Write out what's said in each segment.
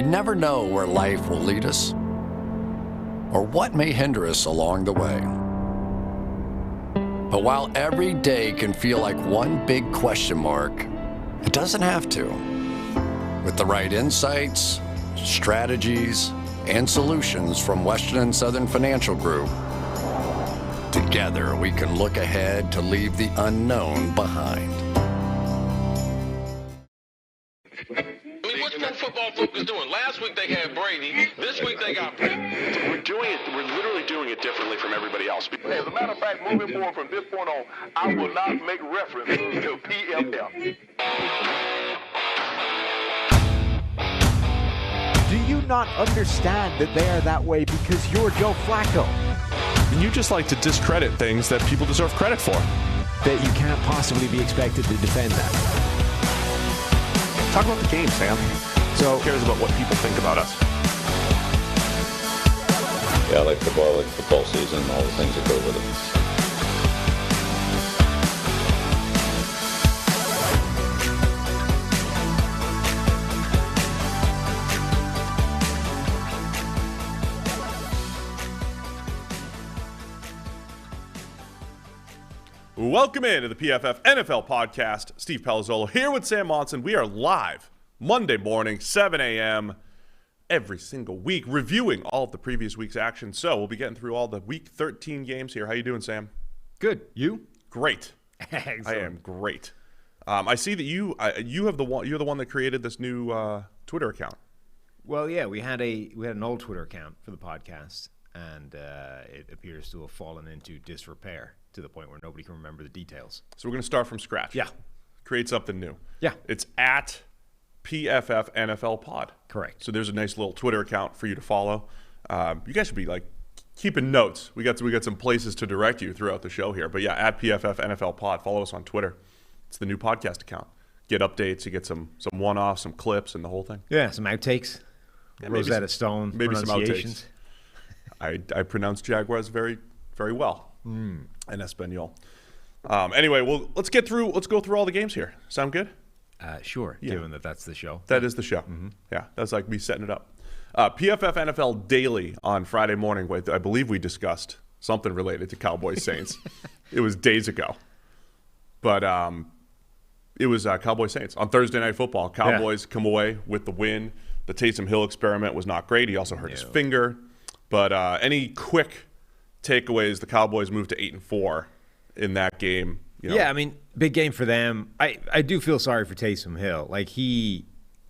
never know where life will lead us or what may hinder us along the way. But while every day can feel like one big question mark, it doesn't have to. With the right insights, strategies, and solutions from Western and Southern Financial Group, together we can look ahead to leave the unknown behind. What's pro football focus doing? Last week they had Brady. This week they got Brady. We're literally doing it differently from everybody else. As a matter of fact, moving forward from this point on, I will not make reference to PFF. Do you not understand that they are that way because you're Joe Flacco? And you just like to discredit things that people deserve credit for. That you can't possibly be expected to defend that. Talk about the game, Sam. So who cares about what people think about us? Yeah, I like football season, and all the things that go with it. Welcome into the PFF NFL podcast. Steve Palazzolo here with Sam Monson. We are live Monday morning, 7 a.m. every single week, reviewing all of the previous week's action. So we'll be getting through all the Week 13 games here. How you doing, Sam? Good. You? Great. Excellent. I am great. I see that you're the one that created this new Twitter account. Well, yeah, we had an old Twitter account for the podcast, and it appears to have fallen into disrepair to the point where nobody can remember the details. So we're going to start from scratch. Yeah. Create something new. Yeah. It's at PFF NFL Pod. Correct. So there's a nice little Twitter account for you to follow. You guys should be like keeping notes. We got some places to direct you throughout the show here. But yeah, at PFF NFL Pod. Follow us on Twitter. It's the new podcast account. Get updates. You get some one-offs, some clips, and the whole thing. Yeah, some outtakes. Yeah, Rosetta Stone maybe some pronunciations. I pronounce Jaguars very, very well. In Espanol. Anyway, well, let's go through all the games here. Sound good? Sure, Yeah. given that's the show. That is the show. Mm-hmm. Yeah, that's like me setting it up. PFF NFL Daily on Friday morning. I believe we discussed something related to Cowboys Saints. It was days ago. But it was Cowboys Saints. On Thursday Night Football, Cowboys come away with the win. The Taysom Hill experiment was not great. He also hurt his finger. But any quick takeaways? The Cowboys moved to 8-4 in that game. Yeah, I mean, big game for them. I do feel sorry for Taysom Hill. Like, he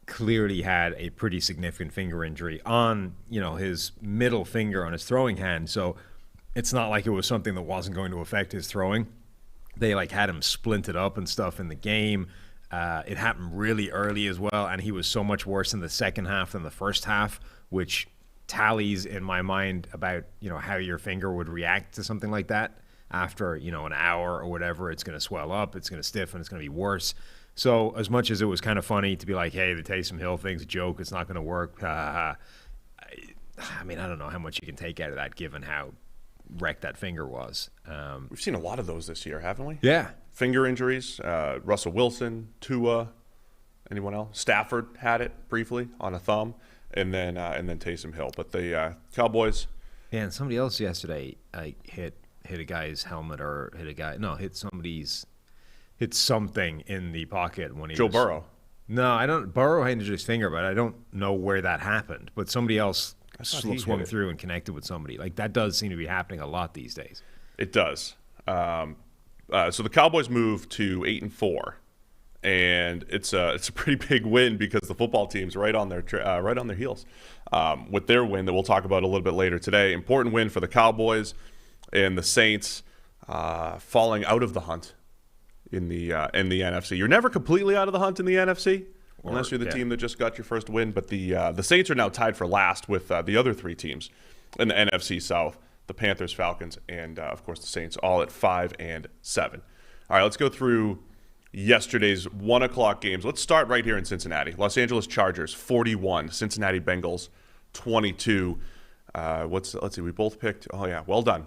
clearly had a pretty significant finger injury on, his middle finger on his throwing hand. So it's not like it was something that wasn't going to affect his throwing. They had him splinted up and stuff in the game. It happened really early as well, and he was so much worse in the second half than the first half, which tallies in my mind about how your finger would react to something like that. After an hour or whatever, it's going to swell up, it's going to stiffen, it's going to be worse. So as much as it was kind of funny to be like, hey, the Taysom Hill thing's a joke, it's not going to work, I mean, I don't know how much you can take out of that given how wrecked that finger was. We've seen a lot of those this year, haven't we? Yeah. Finger injuries. Russell Wilson, Tua, anyone else? Stafford had it briefly on a thumb. And then Taysom Hill. But the Cowboys. Yeah, and somebody else yesterday hit a guy's helmet or hit something in the pocket when he Joe Burrow. No, Burrow had injured his finger, but I don't know where that happened. But somebody else swung through and connected with somebody. That does seem to be happening a lot these days. It does. So the Cowboys moved to 8-4. And it's a pretty big win because the football team's right on their heels with their win that we'll talk about a little bit later today. Important win for the Cowboys and the Saints falling out of the hunt in the NFC. You're never completely out of the hunt in the NFC unless you're the team that just got your first win. But the Saints are now tied for last with the other three teams in the NFC South: the Panthers, Falcons, and of course the Saints, all at 5-7. All right, let's go through yesterday's 1 o'clock games. Let's start right here in Cincinnati. Los Angeles Chargers 41, Cincinnati Bengals 22. Let's see. We both picked. Oh yeah, well done.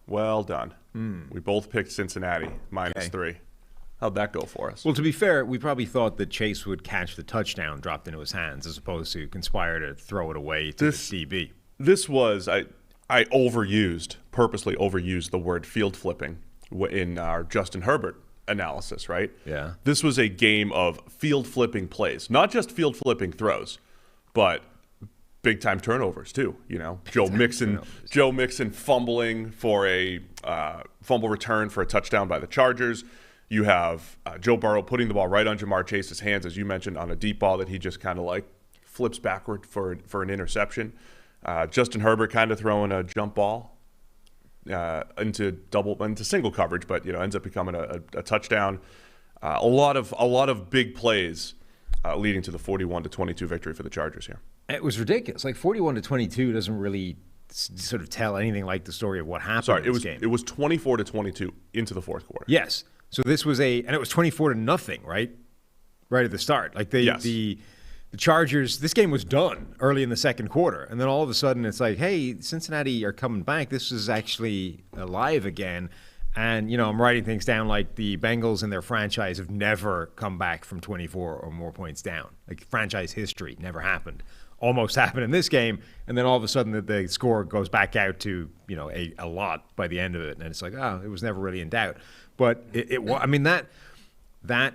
We both picked Cincinnati -3. How'd that go for us? Well, to be fair, we probably thought that Chase would catch the touchdown dropped into his hands as opposed to conspire to throw it away to the DB. This was, I purposely overused the word field flipping in our Justin Herbert analysis, right? Yeah. This was a game of field flipping plays, not just field flipping throws, but big time turnovers too. Joe Mixon fumbling for a fumble return for a touchdown by the Chargers. You have Joe Burrow putting the ball right on Jamar Chase's hands, as you mentioned, on a deep ball that he just kind of like flips backward for an interception. Justin Herbert kind of throwing a jump ball into single coverage, but ends up becoming a touchdown. A lot of big plays leading to the 41-22 victory for the Chargers here. It was ridiculous. Like 41-22 doesn't really sort of tell anything like the story of what happened in this game. It was 24-22 into the fourth quarter. Yes. So this was and it was 24-0, right? Right at the start. Like the Chargers, this game was done early in the second quarter. And then all of a sudden it's like, hey, Cincinnati are coming back. This is actually alive again. And, I'm writing things down like the Bengals in their franchise have never come back from 24 or more points down. Like franchise history never happened. Almost happened in this game. And then all of a sudden the score goes back out to, a lot by the end of it. And it's like, oh, it was never really in doubt. But that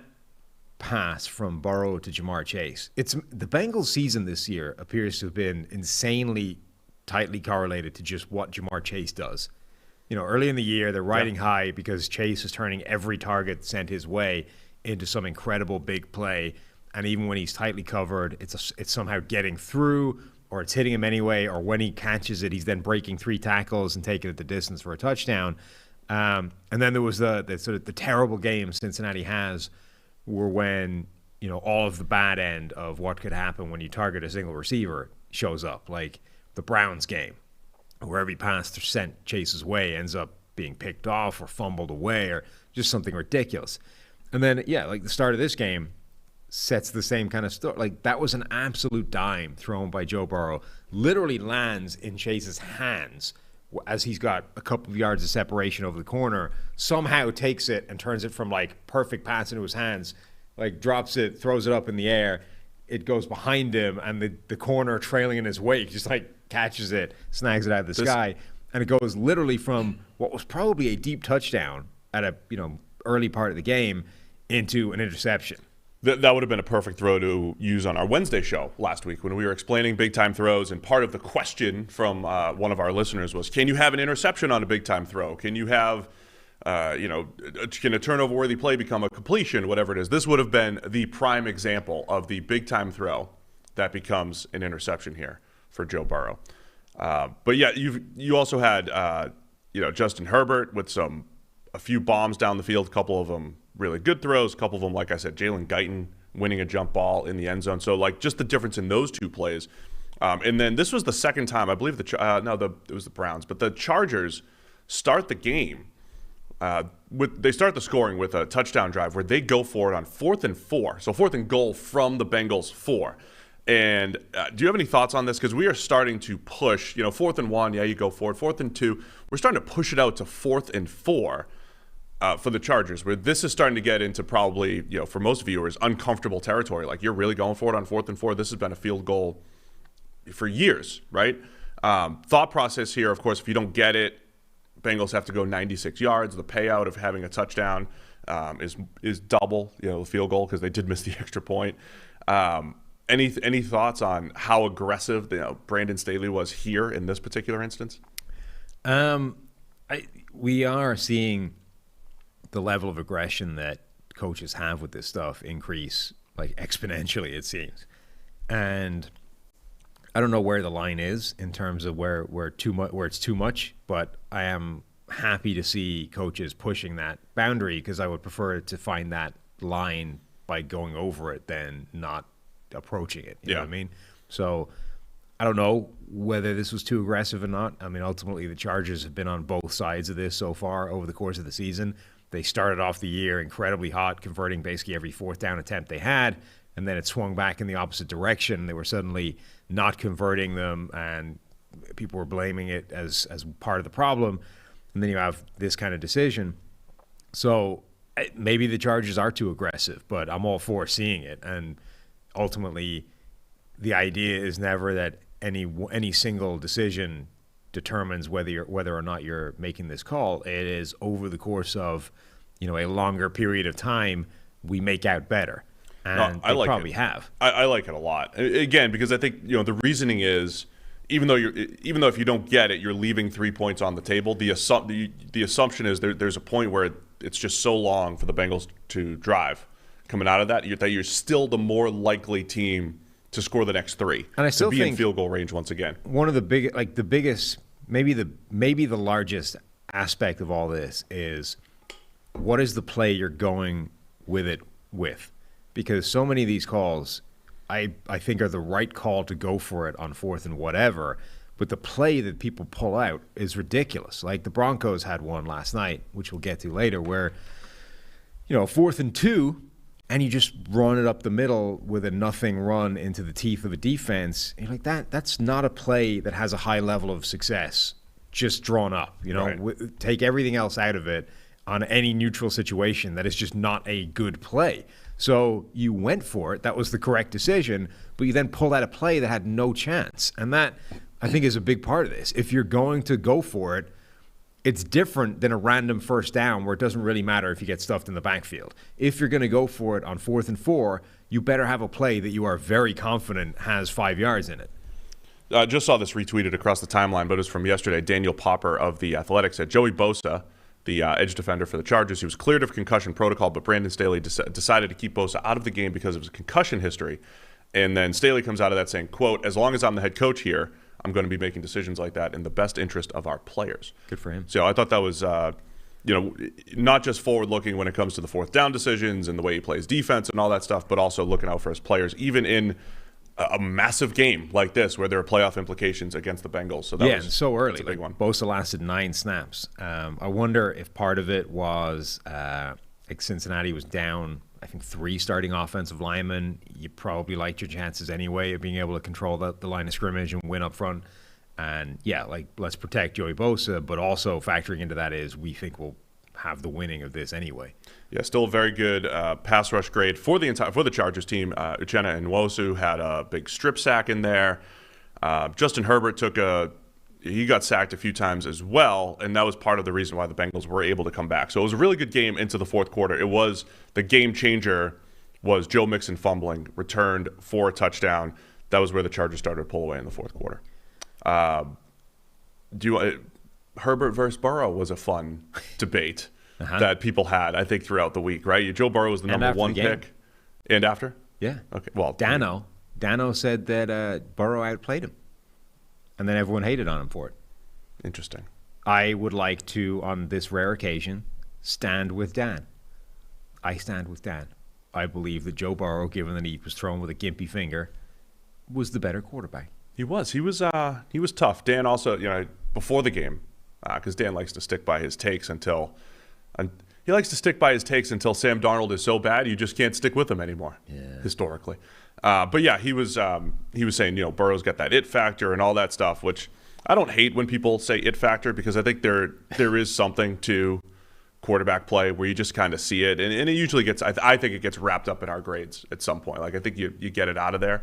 pass from Burrow to Jamar Chase, the Bengals season this year appears to have been insanely tightly correlated to just what Jamar Chase does. Early in the year, they're riding high because Chase is turning every target sent his way into some incredible big play. And even when he's tightly covered, it's somehow getting through, or it's hitting him anyway, or when he catches it, he's then breaking 3 tackles and taking it the distance for a touchdown. And then there was the sort of the terrible game Cincinnati has were when, all of the bad end of what could happen when you target a single receiver shows up, like the Browns game, where every pass sent Chase's way ends up being picked off or fumbled away or just something ridiculous. And then, like the start of this game sets the same kind of story. Like that was an absolute dime thrown by Joe Burrow, literally lands in Chase's hands as he's got a couple of yards of separation over the corner, somehow takes it and turns it from like perfect pass into his hands, like drops it, throws it up in the air. It goes behind him, and the corner trailing in his wake just like catches it, snags it out of the sky, and it goes literally from what was probably a deep touchdown at a early part of the game into an interception. That would have been a perfect throw to use on our Wednesday show last week when we were explaining big-time throws, and part of the question from one of our listeners was, can you have an interception on a big-time throw? Can you have, can a turnover-worthy play become a completion, whatever it is? This would have been the prime example of the big-time throw that becomes an interception here for Joe Burrow. But yeah, you also had, Justin Herbert with a few bombs down the field, a couple of them really good throws, a couple of them, like I said, Jalen Guyton winning a jump ball in the end zone. So, like, just the difference in those two plays. And then this was the second time, I believe it was the Browns, but the Chargers start the game. They start the scoring with a touchdown drive where they go for it on 4th and 4. So 4th and goal from the Bengals 4. And do you have any thoughts on this? Because we are starting to push, 4th and 1, you go for it. 4th and 2, we're starting to push it out to 4th and 4. For the Chargers, where this is starting to get into probably, for most viewers, uncomfortable territory. Like, you're really going for it on 4th and 4. This has been a field goal for years, right? Thought process here, of course, if you don't get it, Bengals have to go 96 yards. The payout of having a touchdown is double, the field goal, because they did miss the extra point. Any thoughts on how aggressive Brandon Staley was here in this particular instance? We are seeing the level of aggression that coaches have with this stuff increase like exponentially, it seems. And I don't know where the line is in terms of where it's too much, but I am happy to see coaches pushing that boundary, because I would prefer to find that line by going over it than not approaching it. You know what I mean? So I don't know whether this was too aggressive or not. I mean, ultimately the Chargers have been on both sides of this so far over the course of the season. They started off the year incredibly hot, converting basically every 4th down attempt they had, and then it swung back in the opposite direction. They were suddenly not converting them, and people were blaming it as part of the problem. And then you have this kind of decision. So maybe the Chargers are too aggressive, but I'm all for seeing it. And ultimately, the idea is never that any single decision determines whether or not you're making this call. It is over the course of, a longer period of time, we make out better. And I like probably it. have. I like it a lot. Again, because I think the reasoning is even though if you don't get it, you're leaving 3 points on the table. The assumption is there's a point where it's just so long for the Bengals to drive coming out of that you're still the more likely team to score the next three, and I still to be think in field goal range once again. One of the biggest, maybe the largest aspect of all this is what is the play you're going with, because so many of these calls I think are the right call to go for it on fourth and whatever, but the play that people pull out is ridiculous. Like the Broncos had one last night, which we'll get to later, where 4th and 2, and you just run it up the middle with a nothing run into the teeth of a defense. You're like, that's not a play that has a high level of success just drawn up. Right. Take everything else out of it on any neutral situation. That is just not a good play. So you went for it. That was the correct decision, but you then pulled out a play that had no chance. And that, I think, is a big part of this. If you're going to go for it, it's different than a random first down where it doesn't really matter if you get stuffed in the backfield. If you're going to go for it on 4th and 4, you better have a play that you are very confident has 5 yards in it. I just saw this retweeted across the timeline, but it was from yesterday. Daniel Popper of The Athletic said Joey Bosa, the edge defender for the Chargers, he was cleared of concussion protocol, but Brandon Staley decided to keep Bosa out of the game because of his concussion history. And then Staley comes out of that saying, quote, "As long as I'm the head coach here, I'm going to be making decisions like that in the best interest of our players." Good for him. So I thought that was, not just forward-looking when it comes to the fourth down decisions and the way he plays defense and all that stuff, but also looking out for his players, even in a massive game like this where there are playoff implications against the Bengals. So that was so early. That's a big one. Bosa lasted 9 snaps. I wonder if part of it was Cincinnati was down, I think, 3 starting offensive linemen. You probably liked your chances anyway of being able to control the line of scrimmage and win up front. And let's protect Joey Bosa, but also factoring into that is we think we'll have the winning of this anyway. Yeah, still a very good pass rush grade for the Chargers team. Uchenna Nwosu had a big strip sack in there. Justin Herbert he got sacked a few times as well, and that was part of the reason why the Bengals were able to come back. So it was a really good game into the fourth quarter. It was the game changer was Joe Mixon fumbling, returned for a touchdown. That was where the Chargers started to pull away in the fourth quarter. Herbert versus Burrow was a fun debate that people had, I think, throughout the week, right? Joe Burrow was the number 1 pick. And after? Yeah. Okay. Well, Dano said that Burrow outplayed him. And then everyone hated on him for it. Interesting. I would like to, on this rare occasion, stand with Dan. I stand with Dan. I believe that Joe Burrow, given that he was thrown with a gimpy finger, was the better quarterback. He was tough. Dan also, before the game, because Dan likes to stick by his takes until Sam Darnold is so bad you just can't stick with him anymore. Yeah. Historically. But yeah, he was saying, Burrow's got that it factor and all that stuff, which I don't hate when people say it factor, because I think there is something to quarterback play where you just kind of see it, and it usually gets, I think it gets wrapped up in our grades at some point. Like I think you get it out of there.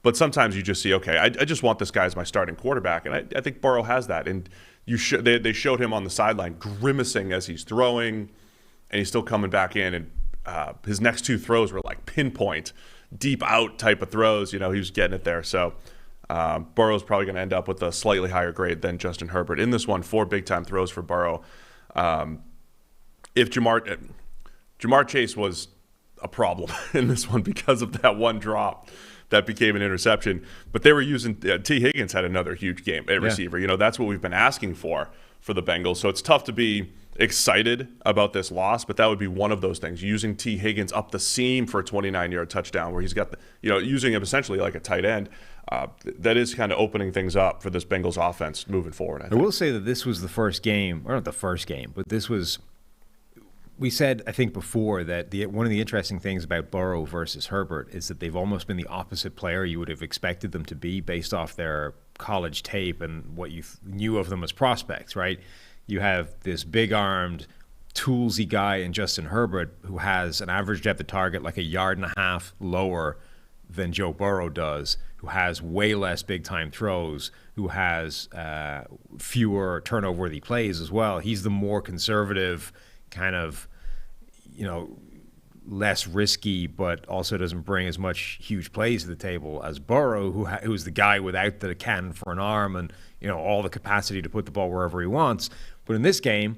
But sometimes you just see, okay, I just want this guy as my starting quarterback, and I think Burrow has that. And they showed him on the sideline grimacing as he's throwing, and he's still coming back in, and his next 2 throws were like pinpoint, deep out type of throws. He was getting it there. So Burrow's probably going to end up with a slightly higher grade than Justin Herbert in this one. 4 big-time throws for Burrow. If Jamar Chase was a problem in this one because of that one drop that became an interception, but they were using T. Higgins had another huge game at receiver. That's what we've been asking for the Bengals. So it's tough to be excited about this loss, but that would be one of those things, using T. Higgins up the seam for a 29-yard touchdown where he's got using him essentially like a tight end. That is kind of opening things up for this Bengals offense moving forward. I will say that this was the first game, or not the first game, but this was, we said, I think before, that one of the interesting things about Burrow versus Herbert is that they've almost been the opposite player you would have expected them to be based off their college tape and what you knew of them as prospects, right? You have this big-armed, toolsy guy in Justin Herbert, who has an average depth of target like 1.5 yards lower than Joe Burrow does, who has way less big-time throws, who has fewer turnover-worthy plays as well. He's the more conservative, kind of, less risky, but also doesn't bring as much huge plays to the table as Burrow, who's the guy without the cannon for an arm and all the capacity to put the ball wherever he wants. But in this game,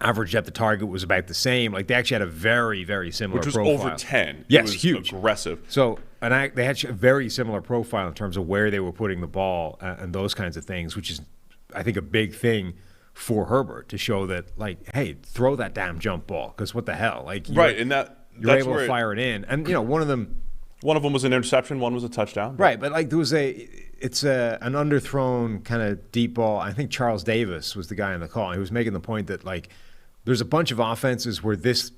average depth of target was about the same. Like, they actually had a very, very similar profile. Which was over 10. Yes, it was huge. Aggressive. So, and they had a very similar profile in terms of where they were putting the ball and those kinds of things, which is, I think, a big thing for Herbert to show that, like, hey, throw that damn jump ball, because what the hell? Like, you're able to fire it in. And, one of them was an interception, one was a touchdown. Right, but like there was an underthrown kind of deep ball. I think Charles Davis was the guy on the call. He was making the point that, like, there's a bunch of offenses where this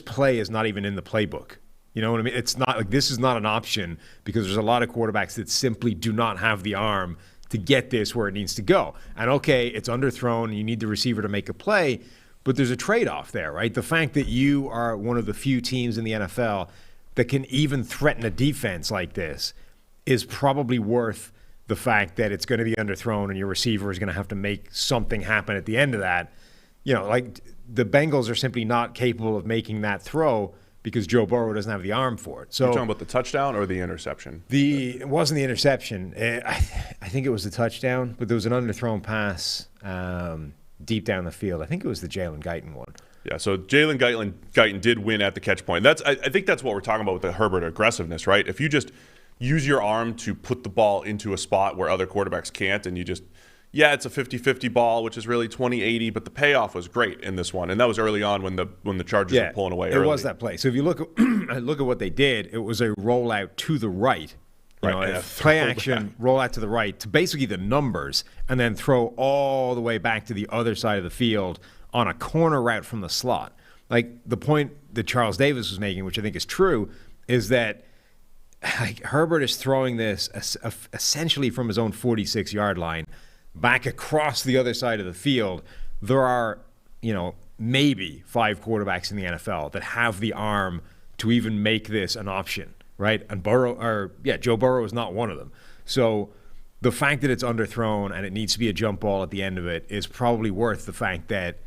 play is not even in the playbook. You know what I mean? It's not like this is not an option because there's a lot of quarterbacks that simply do not have the arm to get this where it needs to go. And okay, it's underthrown and you need the receiver to make a play, but there's a trade-off there, right? The fact that you are one of the few teams in the NFL that can even threaten a defense like this is probably worth the fact that it's going to be underthrown and your receiver is going to have to make something happen at the end of that. Like the Bengals are simply not capable of making that throw because Joe Burrow doesn't have the arm for it. So you're talking about the touchdown or the interception? It wasn't the interception. I think it was the touchdown, but there was an underthrown pass deep down the field. I think it was the Jalen Guyton one. Yeah, so Jalen Guyton did win at the catch point. I think that's what we're talking about with the Herbert aggressiveness, right? If you just use your arm to put the ball into a spot where other quarterbacks can't, and you just, it's a 50-50 ball, which is really 20-80, but the payoff was great in this one, and that was early on when the Chargers were pulling away early. It was that play. So if you look at what they did, it was a rollout to the right. Play action, roll out to the right to basically the numbers, and then throw all the way back to the other side of the field on a corner route from the slot. Like, the point that Charles Davis was making, which I think is true, is that Herbert is throwing this essentially from his own 46-yard line back across the other side of the field. There are, maybe 5 quarterbacks in the NFL that have the arm to even make this an option, right? And Joe Burrow is not one of them. So the fact that it's underthrown and it needs to be a jump ball at the end of it is probably worth the fact that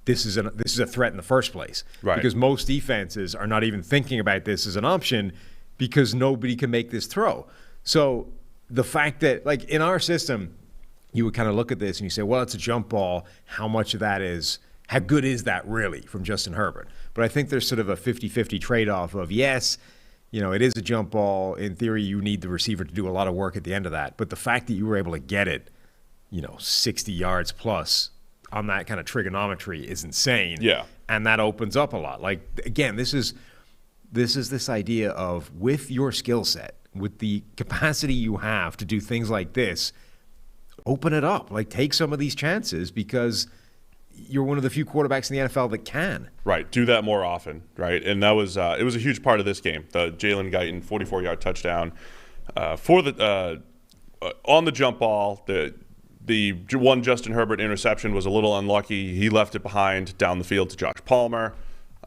this is a threat in the first place. Right. Because most defenses are not even thinking about this as an option because nobody can make this throw. So the fact that, like, in our system, you would kind of look at this and you say, well, it's a jump ball. How good is that really from Justin Herbert? But I think there's sort of a 50-50 trade-off of, yes, it is a jump ball. In theory, you need the receiver to do a lot of work at the end of that. But the fact that you were able to get it, 60 yards plus on that kind of trigonometry is insane. Yeah. And that opens up a lot. Like, again, this is this idea of, with your skill set, with the capacity you have to do things like this, open it up. Like, take some of these chances because you're one of the few quarterbacks in the NFL that can. Right. Do that more often, right? And that was it was a huge part of this game. The Jalen Guyton 44-yard touchdown for the on the jump ball. The one Justin Herbert interception was a little unlucky. He left it behind down the field to Josh Palmer.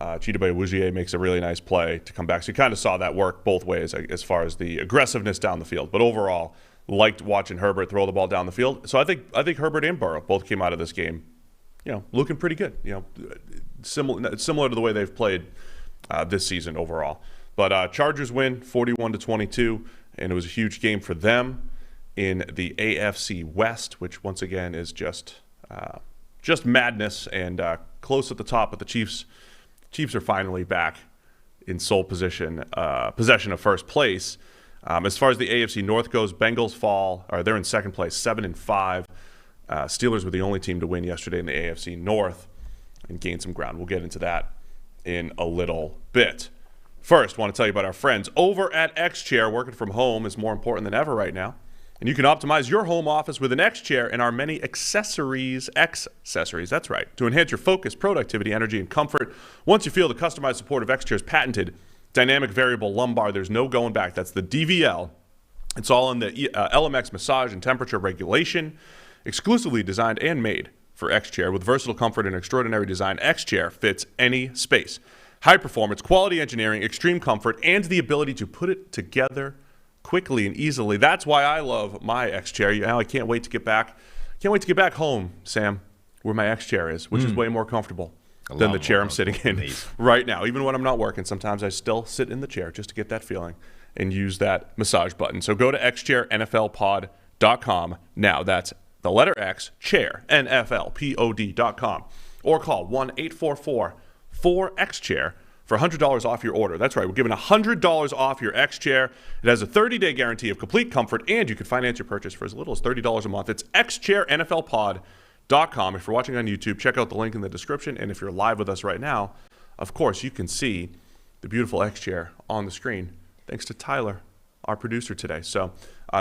Chidobe Awuzie makes a really nice play to come back. So you kind of saw that work both ways as far as the aggressiveness down the field. But overall, liked watching Herbert throw the ball down the field. So I think Herbert and Burrow both came out of this game, looking pretty good. Similar to the way they've played this season overall. But Chargers win 41-22, and it was a huge game for them in the AFC West, which once again is just madness and close at the top. But the Chiefs are finally back in sole possession of first place. As far as the AFC North goes, Bengals they're in second place, 7-5. Steelers were the only team to win yesterday in the AFC North and gain some ground. We'll get into that in a little bit. First, I want to tell you about our friends over at X-Chair. Working from home is more important than ever right now. And you can optimize your home office with an X-Chair and our many accessories, that's right, to enhance your focus, productivity, energy, and comfort. Once you feel the customized support of X-Chair's patented dynamic variable lumbar, there's no going back. That's the DVL. It's all in the LMX massage and temperature regulation, exclusively designed and made for X-Chair. With versatile comfort and extraordinary design, X-Chair fits any space. High performance, quality engineering, extreme comfort, and the ability to put it together quickly and easily. That's why I love my X-Chair. I can't wait to get back. Can't wait to get back home, Sam, where my X-Chair is, which is way more comfortable than the chair I'm sitting in right now. Even when I'm not working, sometimes I still sit in the chair just to get that feeling and use that massage button. So go to xchairnflpod.com now. That's the letter X, chair, NFLPOD.com. Or call 1-844-4XChair for $100 off your order. That's right, we're giving $100 off your X-Chair. It has a 30-day guarantee of complete comfort, and you can finance your purchase for as little as $30 a month. It's xchairnflpod.com. If you're watching on YouTube, check out the link in the description. And if you're live with us right now, of course, you can see the beautiful X-Chair on the screen, thanks to Tyler, our producer today. So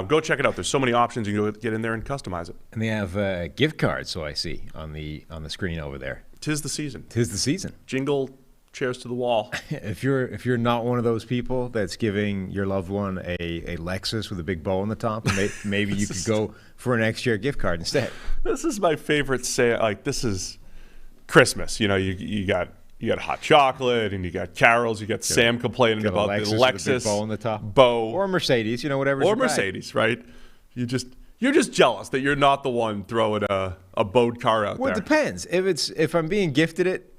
go check it out. There's so many options. You can go get in there and customize it. And they have gift cards, so I see on the screen over there. 'Tis the season. 'Tis the season. Jingle chairs to the wall. If you're not one of those people that's giving your loved one a Lexus with a big bow on the top, maybe you could go for an X-Chair gift card instead. This is my favorite say. Like, this is Christmas. You know, you got hot chocolate and you got carols. You got Sam complaining about the Lexus with a big bow on the top, or Mercedes. Whatever. Or Mercedes, right? You're just jealous that you're not the one throwing a bowed car out there. Well, it depends. If I'm being gifted it,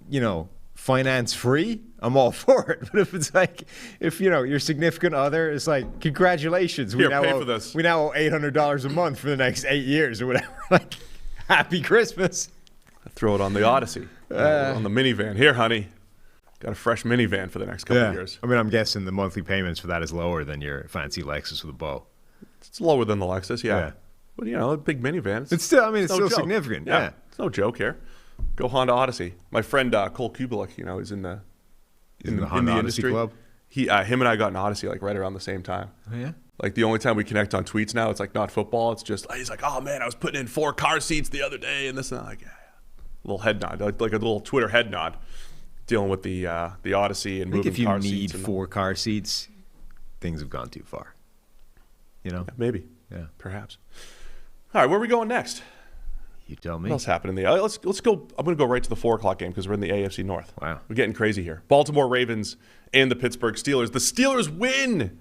finance free, I'm all for it. But if it's like, your significant other is like, congratulations, pay for this. We now owe $800 a month for the next 8 years or whatever. Like, happy Christmas. Throw it on the Odyssey, on the minivan. Here, honey, got a fresh minivan for the next couple of years. I mean, I'm guessing the monthly payments for that is lower than your fancy Lexus with a bow. It's lower than the Lexus, yeah. But a big minivan. It's still significant. Yeah, it's no joke here. Go Honda Odyssey. My friend Cole Kubelik, is in the Honda Odyssey industry club. Him and I got an Odyssey like right around the same time. Oh, yeah. Like the only time we connect on tweets now, it's like not football. It's just he's like, oh man, I was putting in 4 car seats the other day and this and that. Like, yeah. Little head nod, like a little Twitter head nod, dealing with the Odyssey and moving car seats. If you need 4 car seats, things have gone too far. Maybe. Yeah. Perhaps. All right, where are we going next? You tell me. What else happened in the let's go. I'm going to go right to the 4:00 game because we're in the AFC North. Wow. We're getting crazy here. Baltimore Ravens and the Pittsburgh Steelers. The Steelers win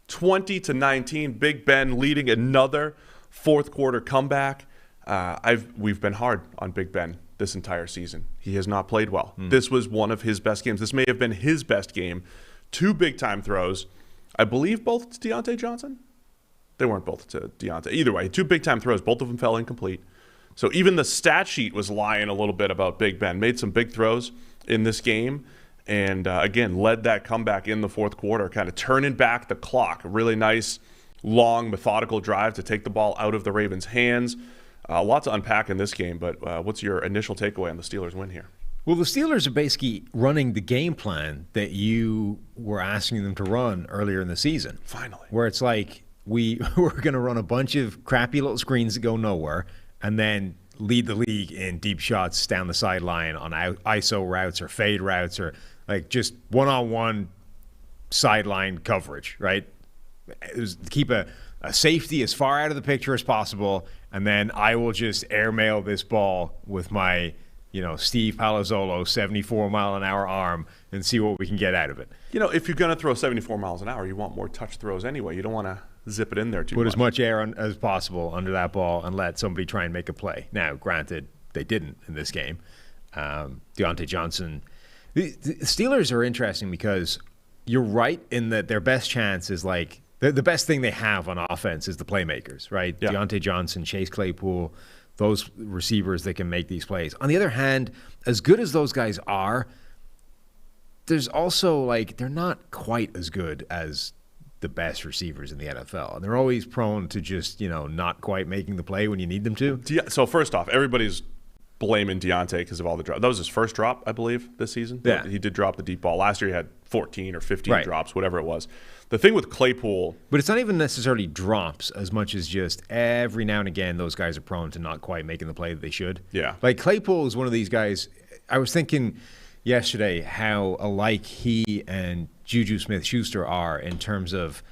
20-19. Big Ben leading another fourth quarter comeback. We've been hard on Big Ben this entire season. He has not played well. This was one of his best games. This may have been his best game. 2 big-time throws. I believe both to Deontay Johnson. They weren't both to Deontay. Either way, 2 big-time throws. Both of them fell incomplete. So even the stat sheet was lying a little bit about Big Ben. Made some big throws in this game and, again, led that comeback in the fourth quarter, kind of turning back the clock. A really nice, long, methodical drive to take the ball out of the Ravens' hands. A lot to unpack in this game, but what's your initial takeaway on the Steelers' win here? Well, the Steelers are basically running the game plan that you were asking them to run earlier in the season. Finally. Where it's like, we're going to run a bunch of crappy little screens that go nowhere and then lead the league in deep shots down the sideline on ISO routes or fade routes or like just one-on-one sideline coverage, right? It was to keep a safety as far out of the picture as possible, and then I will just airmail this ball with my, Steve Palazzolo 74-mile-an-hour arm and see what we can get out of it. If you're going to throw 74 miles an hour, you want more touch throws anyway. You don't want to zip it in there too much. Put as much air as possible under that ball and let somebody try and make a play. Now, granted, they didn't in this game. Deontay Johnson. The Steelers are interesting because you're right in that their best chance is like the best thing they have on offense is the playmakers, right? Yeah. Deontay Johnson, Chase Claypool, those receivers that can make these plays. On the other hand, as good as those guys are, there's also they're not quite as good as the best receivers in the NFL. And they're always prone to just, not quite making the play when you need them to. So first off, everybody's blaming Deontay because of all the drops. That was his first drop, I believe, this season. Yeah. He did drop the deep ball. Last year he had 14 or 15 drops, whatever it was. The thing with Claypool... But it's not even necessarily drops as much as just every now and again those guys are prone to not quite making the play that they should. Yeah. Like Claypool is one of these guys... I was thinking yesterday how alike he and Juju Smith-Schuster are in terms of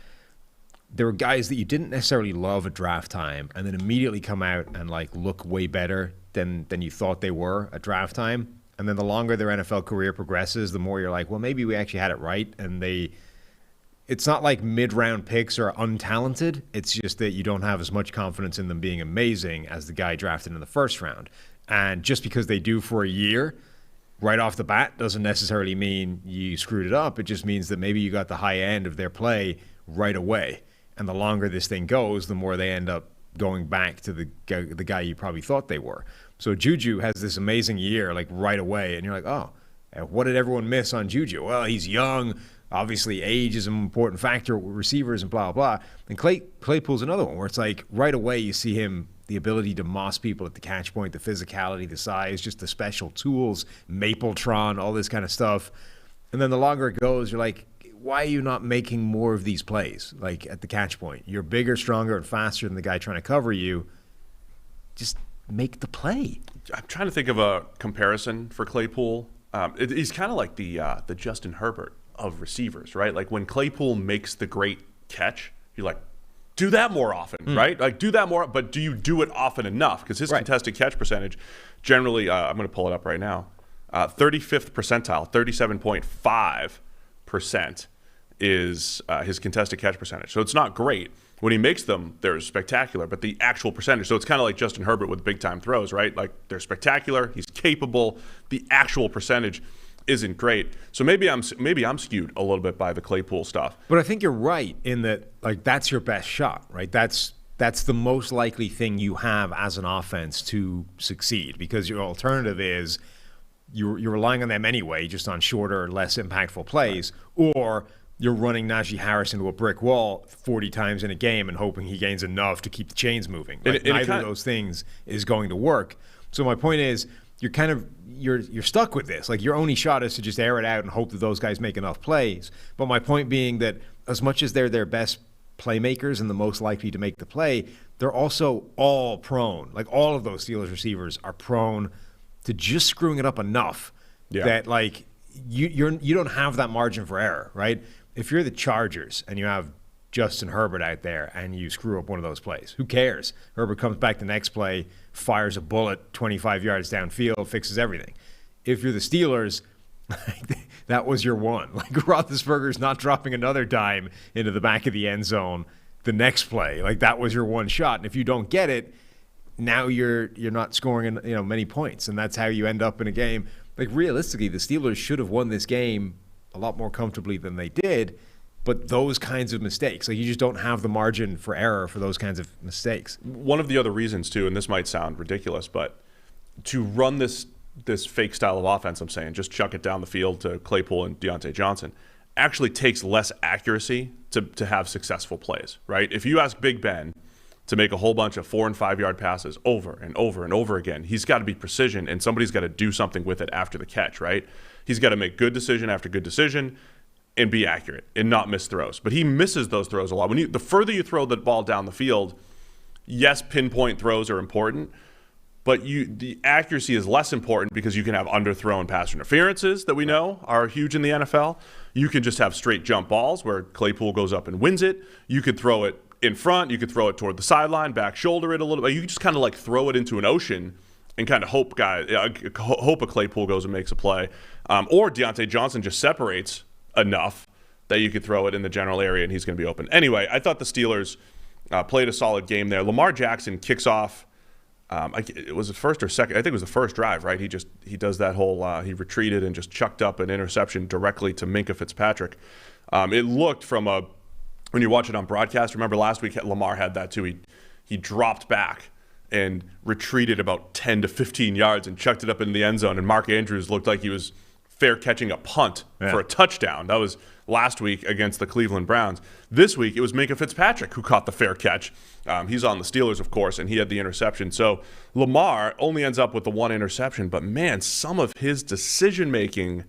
there were guys that you didn't necessarily love at draft time and then immediately come out and look way better than you thought they were at draft time. And then the longer their NFL career progresses, the more you're like, well, maybe we actually had it right. And it's not like mid-round picks are untalented. It's just that you don't have as much confidence in them being amazing as the guy drafted in the first round. And just because they do for a year, right off the bat, doesn't necessarily mean you screwed it up. It just means that maybe you got the high end of their play right away. And the longer this thing goes, the more they end up going back to the guy you probably thought they were. So Juju has this amazing year, like right away, and you're like, oh, what did everyone miss on Juju? Well, he's young. Obviously, age is an important factor with receivers and blah, blah. And Claypool's another one where it's like right away you see him, the ability to moss people at the catch point, the physicality, the size, just the special tools, Mapletron, all this kind of stuff. And then the longer it goes, you're like, why are you not making more of these plays, like at the catch point? You're bigger, stronger, and faster than the guy trying to cover you. Just make the play. I'm trying to think of a comparison for Claypool. He's kind of like the Justin Herbert of receivers, right? Like when Claypool makes the great catch, you're like, do that more often, right? Like do that more, but do you do it often enough? Because his contested catch percentage, generally, I'm going to pull it up right now, 35th percentile, 37.5% is his contested catch percentage. So it's not great. When he makes them, they're spectacular, but the actual percentage, so it's kind of like Justin Herbert with big-time throws, right? Like they're spectacular, he's capable, the actual percentage isn't great. So maybe I'm skewed a little bit by the Claypool stuff. But I think you're right in that, like, that's your best shot, right? That's the most likely thing you have as an offense to succeed, because your alternative is you're relying on them anyway, just on shorter, less impactful plays, or you're running Najee Harris into a brick wall 40 times in a game and hoping he gains enough to keep the chains moving. Like, neither of those things is going to work. So my point is, you're stuck with this. Like, your only shot is to just air it out and hope that those guys make enough plays. But my point being that as much as they're their best playmakers and the most likely to make the play, they're also all prone. Like, all of those Steelers receivers are prone to just screwing it up enough that, like, you don't have that margin for error, right? If you're the Chargers and you have Justin Herbert out there and you screw up one of those plays, who cares? Herbert comes back the next play, fires a bullet 25 yards downfield, fixes everything. If you're the Steelers, that was your one. Like, Roethlisberger's not dropping another dime into the back of the end zone the next play. Like, that was your one shot. And if you don't get it, now you're not scoring many points, and that's how you end up in a game. Like, realistically, the Steelers should have won this game a lot more comfortably than they did, but those kinds of mistakes, like, you just don't have the margin for error for those kinds of mistakes. One of the other reasons, too, and this might sound ridiculous, but to run this fake style of offense, I'm saying, just chuck it down the field to Claypool and Deontay Johnson, actually takes less accuracy to have successful plays, right? If you ask Big Ben to make a whole bunch of 4- and 5-yard passes over and over and over again, he's got to be precision, and somebody's got to do something with it after the catch, right? He's got to make good decision after good decision and be accurate and not miss throws. But he misses those throws a lot. The further you throw the ball down the field, yes, pinpoint throws are important, but the accuracy is less important because you can have underthrown pass interferences that we know are huge in the NFL. You can just have straight jump balls where Claypool goes up and wins it. You could throw it in front. You could throw it toward the sideline, back shoulder it a little bit. You can just kind of like throw it into an ocean and kind of hope a Claypool goes and makes a play. Or Deontay Johnson just separates enough that you could throw it in the general area and he's going to be open. Anyway, I thought the Steelers played a solid game there. Lamar Jackson kicks off. It was the first or second. I think it was the first drive, right? He does that whole he retreated and just chucked up an interception directly to Minkah Fitzpatrick. It looked when you watch it on broadcast, remember last week Lamar had that too. He dropped back and retreated about 10 to 15 yards and chucked it up in the end zone, and Mark Andrews looked like he was fair catching a punt for a touchdown. That was last week against the Cleveland Browns. This week, it was Minkah Fitzpatrick who caught the fair catch. He's on the Steelers, of course, and he had the interception. So Lamar only ends up with the one interception, but man, some of his decision-making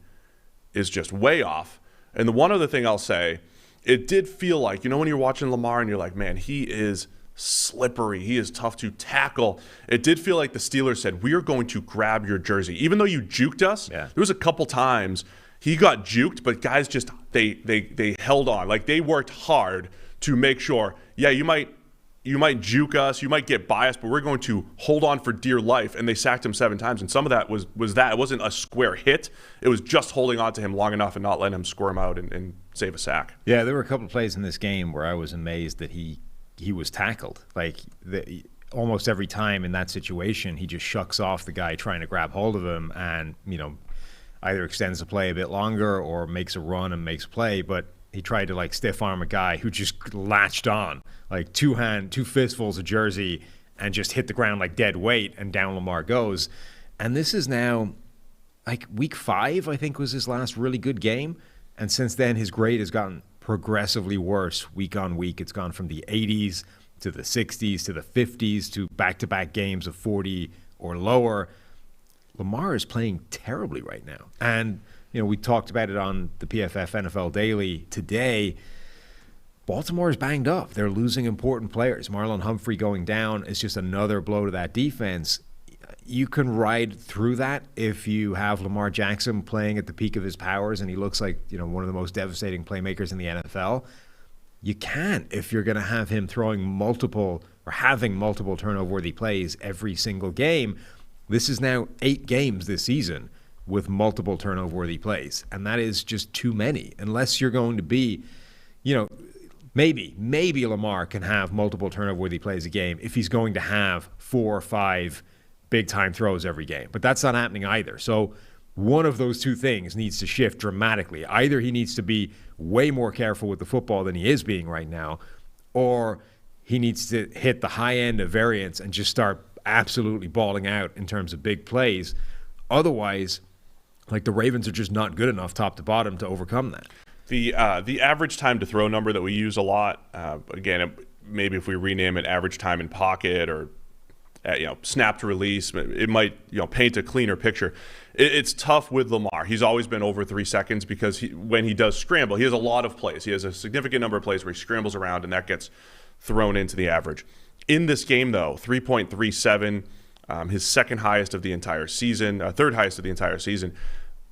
is just way off. And the one other thing I'll say, it did feel like, when you're watching Lamar and you're like, man, he is slippery. He is tough to tackle. It did feel like the Steelers said, we are going to grab your jersey. Even though you juked us, there was a couple times he got juked, but guys just, they held on. Like, they worked hard to make sure, you might juke us, you might get biased, but we're going to hold on for dear life. And they sacked him 7 times. And some of that was that. It wasn't a square hit. It was just holding on to him long enough and not letting him squirm out and save a sack. Yeah, there were a couple of plays in this game where I was amazed that he was tackled. Like, almost every time in that situation, he just shucks off the guy trying to grab hold of him and, either extends the play a bit longer or makes a run and makes a play. But he tried to, like, stiff arm a guy who just latched on, like two fistfuls of jersey, and just hit the ground like dead weight, and down Lamar goes. And this is now, like, week 5, I think, was his last really good game. And since then, his grade has gotten progressively worse week on week. It's gone from the 80s to the 60s to the 50s to back-to-back games of 40 or lower. Lamar is playing terribly right now. And, we talked about it on the PFF NFL Daily today. Baltimore is banged up. They're losing important players. Marlon Humphrey going down is just another blow to that defense. You can ride through that if you have Lamar Jackson playing at the peak of his powers and he looks like, one of the most devastating playmakers in the NFL. You can't if you're going to have him throwing having multiple turnover-worthy plays every single game. This is now 8 games this season with multiple turnover-worthy plays, and that is just too many. Unless you're going to be, maybe Lamar can have multiple turnover-worthy plays a game if he's going to have 4 or 5 big-time throws every game. But that's not happening either. So one of those two things needs to shift dramatically. Either he needs to be way more careful with the football than he is being right now, or he needs to hit the high end of variance and just start absolutely balling out in terms of big plays. Otherwise, like, the Ravens are just not good enough top to bottom to overcome that. The average time to throw number that we use a lot, again, maybe if we rename it average time in pocket or snap to release, it might paint a cleaner picture. It's tough with Lamar. He's always been over 3 seconds because when he does scramble, he has a lot of plays. He has a significant number of plays where he scrambles around, and that gets thrown into the average. In this game, though, 3.37, his second highest of the entire season, third highest of the entire season.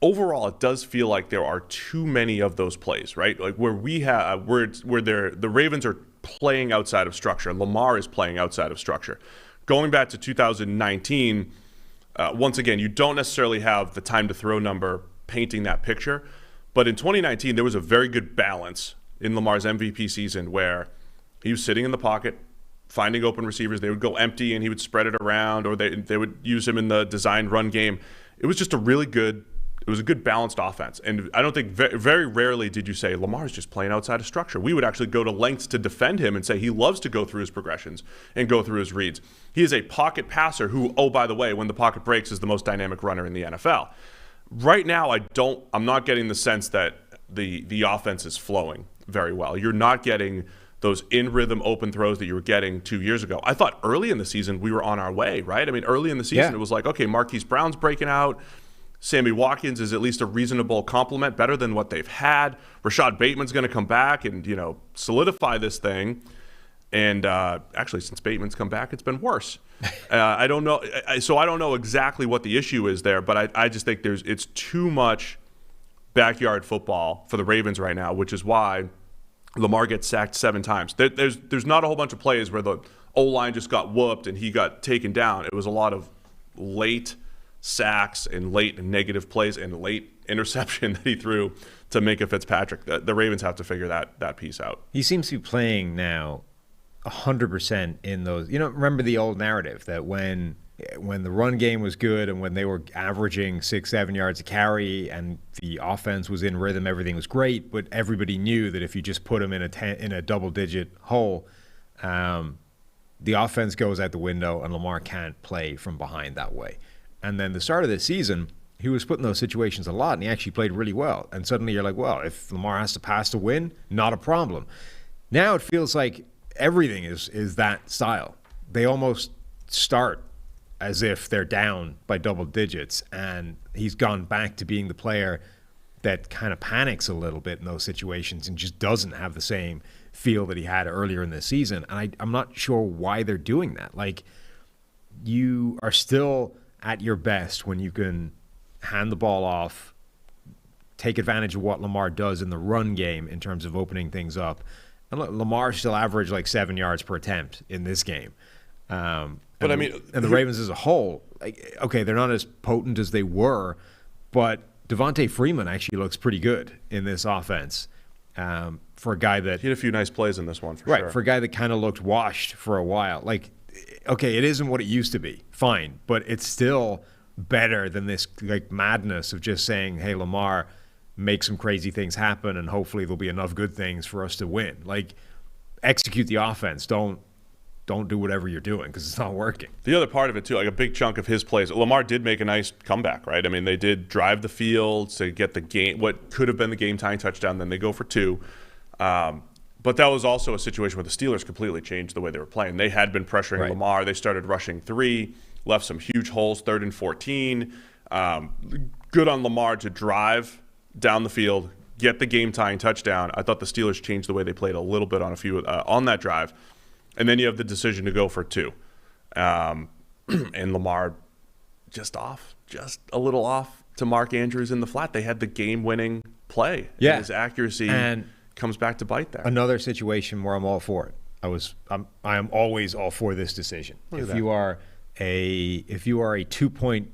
Overall, it does feel like there are too many of those plays, right? Like where we have the Ravens are playing outside of structure. Lamar is playing outside of structure. Going back to 2019, once again, you don't necessarily have the time to throw number painting that picture. But in 2019, there was a very good balance in Lamar's MVP season where he was sitting in the pocket, finding open receivers. They would go empty and he would spread it around, or they would use him in the designed run game. It was just a good balanced offense. And I don't think very rarely did you say Lamar's just playing outside of structure. We would actually go to lengths to defend him and say he loves to go through his progressions and go through his reads. He is a pocket passer who, oh, by the way, when the pocket breaks, is the most dynamic runner in the NFL. Right now, I'm not getting the sense that the offense is flowing very well. You're not getting those in-rhythm open throws that you were getting 2 years ago. I thought early in the season we were on our way, right? I mean, early in the season It was like, okay, Marquise Brown's breaking out. Sammy Watkins is at least a reasonable compliment, better than what they've had. Rashad Bateman's going to come back and, solidify this thing. And actually, since Bateman's come back, it's been worse. I don't know. So I don't know exactly what the issue is there, but I just think it's too much backyard football for the Ravens right now, which is why Lamar gets sacked 7 times. There's not a whole bunch of plays where the O-line just got whooped and he got taken down. It was a lot of late sacks and late negative plays and late interception that he threw to Minkah Fitzpatrick. The Ravens have to figure that piece out. He seems to be playing now 100% in those. Remember the old narrative that when the run game was good and when they were averaging 6-7 yards a carry and the offense was in rhythm, everything was great. But everybody knew that if you just put them in a double-digit hole, the offense goes out the window and Lamar can't play from behind that way. And then the start of this season, he was put in those situations a lot, and he actually played really well. And suddenly you're like, well, if Lamar has to pass to win, not a problem. Now it feels like everything is that style. They almost start as if they're down by double digits, and he's gone back to being the player that kind of panics a little bit in those situations and just doesn't have the same feel that he had earlier in the season. And I'm not sure why they're doing that. Like, you are still at your best when you can hand the ball off, take advantage of what Lamar does in the run game in terms of opening things up. And Lamar still averaged like 7 yards per attempt in this game. But I mean, and the Ravens as a whole, like, okay, they're not as potent as they were, but Devontae Freeman actually looks pretty good in this offense. For a guy that he had a few nice plays in this one, for sure. For a guy that kind of looked washed for a while. Like, okay, it isn't what it used to be, fine, but it's still better than this like madness of just saying, hey, Lamar, make some crazy things happen, and hopefully there'll be enough good things for us to win. Like, execute the offense. Don't do whatever you're doing because it's not working. The other part of it, too, like a big chunk of his plays, Lamar did make a nice comeback, right? I mean, they did drive the field to get the game, what could have been the game-tying touchdown, then they go for 2. But that was also a situation where the Steelers completely changed the way they were playing. They had been pressuring Lamar. They started rushing 3, left some huge holes, 3rd and 14. Good on Lamar to drive down the field, get the game-tying touchdown. I thought the Steelers changed the way they played a little bit on a few on that drive. And then you have the decision to go for 2. And Lamar just a little off to Mark Andrews in the flat. They had the game-winning play. Yeah. And his accuracy comes back to bite there. Another situation where I'm all for it. I am always all for this decision. If you are a 2-point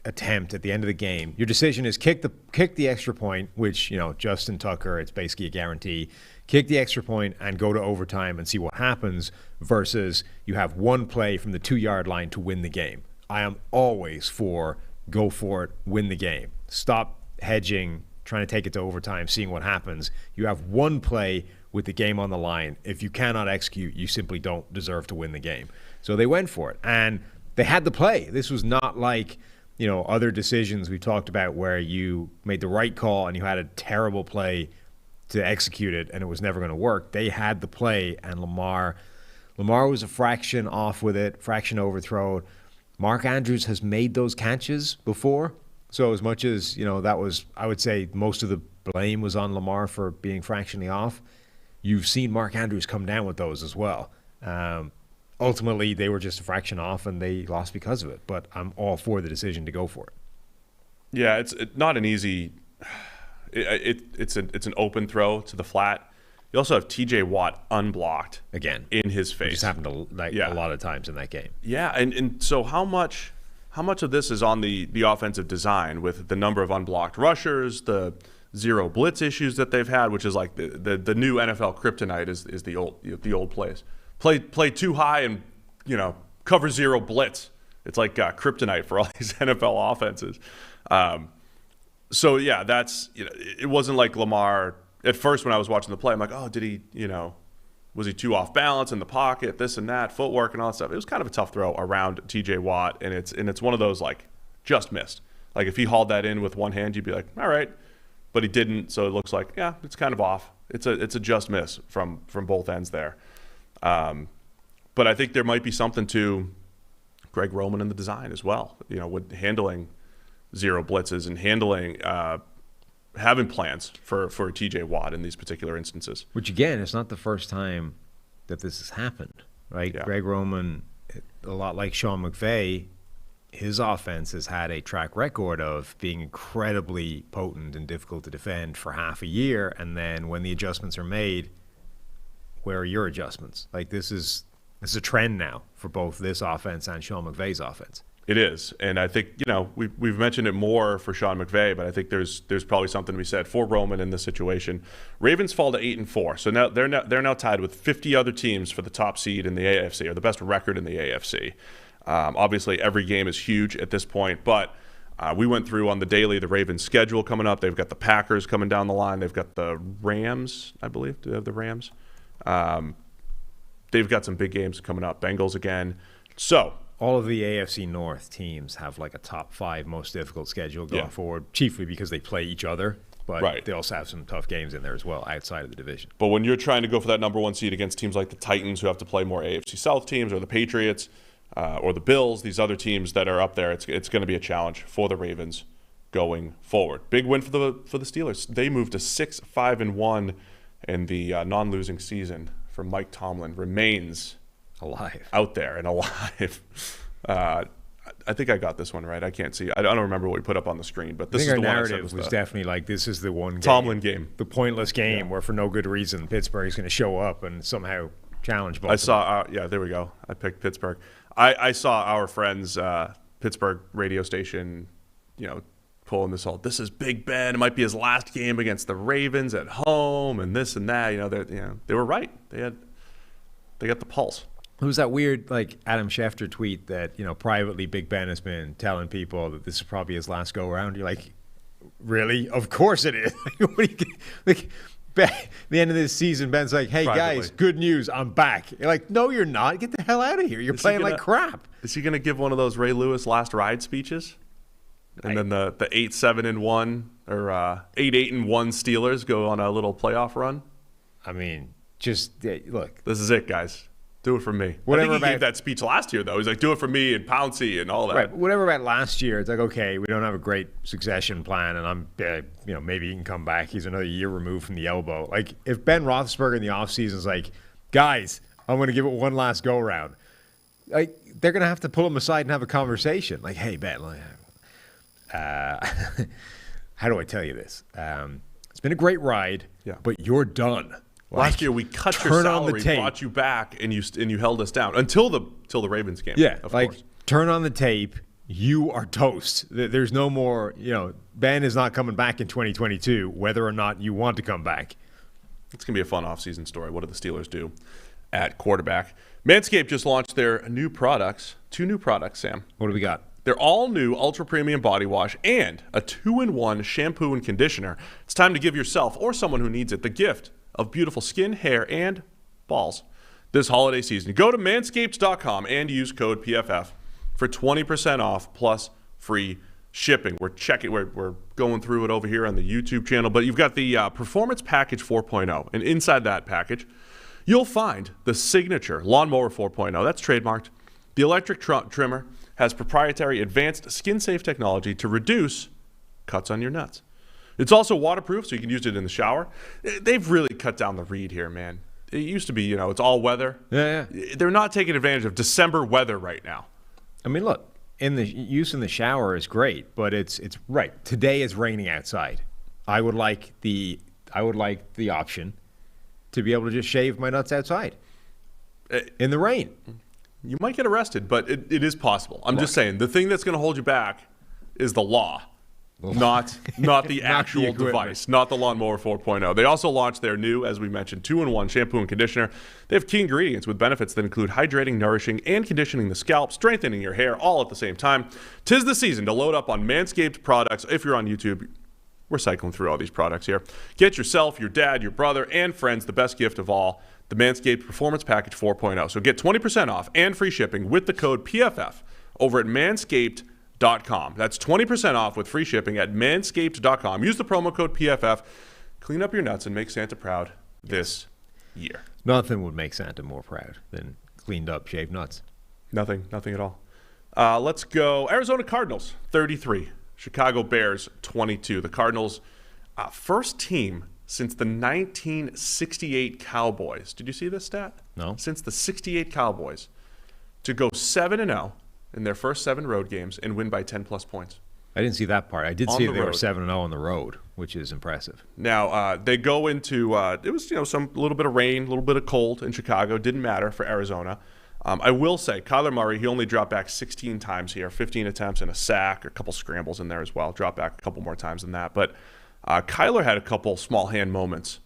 attempt at the end of the game, your decision is kick the extra point, which, Justin Tucker, it's basically a guarantee. Kick the extra point and go to overtime and see what happens, versus you have one play from the 2-yard line to win the game. I am always for go for it, win the game. Stop hedging, trying to take it to overtime, seeing what happens. You have one play with the game on the line. If you cannot execute, you simply don't deserve to win the game. So they went for it, and they had the play. This was not like, other decisions we talked about where you made the right call and you had a terrible play to execute it and it was never going to work. They had the play, and Lamar was a fraction off with it, fraction overthrown. Mark Andrews has made those catches before. So as much as, that was, I would say most of the blame was on Lamar for being fractionally off, you've seen Mark Andrews come down with those as well. Ultimately, they were just a fraction off, and they lost because of it. But I'm all for the decision to go for it. Yeah, it's not an easy it's an open throw to the flat. You also have T.J. Watt unblocked again in his face. It just happened a lot of times in that game. Yeah, and so how much of this is on the offensive design with the number of unblocked rushers, the zero blitz issues that they've had, which is like the new NFL kryptonite is the old plays. Play too high and cover zero blitz. It's like kryptonite for all these NFL offenses. So yeah, that's it wasn't like Lamar at first when I was watching the play. I'm like, oh, did he was he too off balance in the pocket, this and that, footwork and all that stuff. It was kind of a tough throw around T.J. Watt, and it's one of those like just missed. Like if he hauled that in with one hand, you'd be like, all right, but he didn't. So it looks like it's kind of off. It's a just miss from both ends there. But I think there might be something to Greg Roman in the design as well. With handling zero blitzes and handling having plans for T.J. Watt in these particular instances. Which again, it's not the first time that this has happened, right? Yeah. Greg Roman, a lot like Sean McVay, his offense has had a track record of being incredibly potent and difficult to defend for half a year, and then when the adjustments are made, where are your adjustments? Like this is a trend now for both this offense and Sean McVay's offense. It is, and I think we've mentioned it more for Sean McVay, but I think there's probably something to be said for Roman in this situation. Ravens fall to 8-4, so now they're now tied with 50 other teams for the top seed in the AFC, or the best record in the AFC. Obviously, every game is huge at this point, but we went through on the daily the Ravens' schedule coming up. They've got the Packers coming down the line. They've got the Rams, I believe. Do they have the Rams? They've got some big games coming up. Bengals again. So all of the AFC North teams have like a top 5 most difficult schedule going forward, chiefly because they play each other, but they also have some tough games in there as well outside of the division. But when you're trying to go for that number 1 seed against teams like the Titans, who have to play more AFC South teams, or the Patriots, or the Bills, these other teams that are up there, it's going to be a challenge for the Ravens going forward. Big win for the Steelers. They moved to 6-5-1, and the non-losing season for Mike Tomlin remains alive, out there and alive. I think I got this one right. I can't see. I don't remember what we put up on the screen, but this is the one I said narrative was definitely like, this is the one game, Tomlin game, the pointless game where for no good reason Pittsburgh's going to show up and somehow challenge Baltimore. I saw. There we go. I picked Pittsburgh. I saw our friends Pittsburgh radio station, pulling this whole, this is Big Ben. It might be his last game against the Ravens at home, and this and that. They were right. They got the pulse. It was that weird, Adam Schefter tweet that, privately Big Ben has been telling people that this is probably his last go around. You're like, really? Of course it is. The end of this season, Ben's like, hey, privately. Guys, good news. I'm back. You're like, no, you're not. Get the hell out of here. You're playing like crap. Is he going to give one of those Ray Lewis last ride speeches? And then the 8-7-1 or 8-8-1 Steelers go on a little playoff run? I mean, just look. This is it, guys. Do it for me. Whatever I think he gave that speech last year, though. He's like, do it for me and Pouncey and all that. Right. Whatever about last year, it's like, okay, we don't have a great succession plan, and I'm, maybe he can come back. He's another year removed from the elbow. Like, if Ben Roethlisberger in the offseason is like, guys, I'm going to give it one last go-round, like, they're going to have to pull him aside and have a conversation. Like, hey, Ben, how do I tell you this? It's been a great ride, but you're done. Last year we cut your salary, brought you back, and you held us down until the Ravens game. Yeah, of course. Turn on the tape. You are toast. There's no more. Ben is not coming back in 2022, whether or not you want to come back. It's gonna be a fun offseason story. What do the Steelers do at quarterback? Manscaped just launched their new products. 2 new products, Sam. What do we got? They're all new ultra premium body wash and a 2-in-1 shampoo and conditioner. It's time to give yourself or someone who needs it the gift of beautiful skin, hair, and balls this holiday season. Go to manscaped.com and use code PFF for 20% off plus free shipping. We're going through it over here on the YouTube channel, but you've got the Performance Package 4.0, and inside that package, you'll find the signature Lawnmower 4.0. That's trademarked. The electric trimmer has proprietary advanced skin-safe technology to reduce cuts on your nuts. It's also waterproof, so you can use it in the shower. They've really cut down the read here, man. It used to be, it's all weather. Yeah. They're not taking advantage of December weather right now. I mean, look, the use in the shower is great, but it's right. Today is raining outside. I would like the option to be able to just shave my nuts outside in the rain. You might get arrested, but it is possible. I'm just saying, the thing that's going to hold you back is the law. Not the actual device, not the Lawnmower 4.0. They also launched their new, as we mentioned, 2-in-1 shampoo and conditioner. They have key ingredients with benefits that include hydrating, nourishing, and conditioning the scalp, strengthening your hair all at the same time. 'Tis the season to load up on Manscaped products. If you're on YouTube, we're cycling through all these products here. Get yourself, your dad, your brother, and friends the best gift of all, the Manscaped Performance Package 4.0. So get 20% off and free shipping with the code PFF over at Manscaped.com. That's 20% off with free shipping at manscaped.com. Use the promo code PFF. Clean up your nuts and make Santa proud this year. Nothing would make Santa more proud than cleaned up shaved nuts. Nothing at all. Let's go. Arizona Cardinals, 33. Chicago Bears, 22. The Cardinals, first team since the 1968 Cowboys. Did you see this stat? No. Since the 68 Cowboys to go 7-0 in their first 7 road games and win by 10-plus points. I didn't see that part. I did On see the they were road. 7-0 on the road, which is impressive. Now, they go into, it was, some little bit of rain, a little bit of cold in Chicago. Didn't matter for Arizona. I will say, Kyler Murray, he only dropped back 16 times here, 15 attempts and a sack, a couple scrambles in there as well. Dropped back a couple more times than that. But Kyler had a couple small hand moments.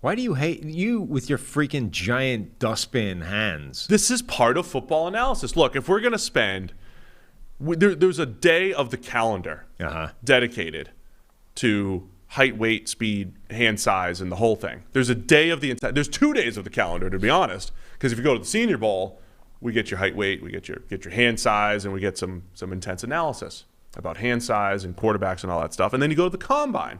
Why do you hate you with your freaking giant dustbin hands? This is part of football analysis. Look, if we're going to spend, there's a day of the calendar dedicated to height, weight, speed, hand size, and the whole thing. There's a day of the there's 2 days of the calendar, to be honest, because if you go to the Senior Bowl, we get your height, weight, we get your hand size, and we get some intense analysis about hand size and quarterbacks and all that stuff. And then you go to the Combine,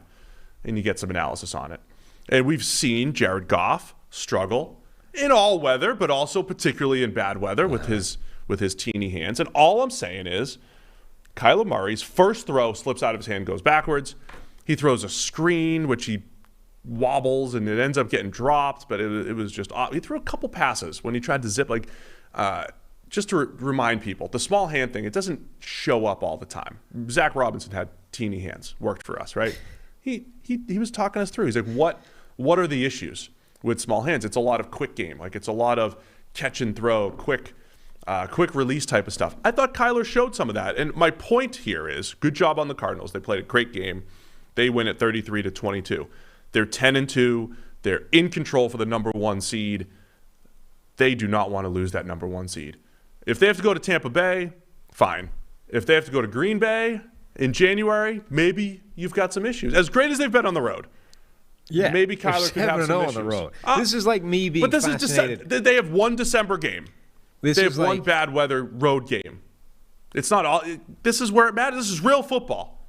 and you get some analysis on it. And we've seen Jared Goff struggle in all weather, but also particularly in bad weather with his teeny hands. And all I'm saying is Kyler Murray's first throw slips out of his hand, goes backwards. He throws a screen, which he wobbles, and it ends up getting dropped. But it was just – he threw a couple passes when he tried to zip. just to remind people, the small hand thing, it doesn't show up all the time. Zach Robinson had teeny hands, worked for us, right? He was talking us through. He's like, what are the issues with small hands? It's a lot of quick game. Like, it's a lot of catch and throw, quick release type of stuff. I thought Kyler showed some of that. And my point here is, good job on the Cardinals. They played a great game. They win at 33-22. They're 10-2. They're in control for the number 1 seed. They do not want to lose that number 1 seed. If they have to go to Tampa Bay, fine. If they have to go to Green Bay in January, maybe you've got some issues. As great as they've been on the road, maybe Kyler could have some issues. On the road. This is like me being fascinated. They have one December game. They have one bad weather road game. It's not all. This is where it matters. This is real football.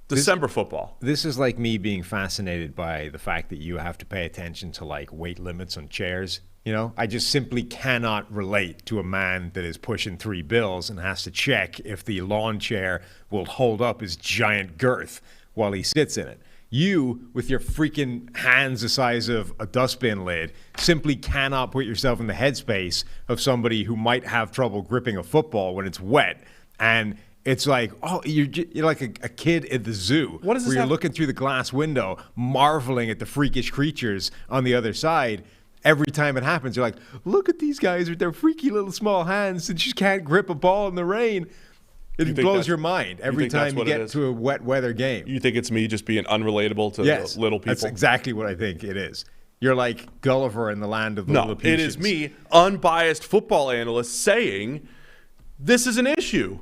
December football. This is like me being fascinated by the fact that you have to pay attention to like weight limits on chairs. You know, I just simply cannot relate to a man that is pushing 3 bills and has to check if the lawn chair will hold up his giant girth while he sits in it. You, with your freaking hands the size of a dustbin lid, simply cannot put yourself in the headspace of somebody who might have trouble gripping a football when it's wet. And it's like, oh, you're like a kid at the zoo where you're looking through the glass window, marveling at the freakish creatures on the other side. Every time it happens, you're like, look at these guys with their freaky little small hands that just can't grip a ball in the rain. It blows your mind every time you get to a wet weather game. You think it's me just being unrelatable to the little people? That's exactly what I think it is. You're like Gulliver in the land of the Lilliputians. It is me, unbiased football analyst, saying this is an issue.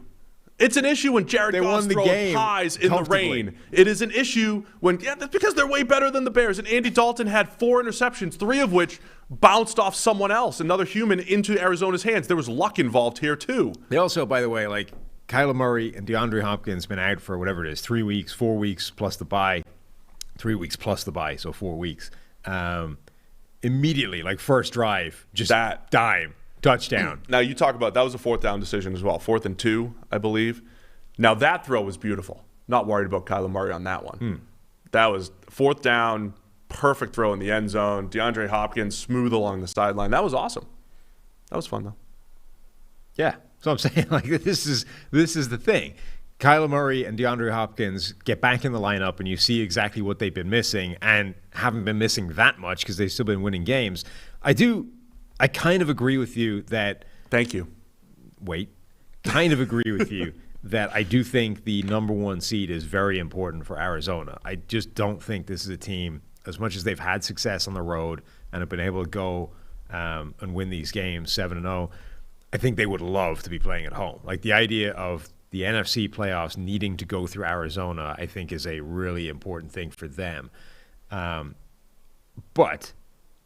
It's an issue when Jared Goff's throwing pies in the rain. It is an issue when that's because they're way better than the Bears. And Andy Dalton had 4 interceptions, 3 of which bounced off someone else, another human, into Arizona's hands. There was luck involved here too. They also, by the way, like Kyler Murray and DeAndre Hopkins been out for whatever it is, 3 weeks, 4 weeks plus the bye, 3 weeks plus the bye, so 4 weeks. Immediately, like first drive, just that dime. Touchdown. Now, you talk about that was a 4th down decision as well. 4th and 2, I believe. Now, that throw was beautiful. Not worried about Kyler Murray on that one. That was 4th down, perfect throw in the end zone. DeAndre Hopkins smooth along the sideline. That was awesome. That was fun, though. Yeah. So I'm saying, like, this is the thing. Kyler Murray and DeAndre Hopkins get back in the lineup, and you see exactly what they've been missing and haven't been missing that much because they've still been winning games. I kind of agree with you that... Thank you. Kind of agree with you that I do think the number 1 seed is very important for Arizona. I just don't think this is a team, as much as they've had success on the road and have been able to go and win these games 7-0, I think they would love to be playing at home. Like, the idea of the NFC playoffs needing to go through Arizona, I think, is a really important thing for them. But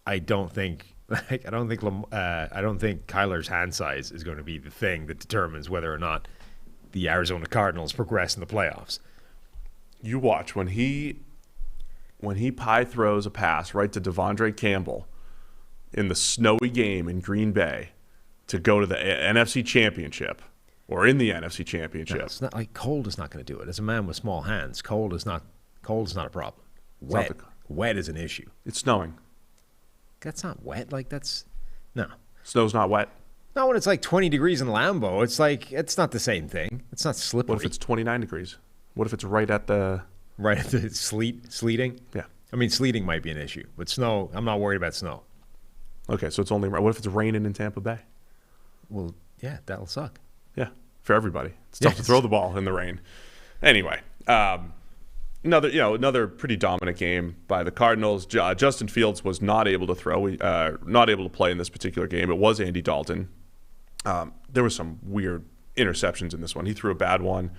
I don't think Kyler's hand size is going to be the thing that determines whether or not the Arizona Cardinals progress in the playoffs. You watch when he pie throws a pass right to Devondre Campbell in the snowy game in Green Bay to go to the NFC Championship or in the NFC Championship. No, it's not like cold is not going to do it. As a man with small hands, cold is not a problem. Wet is an issue. It's snowing. That's not wet. Like, no. Snow's not wet. Not when it's like 20 degrees in Lambeau. It's like, it's not the same thing. It's not slippery. What if it's 29 degrees? What if it's right at the sleeting? Yeah. I mean, sleeting might be an issue, but snow, I'm not worried about snow. Okay, so it's only right. What if it's raining in Tampa Bay? Well, yeah, that'll suck. Yeah, for everybody. It's tough to throw the ball in the rain. Anyway, another pretty dominant game by the Cardinals. Justin Fields was not able to throw, not able to play in this particular game. It was Andy Dalton. There were some weird interceptions in this one. He threw a bad one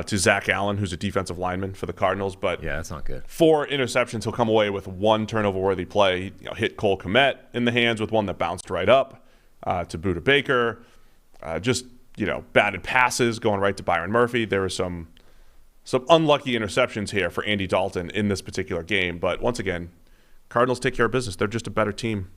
to Zach Allen, who's a defensive lineman for the Cardinals. But yeah, that's not good. 4 interceptions. He'll come away with 1 turnover-worthy play. He hit Cole Kmet in the hands with one that bounced right up to Budda Baker. Batted passes going right to Byron Murphy. There were some unlucky interceptions here for Andy Dalton in this particular game. But once again, Cardinals take care of business. They're just a better team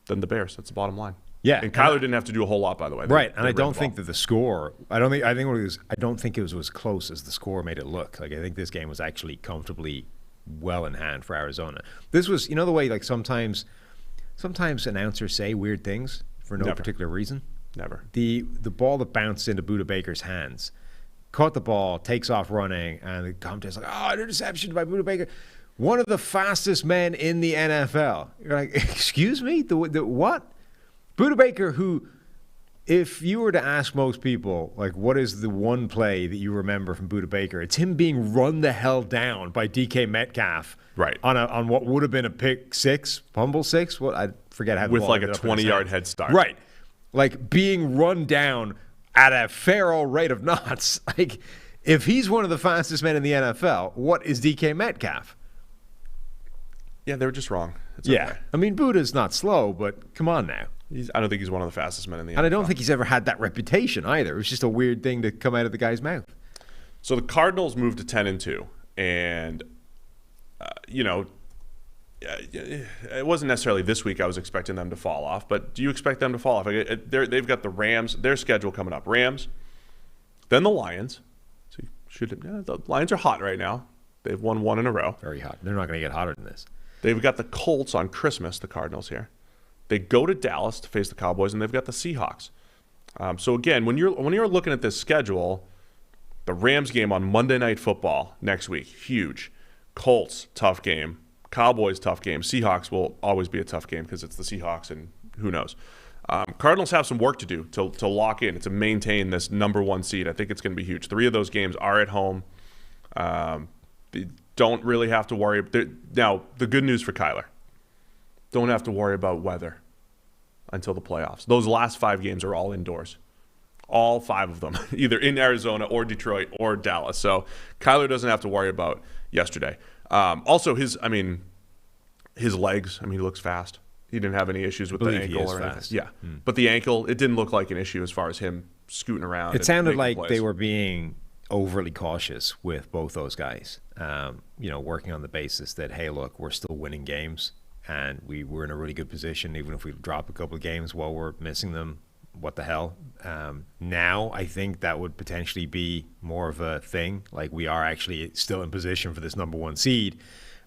than the Bears. That's the bottom line. Yeah, and Kyler didn't have to do a whole lot, by the way. Right, and I don't think that the score. I don't think it was as close as the score made it look. Like, I think this game was actually comfortably well in hand for Arizona. This was, the way like sometimes announcers say weird things for no particular reason. Never. The ball that bounced into Budda Baker's hands, caught the ball, takes off running, and the commentator's like, "Oh, an interception by Budda Baker." One of the fastest men in the NFL. You're like, excuse me? The what? Budda Baker, who, if you were to ask most people, like, what is the one play that you remember from Budda Baker? It's him being run the hell down by DK Metcalf. Right. On what would have been a pick six, fumble six? What, I forget how the With ball like a ended up in his 20-yard hands. head start. Right. Like being run down at a feral rate of knots. Like, if he's one of the fastest men in the NFL, what is DK Metcalf? Yeah, they were just wrong. It's Yeah. okay. I mean, Buddha's not slow, but come on now. I don't think he's one of the fastest men in the NFL. And I don't think he's ever had that reputation either. It was just a weird thing to come out of the guy's mouth. So the Cardinals moved to 10-2, and it wasn't necessarily this week I was expecting them to fall off, but do you expect them to fall off? They've got the Rams, their schedule coming up. Rams, then the Lions. So the Lions are hot right now. They've won one in a row. Very hot. They're not going to get hotter than this. They've got the Colts on Christmas, the Cardinals here. They go to Dallas to face the Cowboys, and they've got the Seahawks. So again, when you're looking at this schedule, the Rams game on Monday Night Football next week, huge. Colts, tough game. Cowboys, tough game. Seahawks will always be a tough game because it's the Seahawks, and who knows. Cardinals have some work to do to lock in, to maintain this number one seed. I think it's going to be huge. 3 of those games are at home. They don't really have to worry. Now, the good news for Kyler, don't have to worry about weather until the playoffs. Those last 5 games are all indoors. All 5 of them, either in Arizona or Detroit or Dallas. So Kyler doesn't have to worry about yesterday. Also, his legs, he looks fast. He didn't have any issues with the ankle or anything. Fast. Yeah. But the ankle, it didn't look like an issue as far as him scooting around. It sounded like plays. they were being overly cautious with both those guys, working on the basis that, hey, look, we're still winning games and we're in a really good position. Even if we drop a couple of games while we're missing them, what the hell? Now I think that would potentially be more of a thing. Like, we are actually still in position for this number one seed.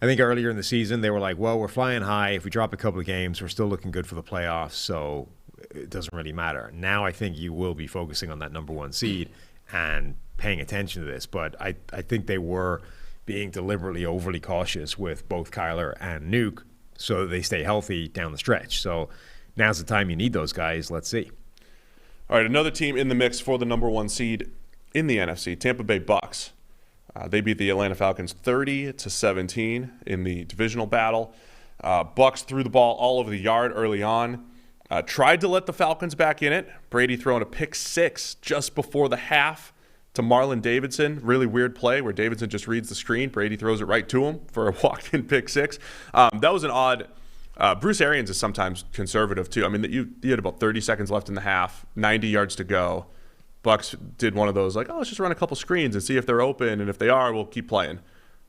I think earlier in the season they were like, well, we're flying high. If we drop a couple of games, we're still looking good for the playoffs, so it doesn't really matter. Now I think you will be focusing on that number one seed and paying attention to this. But I think they were being deliberately overly cautious with both Kyler and Nuke so that they stay healthy down the stretch. So now's the time you need those guys. Let's see. All right, another team in the mix for the number one seed in the NFC, Tampa Bay Bucks. They beat the Atlanta Falcons 30-17 in the divisional battle. Bucks threw the ball all over the yard early on. Tried to let the Falcons back in it. Brady throwing a pick 6 just before the half to Marlon Davidson. Really weird play where Davidson just reads the screen. Brady throws it right to him for a walk-in pick 6. That was an odd. Bruce Arians is sometimes conservative too. You had about 30 seconds left in the half, 90 yards to go. Bucks did one of those, like, let's just run a couple screens and see if they're open, and if they are, we'll keep playing.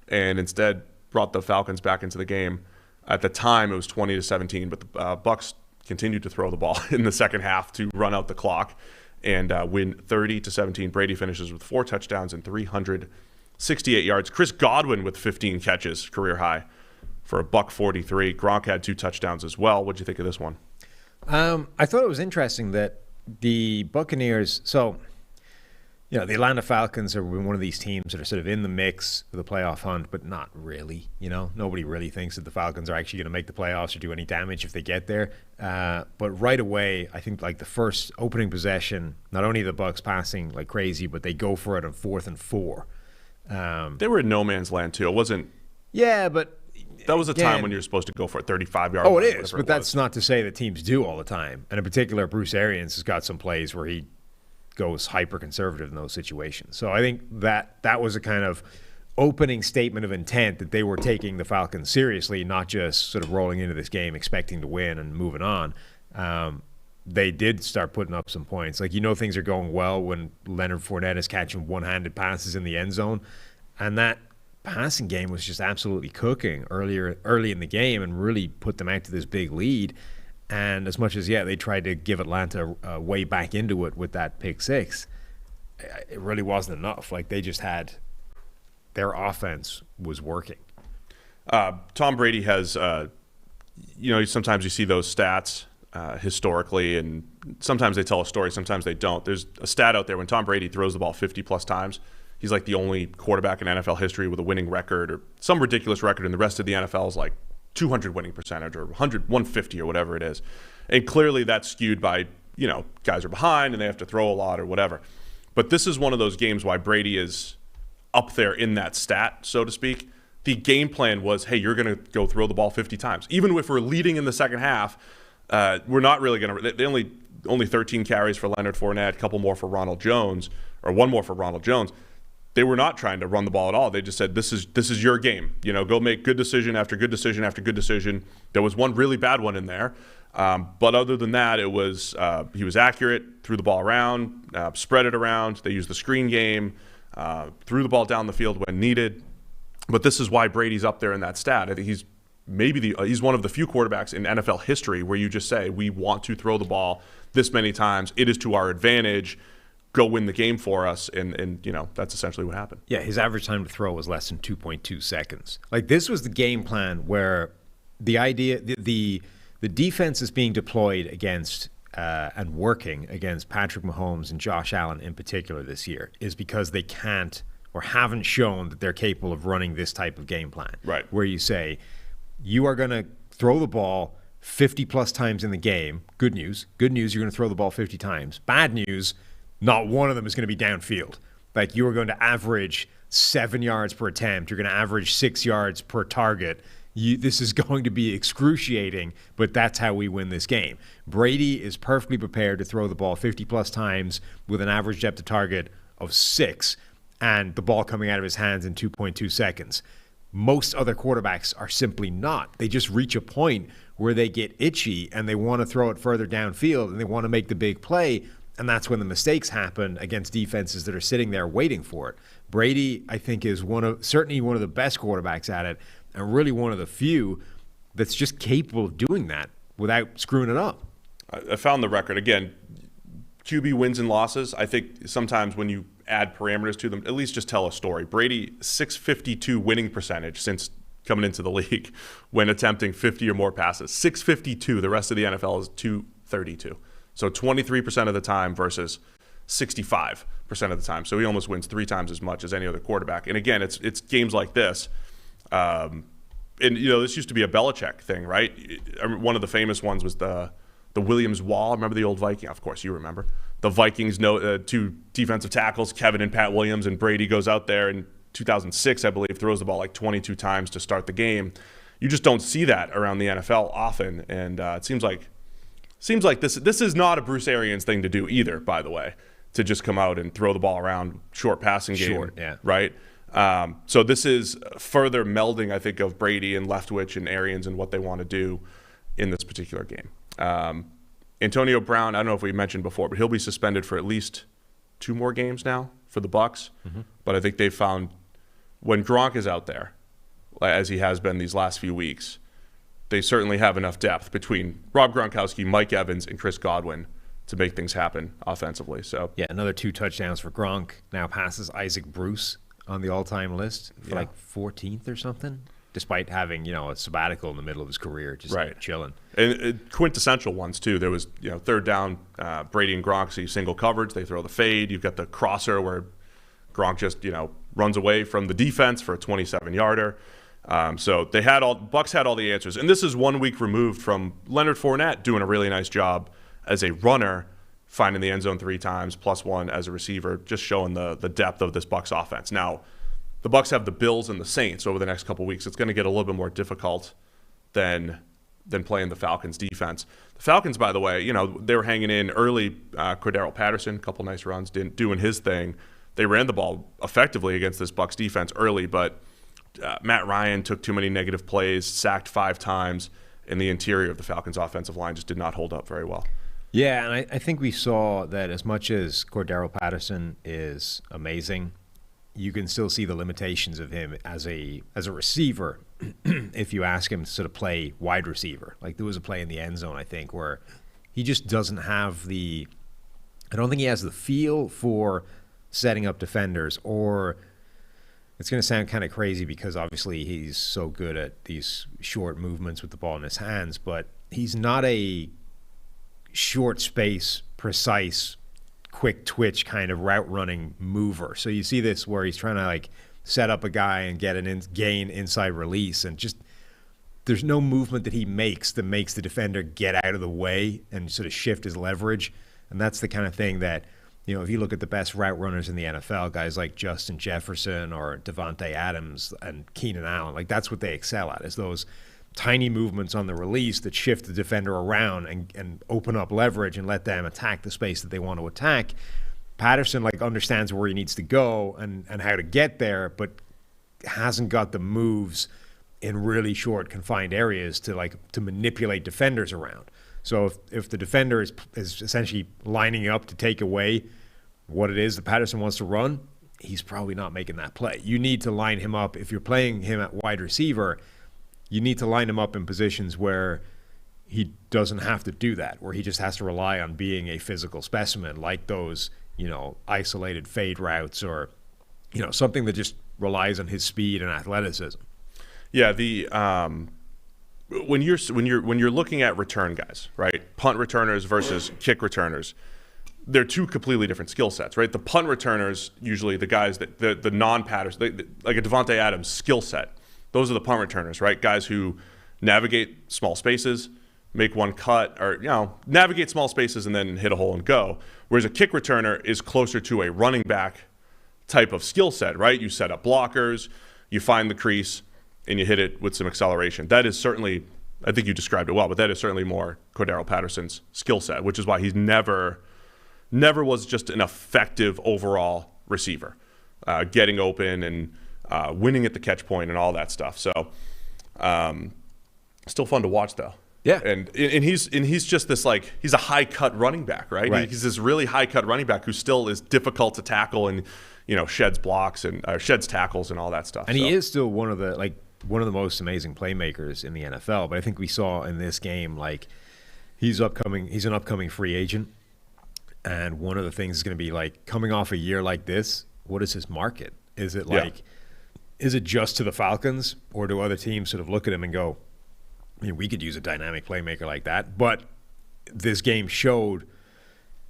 And instead brought the Falcons back into the game. At the time, it was 20-17, but the Bucks continued to throw the ball in the second half to run out the clock and win 30-17. Brady finishes with 4 touchdowns and 368 yards. Chris Godwin with 15 catches, career high, for a $143. Gronk had 2 touchdowns as well. What'd you think of this one? I thought it was interesting that the Buccaneers, the Atlanta Falcons are one of these teams that are sort of in the mix for the playoff hunt, but not really. Nobody really thinks that the Falcons are actually going to make the playoffs or do any damage if they get there. But right away, I think like the first opening possession, not only the Bucs passing like crazy, but they go for it on 4th and 4. They were in no man's land too. It wasn't. Yeah, but that was a time when you're supposed to go for a 35-yard. Oh, it is, but that's not to say that teams do all the time. And in particular, Bruce Arians has got some plays where he goes hyper-conservative in those situations. So I think that was a kind of opening statement of intent that they were taking the Falcons seriously, not just sort of rolling into this game expecting to win and moving on. They did start putting up some points. Like, things are going well when Leonard Fournette is catching one-handed passes in the end zone. And that passing game was just absolutely cooking early in the game and really put them out to this big lead. And as much as, they tried to give Atlanta a way back into it with that pick 6, it really wasn't enough. Like, they just had their offense was working. Tom Brady has, sometimes you see those stats historically, and sometimes they tell a story, sometimes they don't. There's a stat out there when Tom Brady throws the ball 50-plus times, he's like the only quarterback in NFL history with a winning record or some ridiculous record, and the rest of the NFL is like 200 winning percentage or 150 or whatever it is. And clearly that's skewed by, guys are behind and they have to throw a lot or whatever. But this is one of those games why Brady is up there in that stat, so to speak. The game plan was, hey, you're going to go throw the ball 50 times. Even if we're leading in the second half, we're not really going to – they only 13 carries for Leonard Fournette, a couple more for Ronald Jones, or one more for Ronald Jones. They were not trying to run the ball at all. They just said, this is your game. Go make good decision after good decision after good decision. There was one really bad one in there. But other than that, it was he was accurate, threw the ball around, spread it around. They used the screen game, threw the ball down the field when needed. But this is why Brady's up there in that stat. I think he's he's one of the few quarterbacks in NFL history where you just say, we want to throw the ball this many times. It is to our advantage. Go win the game for us, and that's essentially what happened. Yeah, his average time to throw was less than 2.2 seconds. Like, this was the game plan where the idea, the defense is being deployed against and working against Patrick Mahomes and Josh Allen in particular this year is because they can't or haven't shown that they're capable of running this type of game plan. Right. Where you say, you are going to throw the ball 50-plus times in the game. Good news. Good news, you're going to throw the ball 50 times. Bad news, not one of them is going to be downfield. Like, you are going to average 7 yards per attempt. You're going to average 6 yards per target. This is going to be excruciating, but that's how we win this game. Brady is perfectly prepared to throw the ball 50-plus times with an average depth of target of 6 and the ball coming out of his hands in 2.2 seconds. Most other quarterbacks are simply not. They just reach a point where they get itchy and they want to throw it further downfield and they want to make the big play. And that's when the mistakes happen against defenses that are sitting there waiting for it. Brady, I think, is certainly one of the best quarterbacks at it, and really one of the few that's just capable of doing that without screwing it up. I found the record. Again, QB wins and losses. I think sometimes when you add parameters to them, at least just tell a story. Brady, 652 winning percentage since coming into the league when attempting 50 or more passes. 652. The rest of the NFL is 232. So 23% of the time versus 65% of the time. So he almost wins 3 times as much as any other quarterback. And again, it's games like this. And this used to be a Belichick thing, right? One of the famous ones was the Williams Wall. Remember the old Viking? Of course, you remember. The Vikings, 2 defensive tackles, Kevin and Pat Williams, and Brady goes out there in 2006, I believe, throws the ball like 22 times to start the game. You just don't see that around the NFL often. And it seems like this is not a Bruce Arians thing to do either, by the way, to just come out and throw the ball around, short passing game. Short, yeah. Right? So this is further melding, I think, of Brady and Leftwich and Arians and what they want to do in this particular game. Antonio Brown, I don't know if we mentioned before, but he'll be suspended for at least 2 more games now for the Bucs. Mm-hmm. But I think they found when Gronk is out there, as he has been these last few weeks, they certainly have enough depth between Rob Gronkowski, Mike Evans, and Chris Godwin to make things happen offensively. So yeah, another 2 touchdowns for Gronk. Now passes Isaac Bruce on the all-time list for like 14th or something, despite having a sabbatical in the middle of his career, just chilling. And quintessential ones too. There was third down, Brady and Gronk see single coverage. They throw the fade. You've got the crosser where Gronk just runs away from the defense for a 27-yarder. So Bucs had all the answers. And this is 1 week removed from Leonard Fournette doing a really nice job as a runner, finding the end zone 3 times, +1 as a receiver, just showing the depth of this Bucs offense. Now, the Bucs have the Bills and the Saints over the next couple weeks. It's going to get a little bit more difficult than playing the Falcons defense. The Falcons, by the way, they were hanging in early. Cordero Patterson, a couple nice runs, doing his thing. They ran the ball effectively against this Bucs defense early, but Matt Ryan took too many negative plays, sacked 5 times, and the interior of the Falcons' offensive line just did not hold up very well. Yeah, and I think we saw that as much as Cordero Patterson is amazing, you can still see the limitations of him as a receiver if you ask him to sort of play wide receiver. Like, there was a play in the end zone, I think, where he just doesn't have I don't think he has the feel for setting up defenders, or it's going to sound kind of crazy because obviously he's so good at these short movements with the ball in his hands, but he's not a short space, precise, quick twitch kind of route running mover. So you see this where he's trying to like set up a guy and get gain inside release, and just there's no movement that he makes that makes the defender get out of the way and sort of shift his leverage. And that's the kind of thing that, if you look at the best route runners in the NFL, guys like Justin Jefferson or Devontae Adams and Keenan Allen, like that's what they excel at, is those tiny movements on the release that shift the defender around and open up leverage and let them attack the space that they want to attack. Patterson like understands where he needs to go and how to get there, but hasn't got the moves in really short confined areas to manipulate defenders around. So if the defender is essentially lining up to take away what it is that Patterson wants to run, he's probably not making that play. You need to line him up. If you're playing him at wide receiver, you need to line him up in positions where he doesn't have to do that, where he just has to rely on being a physical specimen, like those, isolated fade routes or, something that just relies on his speed and athleticism. Yeah, the when you're looking at return guys, right? Punt returners versus kick returners, they're two completely different skill sets, right? The punt returners, usually the guys that the non-patters, like a Devontae Adams skill set, those are the punt returners, right? Guys who navigate small spaces, make one cut, or navigate small spaces and then hit a hole and go. Whereas a kick returner is closer to a running back type of skill set, right? You set up blockers, you find the crease, and you hit it with some acceleration. That is certainly, I think you described it well, but that is certainly more Cordarrelle Patterson's skill set, which is why he's never was just an effective overall receiver, getting open and winning at the catch point and all that stuff. So still fun to watch though. Yeah. And he's just this he's a high cut running back, right? He's this really high cut running back who still is difficult to tackle and sheds blocks and sheds tackles and all that stuff. And he is still one of the most amazing playmakers in the NFL. But I think we saw in this game, he's an upcoming free agent. And one of the things is going to be coming off a year like this, what is his market? Is it is it just to the Falcons, or do other teams sort of look at him and go, we could use a dynamic playmaker like that? But this game showed,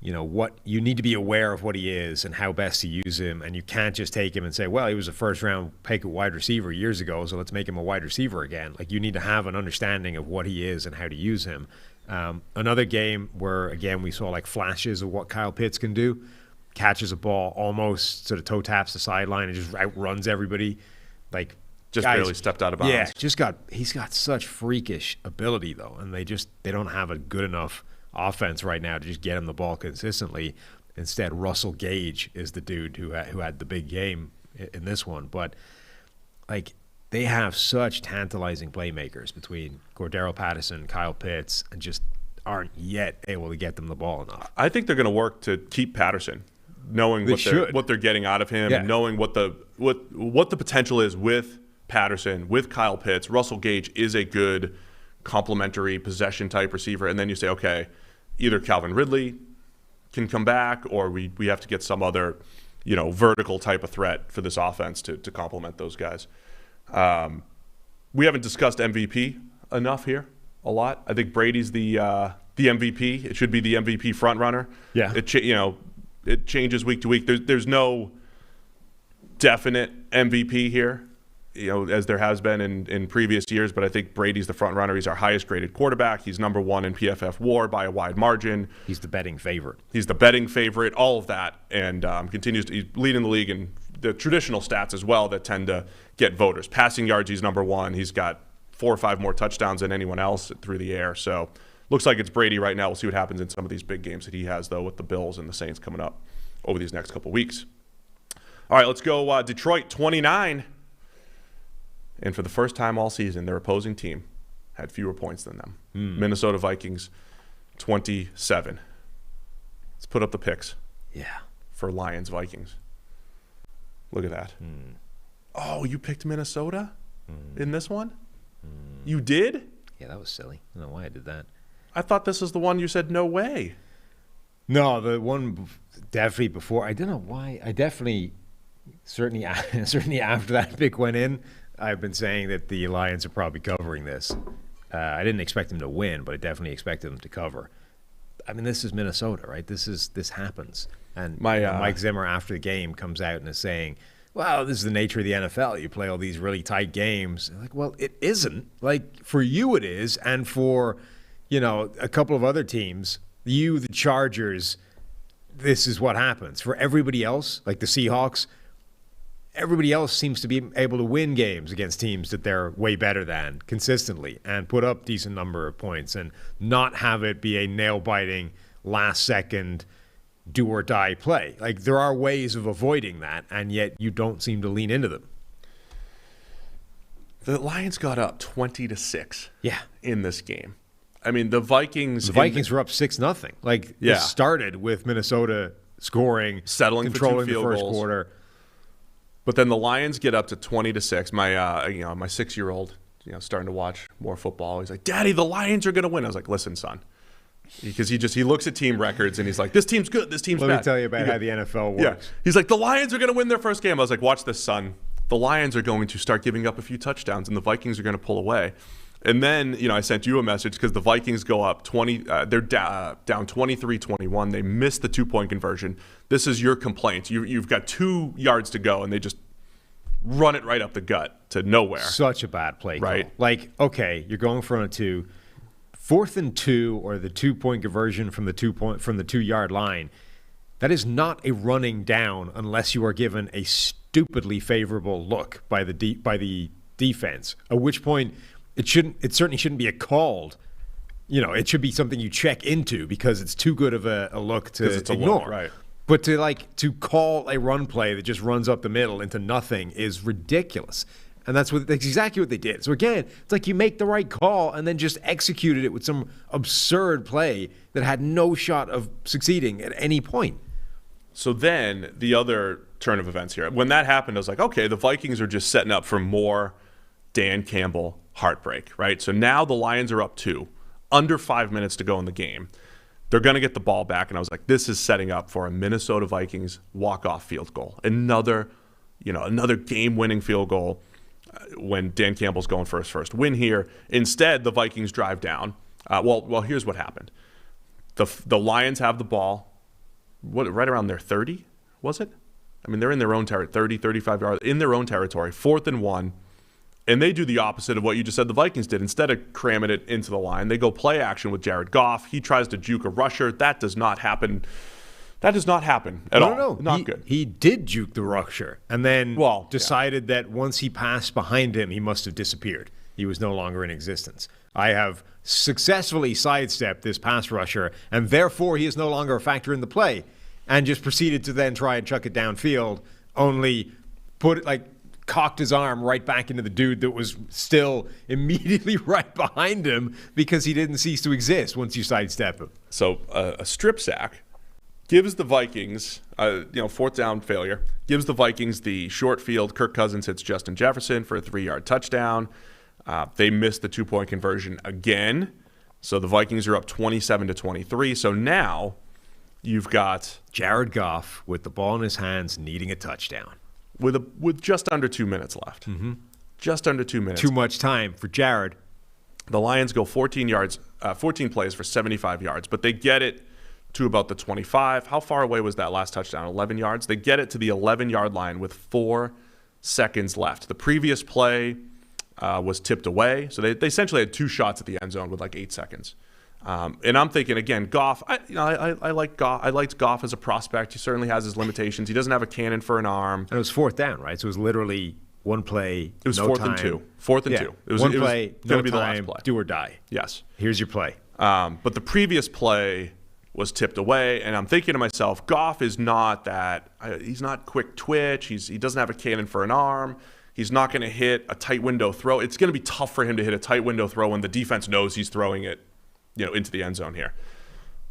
what you need to be aware of what he is and how best to use him. And you can't just take him and say, well, he was a first-round pick at wide receiver years ago, so let's make him a wide receiver again. You need to have an understanding of what he is and how to use him. Another game where, again, we saw flashes of what Kyle Pitts can do. Catches a ball, almost sort of toe taps the sideline and just outruns everybody. Just barely stepped out of bounds. Yeah, he's got such freakish ability though, and they don't have a good enough offense right now to just get him the ball consistently. Instead, Russell Gage is the dude who had the big game in this one. But they have such tantalizing playmakers between Cordarrelle Patterson, Kyle Pitts, and just aren't yet able to get them the ball enough. I think they're going to work to keep Patterson, knowing what they're getting out of him, and knowing what the potential is with Patterson, with Kyle Pitts. Russell Gage is a good complementary possession type receiver, and then you say, okay, either Calvin Ridley can come back, or we have to get some other vertical type of threat for this offense to complement those guys. We haven't discussed MVP enough here a lot. I think Brady's the MVP. It should be the MVP front runner. Yeah. It changes week to week. There's no definite MVP here, as there has been in previous years, but I think Brady's the front runner. He's our highest graded quarterback. He's number one in PFF WAR by a wide margin. He's the betting favorite. All of that, and he's leading the league in the traditional stats as well that tend to get voters. Passing yards, he's number one. He's got 4 or 5 more touchdowns than anyone else through the air. So looks like it's Brady right now. We'll see what happens in some of these big games that he has, though, with the Bills and the Saints coming up over these next couple weeks. All right, let's go Detroit 29. And for the first time all season, their opposing team had fewer points than them. Minnesota Vikings 27. Let's put up the picks. Yeah. For Lions Vikings. Look at that. Oh, you picked Minnesota in this one? You did? Yeah, that was silly. I don't know why I did that. I thought this was the one you said no way. No, the one definitely before. I don't know why. I certainly after that pick went in, I've been saying that the Lions are probably covering this. I didn't expect them to win, but I definitely expected them to cover. I mean, this is Minnesota, right? This happens. And My Mike Zimmer after the game comes out and is saying, "Well, this is the nature of the NFL. You play all these really tight games." Like, well, it isn't. Like, for you it is, and for, a couple of other teams, the Chargers, this is what happens. For everybody else, like the Seahawks, everybody else seems to be able to win games against teams that they're way better than consistently and put up decent number of points and not have it be a nail-biting, last-second, do-or-die play. Like, there are ways of avoiding that, and yet you don't seem to lean into them. The Lions got up 20-6 in this game. I mean, the Vikings were up 6-0. Like, it started with Minnesota scoring, settling controlling for 2 field the first goals. quarter. But then the Lions get up to 20-6. My my 6-year-old, starting to watch more football. He's like, "Daddy, the Lions are going to win." I was like, "Listen, son," because he looks at team records and he's like, "This team's good. This team's bad." Let me tell you about how the NFL works. Yeah, he's like, "The Lions are going to win their first game." I was like, "Watch this, son. The Lions are going to start giving up a few touchdowns, and the Vikings are going to pull away." And then, I sent you a message because the Vikings go up 20. They're down 23-21. They missed the 2-point conversion. This is your complaint. You've got 2 yards to go, and they just run it right up the gut to nowhere. Such a bad play call. Right. Like, okay, you're going for a 2, 4th and 2, or the 2-point conversion from the 2-yard line. That is not a running down unless you are given a stupidly favorable look by the defense. At which point, it certainly shouldn't be a called. It should be something you check into because it's too good of a look to ignore. Look, right. But to call a run play that just runs up the middle into nothing is ridiculous. And that's exactly what they did. So again, it's like you make the right call and then just executed it with some absurd play that had no shot of succeeding at any point. So then the other turn of events here, when that happened, I was like, okay, the Vikings are just setting up for more Dan Campbell heartbreak, right? So now the Lions are up 2, under 5 minutes to go in the game. They're going to get the ball back, and I was like, this is setting up for a Minnesota Vikings walk-off field goal. Another game-winning field goal when Dan Campbell's going for his first win here. Instead, the Vikings drive down. Well, here's what happened. The Lions have the ball, right around their 30, was it? I mean, they're in their own territory, 30, 35 yards, in their own territory, 4th and 1. And they do the opposite of what you just said the Vikings did. Instead of cramming it into the line, they go play action with Jared Goff. He tries to juke a rusher. That does not happen. That does not happen at all. No. Not good. He did juke the rusher and then decided that once he passed behind him, he must have disappeared. He was no longer in existence. I have successfully sidestepped this pass rusher, and therefore he is no longer a factor in the play, and just proceeded to then try and chuck it downfield, only cocked his arm right back into the dude that was still immediately right behind him because he didn't cease to exist once you sidestep him. So a strip sack gives the Vikings, 4th down failure, gives the Vikings the short field. Kirk Cousins hits Justin Jefferson for a 3-yard touchdown. They missed the 2-point conversion again. So the Vikings are up 27-23. So now you've got Jared Goff with the ball in his hands needing a touchdown. With just under 2 minutes left. Mm-hmm. Just under 2 minutes. Too much time for Jared. The Lions go 14 plays for 75 yards, but they get it to about the 25. How far away was that last touchdown? 11 yards? They get it to the 11-yard line with 4 seconds left. The previous play was tipped away, so they essentially had 2 shots at the end zone with 8 seconds. And I'm thinking, again, Goff, I like Goff. I liked Goff as a prospect. He certainly has his limitations. He doesn't have a cannon for an arm. And it was 4th down, right? So it was literally one play, It was no 4th time. and 2. 4th and 2. It was one play, going no to be the last time, play. do or die. Yes. Here's your play. But the previous play was tipped away, and I'm thinking to myself, Goff is not that. He's not quick twitch. He doesn't have a cannon for an arm. He's not going to hit a tight window throw. It's going to be tough for him to hit a tight window throw when the defense knows he's throwing it, into the end zone here.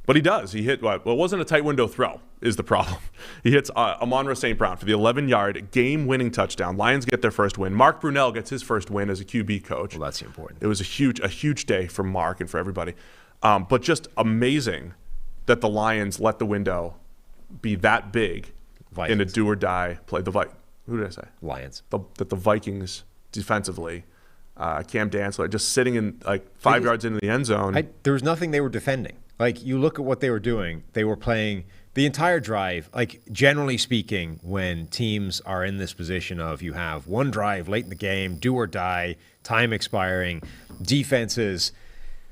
But he does. He hit what? Well, it wasn't a tight window throw is the problem. He hits Amon-Ra St. Brown for the 11-yard game-winning touchdown. Lions get their first win. Mark Brunell gets his first win as a QB coach. Well, that's important. It was a huge day for Mark and for everybody. But just amazing that the Lions let the window be that big in a do-or-die play. Who did I say? Lions. That the Vikings defensively, Cam Dantzler just sitting in 5 yards into the end zone. There was nothing they were defending. Like, you look at what they were doing. They were playing the entire drive. Like, generally speaking, when teams are in this position of you have one drive late in the game, do or die, time expiring, defenses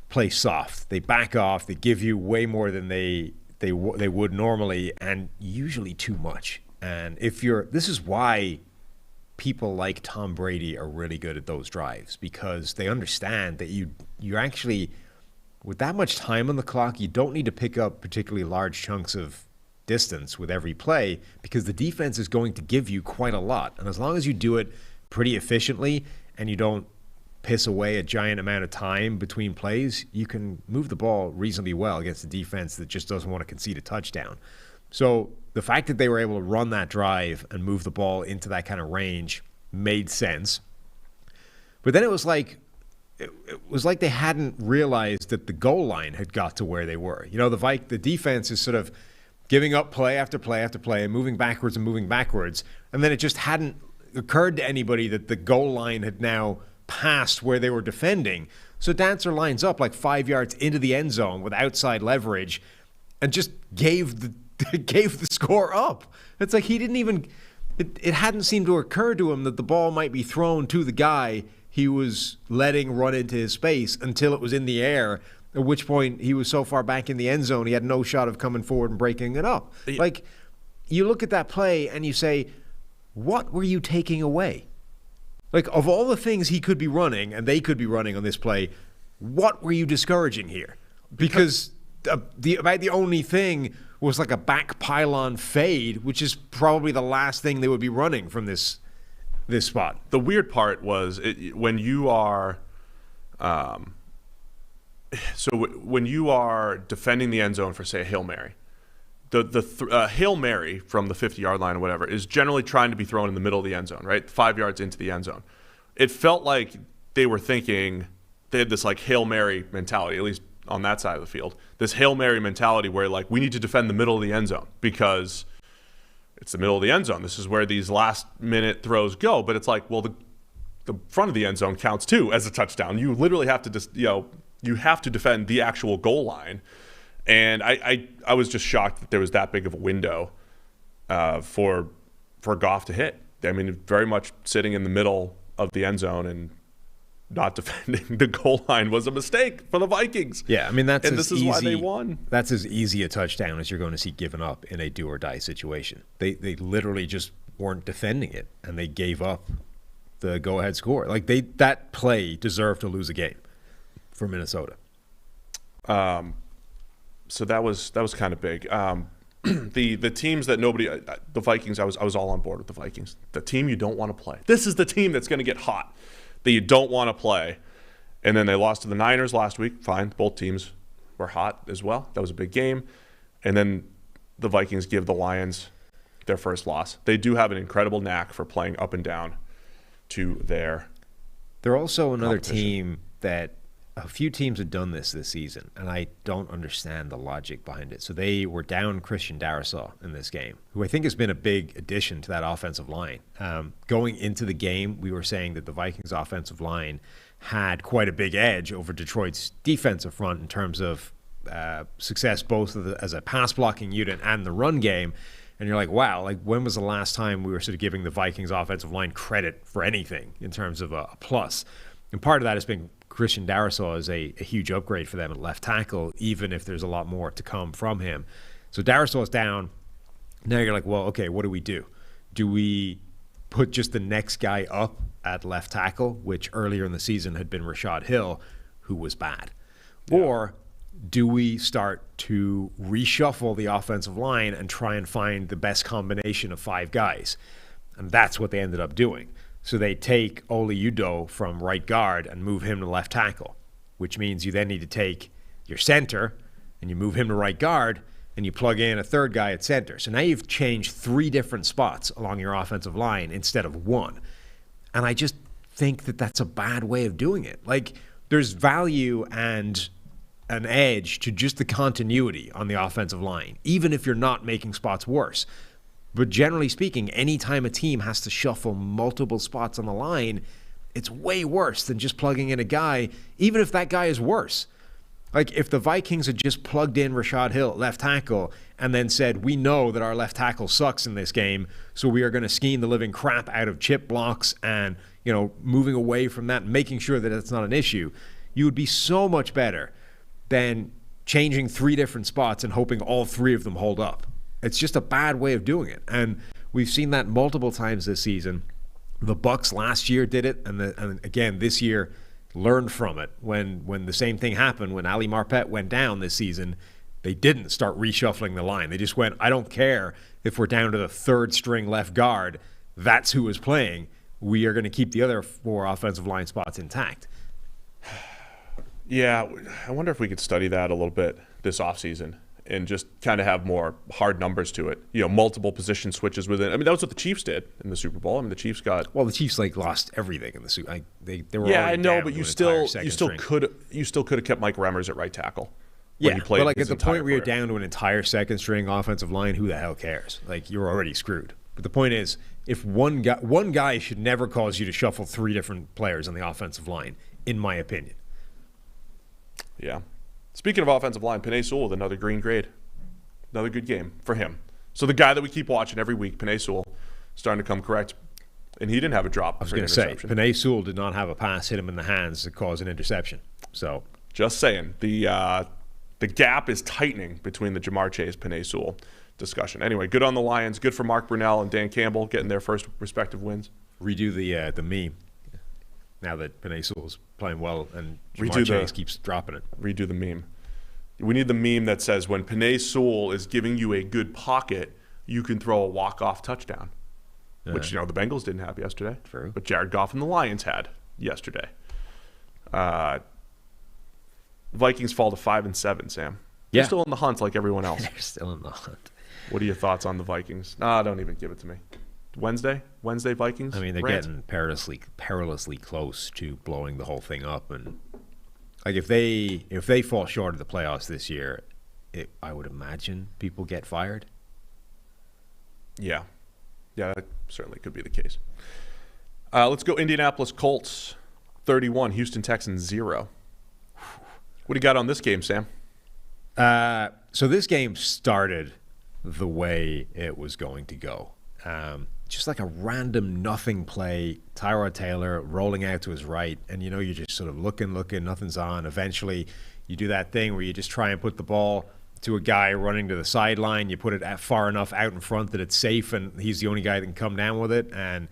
play soft. They back off. They give you way more than they would normally, and usually too much. And this is why people like Tom Brady are really good at those drives, because they understand that you're actually, with that much time on the clock, you don't need to pick up particularly large chunks of distance with every play, because the defense is going to give you quite a lot. And as long as you do it pretty efficiently and you don't piss away a giant amount of time between plays, you can move the ball reasonably well against a defense that just doesn't want to concede a touchdown. So the fact that they were able to run that drive and move the ball into that kind of range made sense. But then it was like they hadn't realized that the goal line had got to where they were. You know, the defense is sort of giving up play after play after play and moving backwards. And then it just hadn't occurred to anybody that the goal line had now passed where they were defending. So Dancer lines up like 5 yards into the end zone with outside leverage and just gave the score up. It's like he didn't even it hadn't seemed to occur to him that the ball might be thrown to the guy he was letting run into his space until it was in the air, at which point he was so far back in the end zone he had no shot of coming forward and breaking it up. Like, you look at that play and you say, what were you taking away? Like, of all the things he could be running and they could be running on this play, what were you discouraging here? Because the only thing was like a back pylon fade, which is probably the last thing they would be running from this spot. The weird part was when you are when you are defending the end zone for, say, a Hail Mary, the Hail Mary from the 50-yard line or whatever is generally trying to be thrown in the middle of the end zone, right? 5 yards into the end zone. It felt like they were thinking they had this like Hail Mary mentality, at least on that side of the field, this Hail Mary mentality where like we need to defend the middle of the end zone because it's the middle of the end zone. This is where these last minute throws go. But it's like, well, the front of the end zone counts too as a touchdown. You literally have to you have to defend the actual goal line. And I was just shocked that there was that big of a window for Goff to hit. I mean, very much sitting in the middle of the end zone and not defending the goal line was a mistake for the Vikings. Yeah, I mean, this is why they won. That's as easy a touchdown as you're going to see given up in a do-or-die situation. They literally just weren't defending it, and they gave up the go-ahead score. Like, that play deserved to lose a game for Minnesota. So that was kind of big. The teams that the Vikings, I was all on board with the Vikings. The team you don't want to play. This is the team that's going to get hot, that you don't want to play. And then they lost to the Niners last week. Fine, both teams were hot as well. That was a big game. And then the Vikings give the Lions their first loss. They do have an incredible knack for playing up and down to their They're also another team that a few teams have done this season, and I don't understand the logic behind it. So they were down Christian Darrisaw in this game, who I think has been a big addition to that offensive line. Going into the game, we were saying that the Vikings offensive line had quite a big edge over Detroit's defensive front in terms of success both as a pass blocking unit and the run game. And you're like, wow, like when was the last time we were sort of giving the Vikings offensive line credit for anything in terms of a plus? And part of that has been Christian Darrisaw is a huge upgrade for them at left tackle, even if there's a lot more to come from him. So Darrisaw is down. Now you're like, well, okay, what do we do? Do we put just the next guy up at left tackle, which earlier in the season had been Rashad Hill, who was bad? Yeah. Or do we start to reshuffle the offensive line and try and find the best combination of five guys? And that's what they ended up doing. So they take Oli Udoh from right guard and move him to left tackle, which means you then need to take your center and you move him to right guard and you plug in a third guy at center. So now you've changed 3 different spots along your offensive line instead of 1. And I just think that that's a bad way of doing it. Like, there's value and an edge to just the continuity on the offensive line, even if you're not making spots worse. But generally speaking, anytime a team has to shuffle multiple spots on the line, it's way worse than just plugging in a guy, even if that guy is worse. Like, if the Vikings had just plugged in Rashad Hill at left tackle and then said, we know that our left tackle sucks in this game, so we are going to scheme the living crap out of chip blocks and, moving away from that, making sure that it's not an issue, you would be so much better than changing 3 different spots and hoping all 3 of them hold up. It's just a bad way of doing it. And we've seen that multiple times this season. The Bucs last year did it, and again this year learned from it. When the same thing happened, when Ali Marpet went down this season, they didn't start reshuffling the line. They just went, I don't care if we're down to the 3rd string left guard. That's who is playing. We are going to keep the other 4 offensive line spots intact. Yeah, I wonder if we could study that a little bit this offseason and just kind of have more hard numbers to it. Multiple position switches within. I mean, that was what the Chiefs did in the Super Bowl. I mean, the Chiefs got. Well, the Chiefs lost everything in the Super. They were. Yeah, I know, but you still could have kept Mike Remmers at right tackle. Yeah, but at the point where you're down to an entire second string offensive line, who the hell cares? You're already screwed. But the point is, if one guy should never cause you to shuffle 3 different players on the offensive line, in my opinion. Yeah. Speaking of offensive line, Penei Sewell with another green grade. Another good game for him. So the guy that we keep watching every week, Penei Sewell, starting to come correct. And he didn't have a drop. I was going to say, Penei Sewell did not have a pass hit him in the hands to cause an interception. So just saying, the gap is tightening between the Jamar Chase, Penei Sewell discussion. Anyway, good on the Lions. Good for Mark Brunell and Dan Campbell getting their first respective wins. Redo the meme. Now that Penei Sewell's playing well and Jamar Chase keeps dropping it. Redo the meme. We need the meme that says when Penei Sewell is giving you a good pocket, you can throw a walk-off touchdown, which the Bengals didn't have yesterday. True. But Jared Goff and the Lions had yesterday. Vikings fall to 5-7, Sam. They're still in the hunt like everyone else. They're still in the hunt. What are your thoughts on the Vikings? Don't even give it to me. Wednesday Vikings. I mean, they're getting perilously close to blowing the whole thing up, and if they fall short of the playoffs this year, I would imagine people get fired. Yeah, that certainly could be the case. Let's go Indianapolis Colts 31, Houston Texans 0. What do you got on this game, Sam? So this game started the way it was going to go. Just like a random nothing play, Tyrod Taylor rolling out to his right, and you're just sort of looking, nothing's on. Eventually, you do that thing where you just try and put the ball to a guy running to the sideline. You put it far enough out in front that it's safe, and he's the only guy that can come down with it, and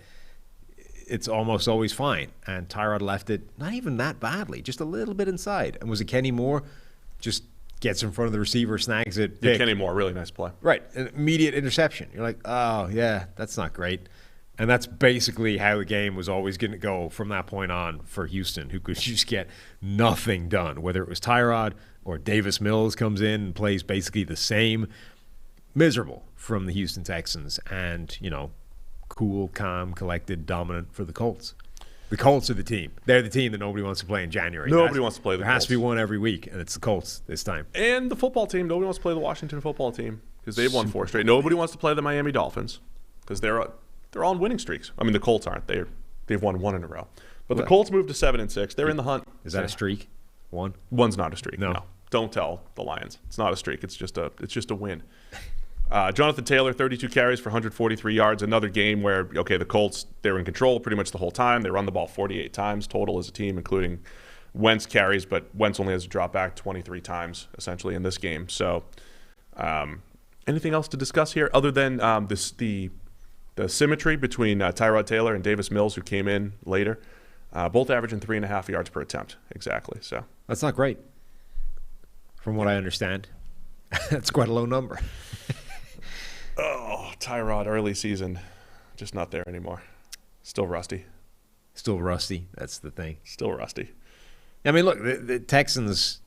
it's almost always fine. And Tyrod left it not even that badly, just a little bit inside. And was it Kenny Moore? Just gets in front of the receiver, snags it. Yeah, Kenny Moore, really nice play. Right, an immediate interception. You're like, oh, yeah, that's not great. And that's basically how the game was always going to go from that point on for Houston, who could just get nothing done, whether it was Tyrod or Davis Mills comes in and plays basically the same. Miserable from the Houston Texans and, cool, calm, collected, dominant for the Colts. The Colts are the team. They're the team that nobody wants to play in January. Nobody wants to play the Colts. There has to be one every week, and it's the Colts this time. And the football team. Nobody wants to play the Washington football team because they've won 4 straight. Nobody wants to play the Miami Dolphins because they're on winning streaks. I mean, the Colts aren't. They've won 1 in a row. But the Colts moved to 7-6. They're in the hunt. Is that a streak? 1? 1's not a streak. No. Don't tell the Lions. It's not a streak. It's just a win. Jonathan Taylor, 32 carries for 143 yards. Another game where, the Colts, they were in control pretty much the whole time. They run the ball 48 times total as a team, including Wentz carries, but Wentz only has to drop back 23 times, essentially, in this game. So anything else to discuss here other than the symmetry between Tyrod Taylor and Davis Mills, who came in later, both averaging 3.5 yards per attempt, exactly. So that's not great, from what I understand. That's quite a low number. Oh, Tyrod, early season, just not there anymore. Still rusty. That's the thing. Still rusty. I mean, look, the Texans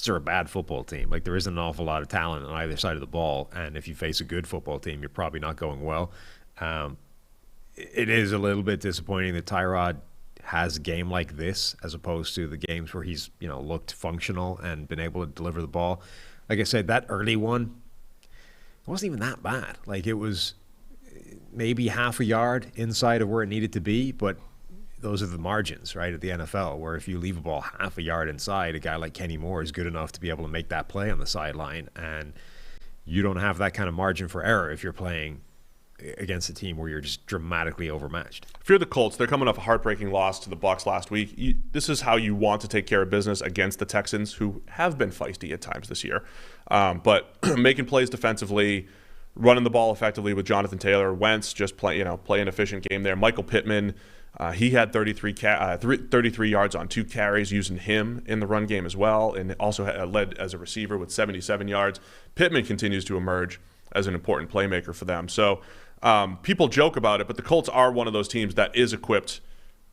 are a bad football team. There isn't an awful lot of talent on either side of the ball, and if you face a good football team, you're probably not going well. It is a little bit disappointing that Tyrod has a game like this as opposed to the games where he's looked functional and been able to deliver the ball. Like I said, that early one, it wasn't even that bad. It was maybe half a yard inside of where it needed to be, but those are the margins, right, at the NFL, where if you leave a ball half a yard inside, a guy like Kenny Moore is good enough to be able to make that play on the sideline. And you don't have that kind of margin for error if you're playing against a team where you're just dramatically overmatched. If you're the Colts, they're coming off a heartbreaking loss to the Bucs last week. This is how you want to take care of business against the Texans, who have been feisty at times this year. But making plays defensively, running the ball effectively with Jonathan Taylor, Wentz just play an efficient game there. Michael Pittman, he had 33 yards on 2 carries, using him in the run game as well, and also led as a receiver with 77 yards. Pittman continues to emerge as an important playmaker for them. So people joke about it, but the Colts are one of those teams that is equipped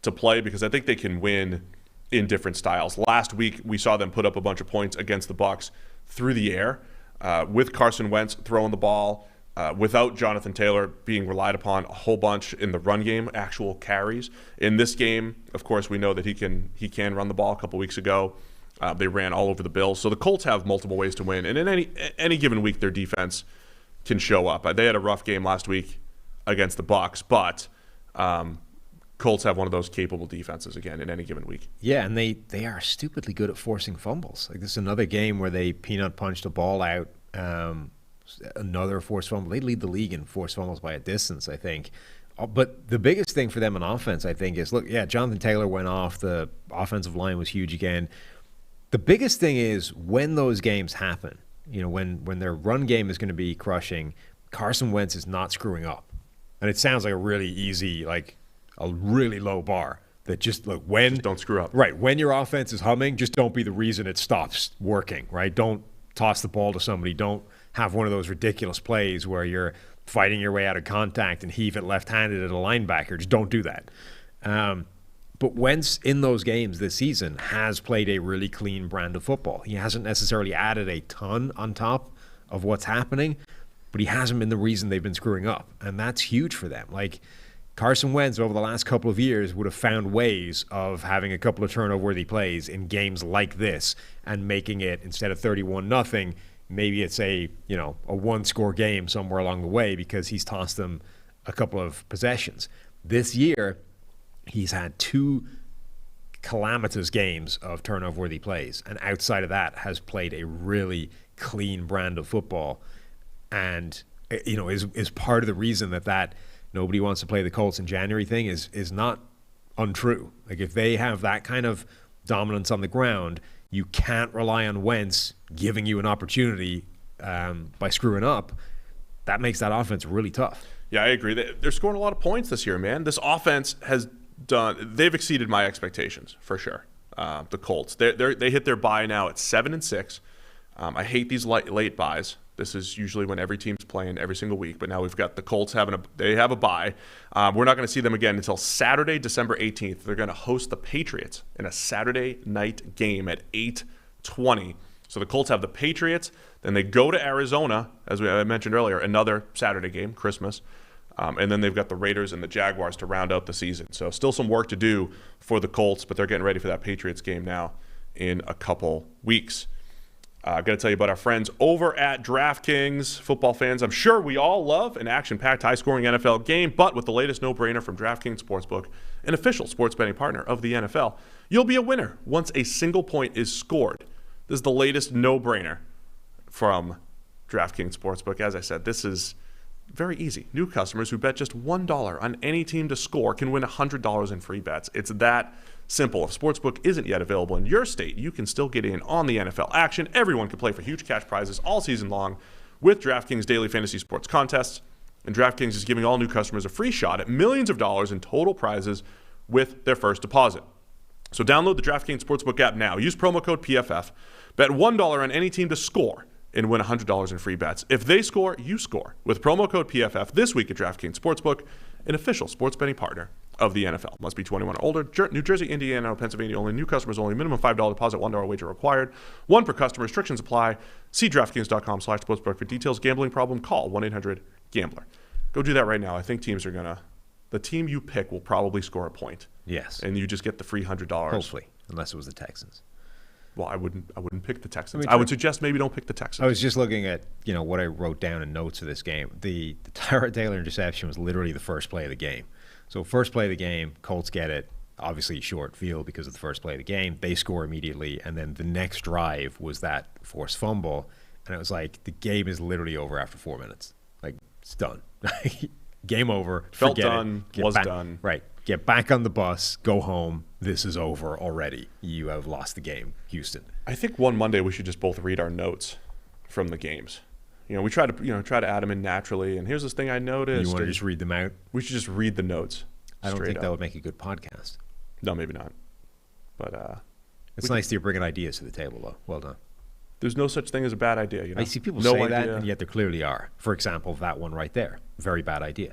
to play because I think they can win in different styles. Last week, we saw them put up a bunch of points against the Bucs through the air, with Carson Wentz throwing the ball, without Jonathan Taylor being relied upon a whole bunch in the run game, actual carries. In this game, of course, we know that he can run the ball. A couple weeks ago, they ran all over the Bills. So the Colts have multiple ways to win, and in any given week, their defense can show up. They had a rough game last week against the Bucs, but Colts have one of those capable defenses again in any given week. Yeah, and they are stupidly good at forcing fumbles. Like, this is another game where they peanut punched a ball out. Another forced fumble. They lead the league in forced fumbles by a distance, I think. But the biggest thing for them on offense, I think, is, Jonathan Taylor went off. The offensive line was huge again. The biggest thing is when those games happen, when their run game is going to be crushing, Carson Wentz is not screwing up. And it sounds like a really easy, a really low bar. That just don't screw up. Right. When your offense is humming, just don't be the reason it stops working, right? Don't toss the ball to somebody. Don't have one of those ridiculous plays where you're fighting your way out of contact and heave it left-handed at a linebacker. Just don't do that. But Wentz in those games this season has played a really clean brand of football. He hasn't necessarily added a ton on top of what's happening, but he hasn't been the reason they've been screwing up. And that's huge for them. Carson Wentz over the last couple of years would have found ways of having a couple of turnover-worthy plays in games like this and making it, instead of 31-0, maybe it's a one-score game somewhere along the way because he's tossed them a couple of possessions. This year, he's had 2 calamitous games of turnover-worthy plays, and outside of that has played a really clean brand of football, and is part of the reason that nobody wants to play the Colts in January thing is not untrue. If they have that kind of dominance on the ground, you can't rely on Wentz giving you an opportunity by screwing up. That makes that offense really tough. Yeah, I agree. They're scoring a lot of points this year, man. This offense they've exceeded my expectations for sure. The Colts, they hit their bye now at 7-6. I hate these late buys. This is usually when every team's playing every single week, but now we've got the Colts have a bye. We're not going to see them again until Saturday, December 18th. They're going to host the Patriots in a Saturday night game at 8:20. So the Colts have the Patriots, then they go to Arizona, as I mentioned earlier, another Saturday game, Christmas, and then they've got the Raiders and the Jaguars to round out the season. So still some work to do for the Colts, but they're getting ready for that Patriots game now in a couple weeks. I've got to tell you about our friends over at DraftKings. Football fans, I'm sure we all love an action-packed, high-scoring NFL game, but with the latest no-brainer from DraftKings Sportsbook, an official sports betting partner of the NFL, you'll be a winner once a single point is scored. This is the latest no-brainer from DraftKings Sportsbook. As I said, this is very easy. New customers who bet just $1 on any team to score can win $100 in free bets. It's that simple. If Sportsbook isn't yet available in your state, you can still get in on the NFL action. Everyone can play for huge cash prizes all season long with DraftKings daily fantasy sports contests. And DraftKings is giving all new customers a free shot at millions of dollars in total prizes with their first deposit. So download the DraftKings Sportsbook app now. Use promo code PFF. Bet $1 on any team to score and win $100 in free bets. If they score, you score with promo code PFF this week at DraftKings Sportsbook, an official sports betting partner of the NFL. Must be 21 or older. New Jersey, Indiana, Pennsylvania only. New customers only. Minimum $5 deposit, $1 wager required. One per customer. Restrictions apply. See DraftKings.com/sportsbook for details. Gambling problem? Call 1-800-GAMBLER. Go do that right now. I think teams are gonna. The team you pick will probably score a point. Yes. And you just get the free $100. Hopefully, unless it was the Texans. Well, I wouldn't pick the Texans. I would suggest maybe don't pick the Texans. I was just looking at what I wrote down in notes for this game. The Tyrod Taylor interception was literally the first play of the game. So first play of the game, Colts get it. obviously short field because of the first play of the game. They score immediately, and then the next drive was that forced fumble, and it was like the game is literally over after 4 minutes. Like, it's done. Game over. Felt Forget done. it. Was back, done. Right. Get back on the bus. Go home. This is over already. You have lost the game, Houston. I think one Monday we should just both read our notes from the games. We try to add them in naturally. And here's this thing I noticed. You want to just read them out? We should just read the notes. I don't think up. that would make a good podcast. No, maybe not. But it's nice that you're bringing ideas to the table, though. Well done. There's no such thing as a bad idea. I see people say that, and yet there clearly are. For example, that one right there. Very bad idea.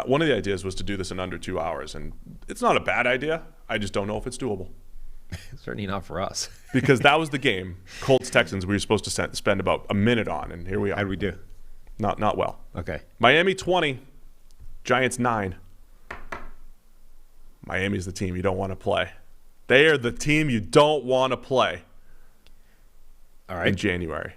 One of the ideas was to do this in under 2 hours, and it's not a bad idea. I just don't know if it's doable. Certainly not for us. Because that was the game, Colts-Texans, we were supposed to spend about a minute on, and here we are. How did we do? Not well. Okay. Miami 20, Giants 9. Miami's the team you don't want to play. They are the team you don't want to play. All right. In January.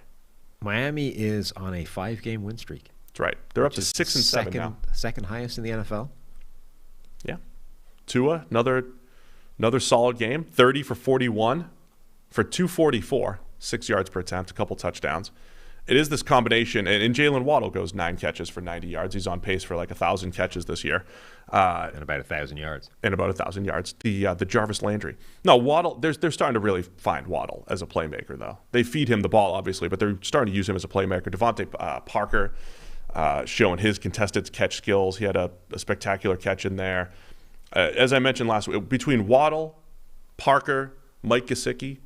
Miami is on a 5-game win streak. That's right. They're up to 6 and 7 now. Second highest in the NFL. Yeah. Tua, another solid game. 30 for 41 for 244, 6 yards per attempt, a couple touchdowns. It is this combination, and Jalen Waddle goes 9 catches for 90 yards. He's on pace for like 1,000 catches this year. And about 1,000 yards. And about 1,000 yards. The Jarvis Landry. No, Waddle, they're starting to really find Waddle as a playmaker, though. They feed him the ball, obviously, but they're starting to use him as a playmaker. Devontae Parker showing his contested catch skills. He had a spectacular catch in there. As I mentioned last week, between Waddle, Parker, Mike Gesicki,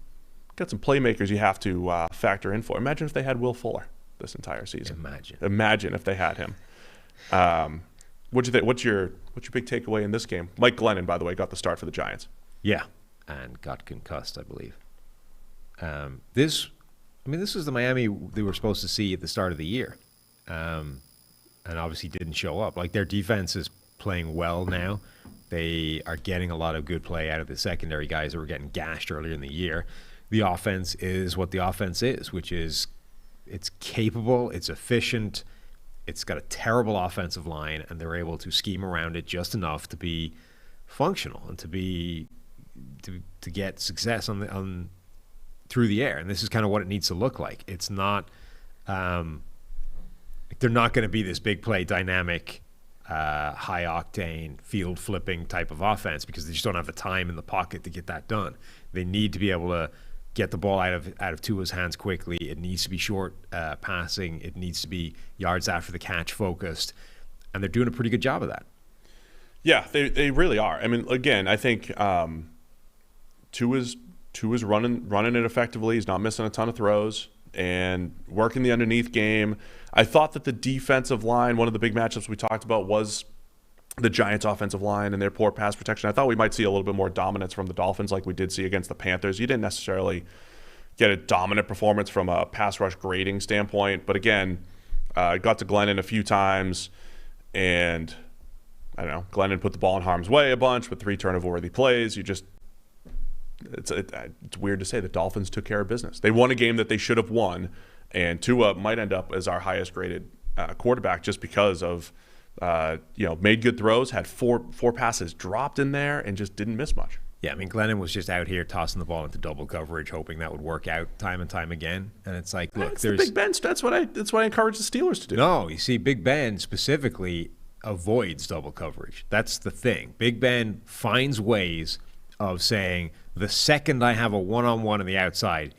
got some playmakers you have to factor in for. Imagine if they had Will Fuller this entire season. Imagine if they had him. What'd you think? What's your big takeaway in this game? Mike Glennon, by the way, got the start for the Giants. Yeah, and got concussed, I believe. This is the Miami they were supposed to see at the start of the year, and obviously didn't show up. Like, their defense is playing well now. They are getting a lot of good play out of the secondary guys that were getting gashed earlier in the year. The offense is what the offense is, which is it's capable, it's efficient, it's got a terrible offensive line, and they're able to scheme around it just enough to be functional and to get success on through the air. And this is kind of what it needs to look like. It's not they're not going to be this big play dynamic high octane field flipping type of offense because they just don't have the time in the pocket to get that done. They need to be able to get the ball out of Tua's hands quickly. It needs to be short passing. It needs to be yards after the catch focused, and they're doing a pretty good job of that. Yeah, they really are. I mean, again, I think Tua's running it effectively. He's not missing a ton of throws and working the underneath game. I thought that the defensive line, one of the big matchups we talked about was the Giants' offensive line and their poor pass protection. I thought we might see a little bit more dominance from the Dolphins like we did see against the Panthers. You didn't necessarily get a dominant performance from a pass rush grading standpoint. But again, got to Glennon a few times, and I don't know, Glennon put the ball in harm's way a bunch with 3 turnover-worthy plays. It's weird to say the Dolphins took care of business. They won a game that they should have won, and Tua might end up as our highest graded quarterback just because of made good throws, had four passes dropped in there, and just didn't miss much. Yeah, I mean, Glennon was just out here tossing the ball into double coverage, hoping that would work out time and time again. And it's like, look, there's the Big Ben. That's what I encourage the Steelers to do. No, you see, Big Ben specifically avoids double coverage. That's the thing. Big Ben finds ways of saying, the second I have a one-on-one on the outside,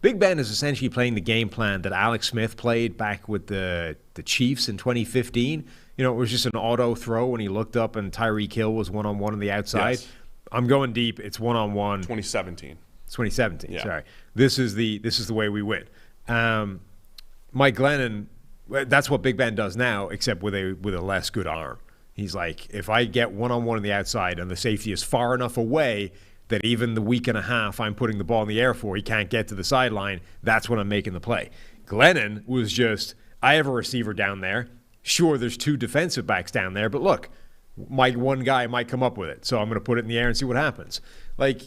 Big Ben is essentially playing the game plan that Alex Smith played back with the Chiefs in 2015. It was just an auto throw when he looked up and Tyreek Hill was one-on-one on the outside. Yes. I'm going deep. It's one-on-one. 2017. It's 2017. Yeah. Sorry. This is the way we win. Mike Glennon, that's what Big Ben does now, except with a less good arm. He's like, if I get one-on-one on the outside and the safety is far enough away that even the week and a half I'm putting the ball in the air for, he can't get to the sideline, that's when I'm making the play. Glennon was just, I have a receiver down there. Sure, there's 2 defensive backs down there, but look, one guy might come up with it, so I'm going to put it in the air and see what happens. Like,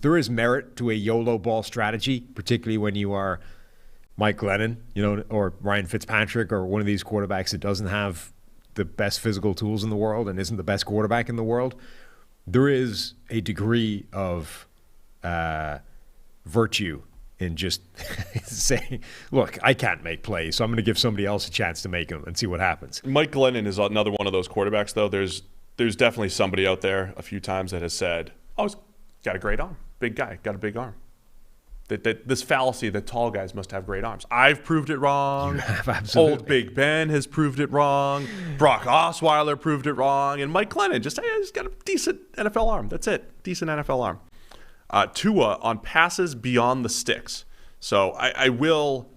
there is merit to a YOLO ball strategy, particularly when you are Mike Glennon, or Ryan Fitzpatrick, or one of these quarterbacks that doesn't have the best physical tools in the world and isn't the best quarterback in the world. there is a degree of virtue in just saying, look, I can't make plays, so I'm going to give somebody else a chance to make them and see what happens. Mike Glennon is another one of those quarterbacks, though. There's definitely somebody out there a few times that has said, oh, he's got a great arm. Big guy, got a big arm. That this fallacy that tall guys must have great arms. I've proved it wrong. You have, absolutely. Old Big Ben has proved it wrong. Brock Osweiler proved it wrong. And Mike Glennon just, hey, he's got a decent NFL arm. That's it. Decent NFL arm. Tua on passes beyond the sticks. So I will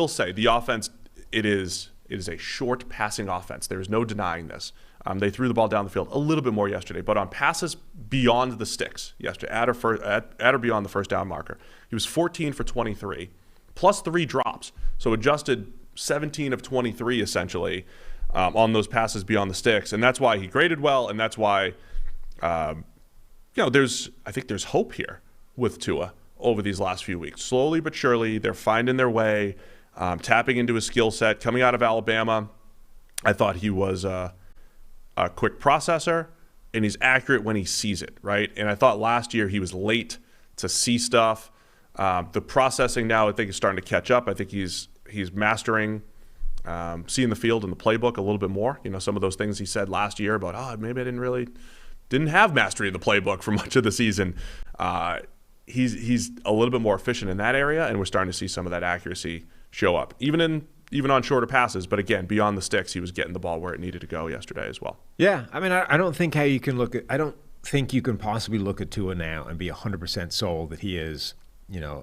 say the offense, it is a short passing offense. There is no denying this. They threw the ball down the field a little bit more yesterday, but on passes beyond the sticks yesterday, at or beyond the first down marker, he was 14 for 23, plus 3 drops. So adjusted 17 of 23 essentially on those passes beyond the sticks, and that's why he graded well, and that's why I think there's hope here with Tua over these last few weeks. Slowly but surely, they're finding their way, tapping into his skill set. Coming out of Alabama, I thought he was a quick processor, and he's accurate when he sees it, right? And I thought last year he was late to see stuff. The processing now, I think, is starting to catch up. I think he's mastering seeing the field and the playbook a little bit more. You know, some of those things he said last year about, maybe I didn't have mastery of the playbook for much of the season. He's a little bit more efficient in that area, and we're starting to see some of that accuracy show up, even on shorter passes. But again, beyond the sticks, he was getting the ball where it needed to go yesterday as well. Yeah, I mean, I don't think you can possibly look at Tua now and be 100% sold that he is,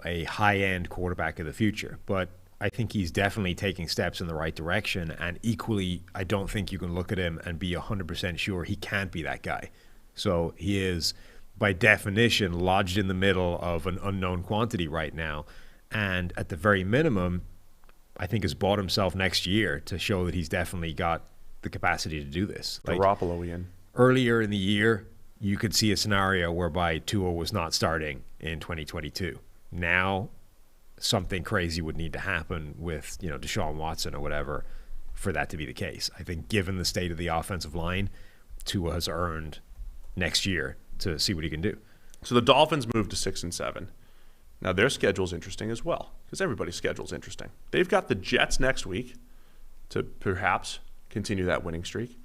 a high-end quarterback of the future. But I think he's definitely taking steps in the right direction. And equally, I don't think you can look at him and be 100% sure he can't be that guy. So he is, by definition, lodged in the middle of an unknown quantity right now. And at the very minimum, I think has bought himself next year to show that he's definitely got the capacity to do this. Garoppolo, Ian. Earlier in the year, you could see a scenario whereby Tua was not starting in 2022. Now, something crazy would need to happen with, Deshaun Watson or whatever for that to be the case. I think given the state of the offensive line, Tua has earned next year to see what he can do. So the Dolphins moved to 6-7. Now, their schedule's interesting as well, because everybody's schedule's interesting. They've got the Jets next week to perhaps continue that winning streak.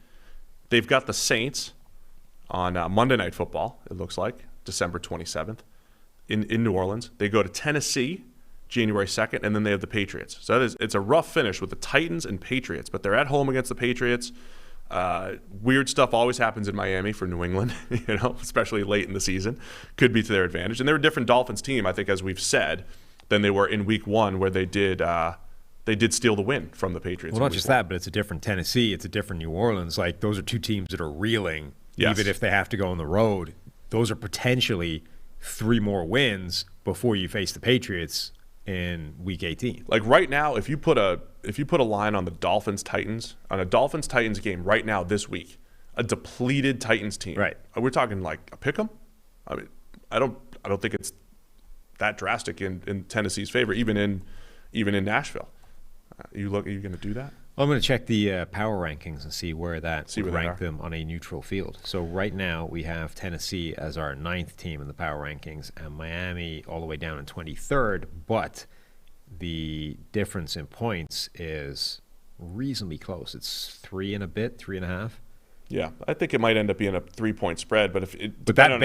They've got the Saints on Monday Night Football, it looks like, December 27th in New Orleans. They go to Tennessee January 2nd, and then they have the Patriots. So it's a rough finish with the Titans and Patriots, but they're at home against the Patriots. Weird stuff always happens in Miami for New England, especially late in the season. Could be to their advantage. And they're a different Dolphins team, I think, as we've said, than they were in Week 1, where they did steal the win from the Patriots. Well, not just that, but it's a different Tennessee. It's a different New Orleans. Like, those are two teams that are reeling, yes. Even if they have to go on the road. Those are potentially 3 more wins before you face the Patriots in Week 18. Like right now, if you put a line on the Dolphins-Titans, on a Dolphins-Titans game right now this week, a depleted Titans team. Right. We're talking like a pick 'em? I mean, I don't think it's that drastic in Tennessee's favor, even in Nashville. Are you going to do that? Well, I'm going to check the power rankings and see where that would rank they are. them on a neutral field. So right now we have Tennessee as our 9th team in the power rankings and Miami all the way down in 23rd, but the difference in points is reasonably close. It's 3 and a bit, 3.5. Yeah, I think it might end up being a 3-point spread, but that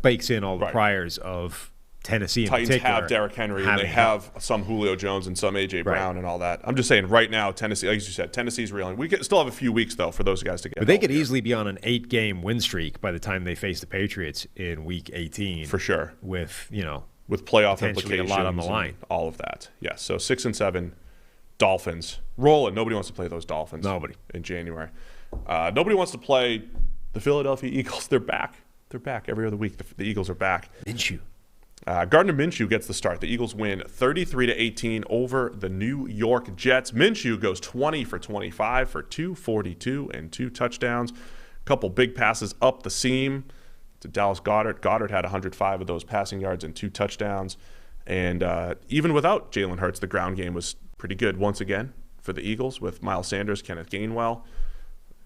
bakes in all the Right. priors of Tennessee in Titans particular. have Derrick Henry, and they have some Julio Jones and some A.J. Brown and all that. I'm just saying right now, Tennessee, like you said, Tennessee's reeling. We still have a few weeks, though, for those guys to get But they could easily be on an 8-game win streak by the time they face the Patriots in Week 18. For sure. With playoff potentially implications. a lot on the line. All of that. Yes, so 6-7, Dolphins. Rolling. Nobody wants to play those Dolphins. Nobody. In January. Nobody wants to play the Philadelphia Eagles. They're back. They're back every other week. The Eagles are back. Minshew. Gardner Minshew gets the start. The Eagles win 33-18 over the New York Jets. Minshew goes 20 for 25 for 242 and 2 touchdowns. A couple big passes up the seam to Dallas Goedert. Goedert had 105 of those passing yards and 2 touchdowns. And even without Jalen Hurts, the ground game was pretty good once again for the Eagles with Miles Sanders, Kenneth Gainwell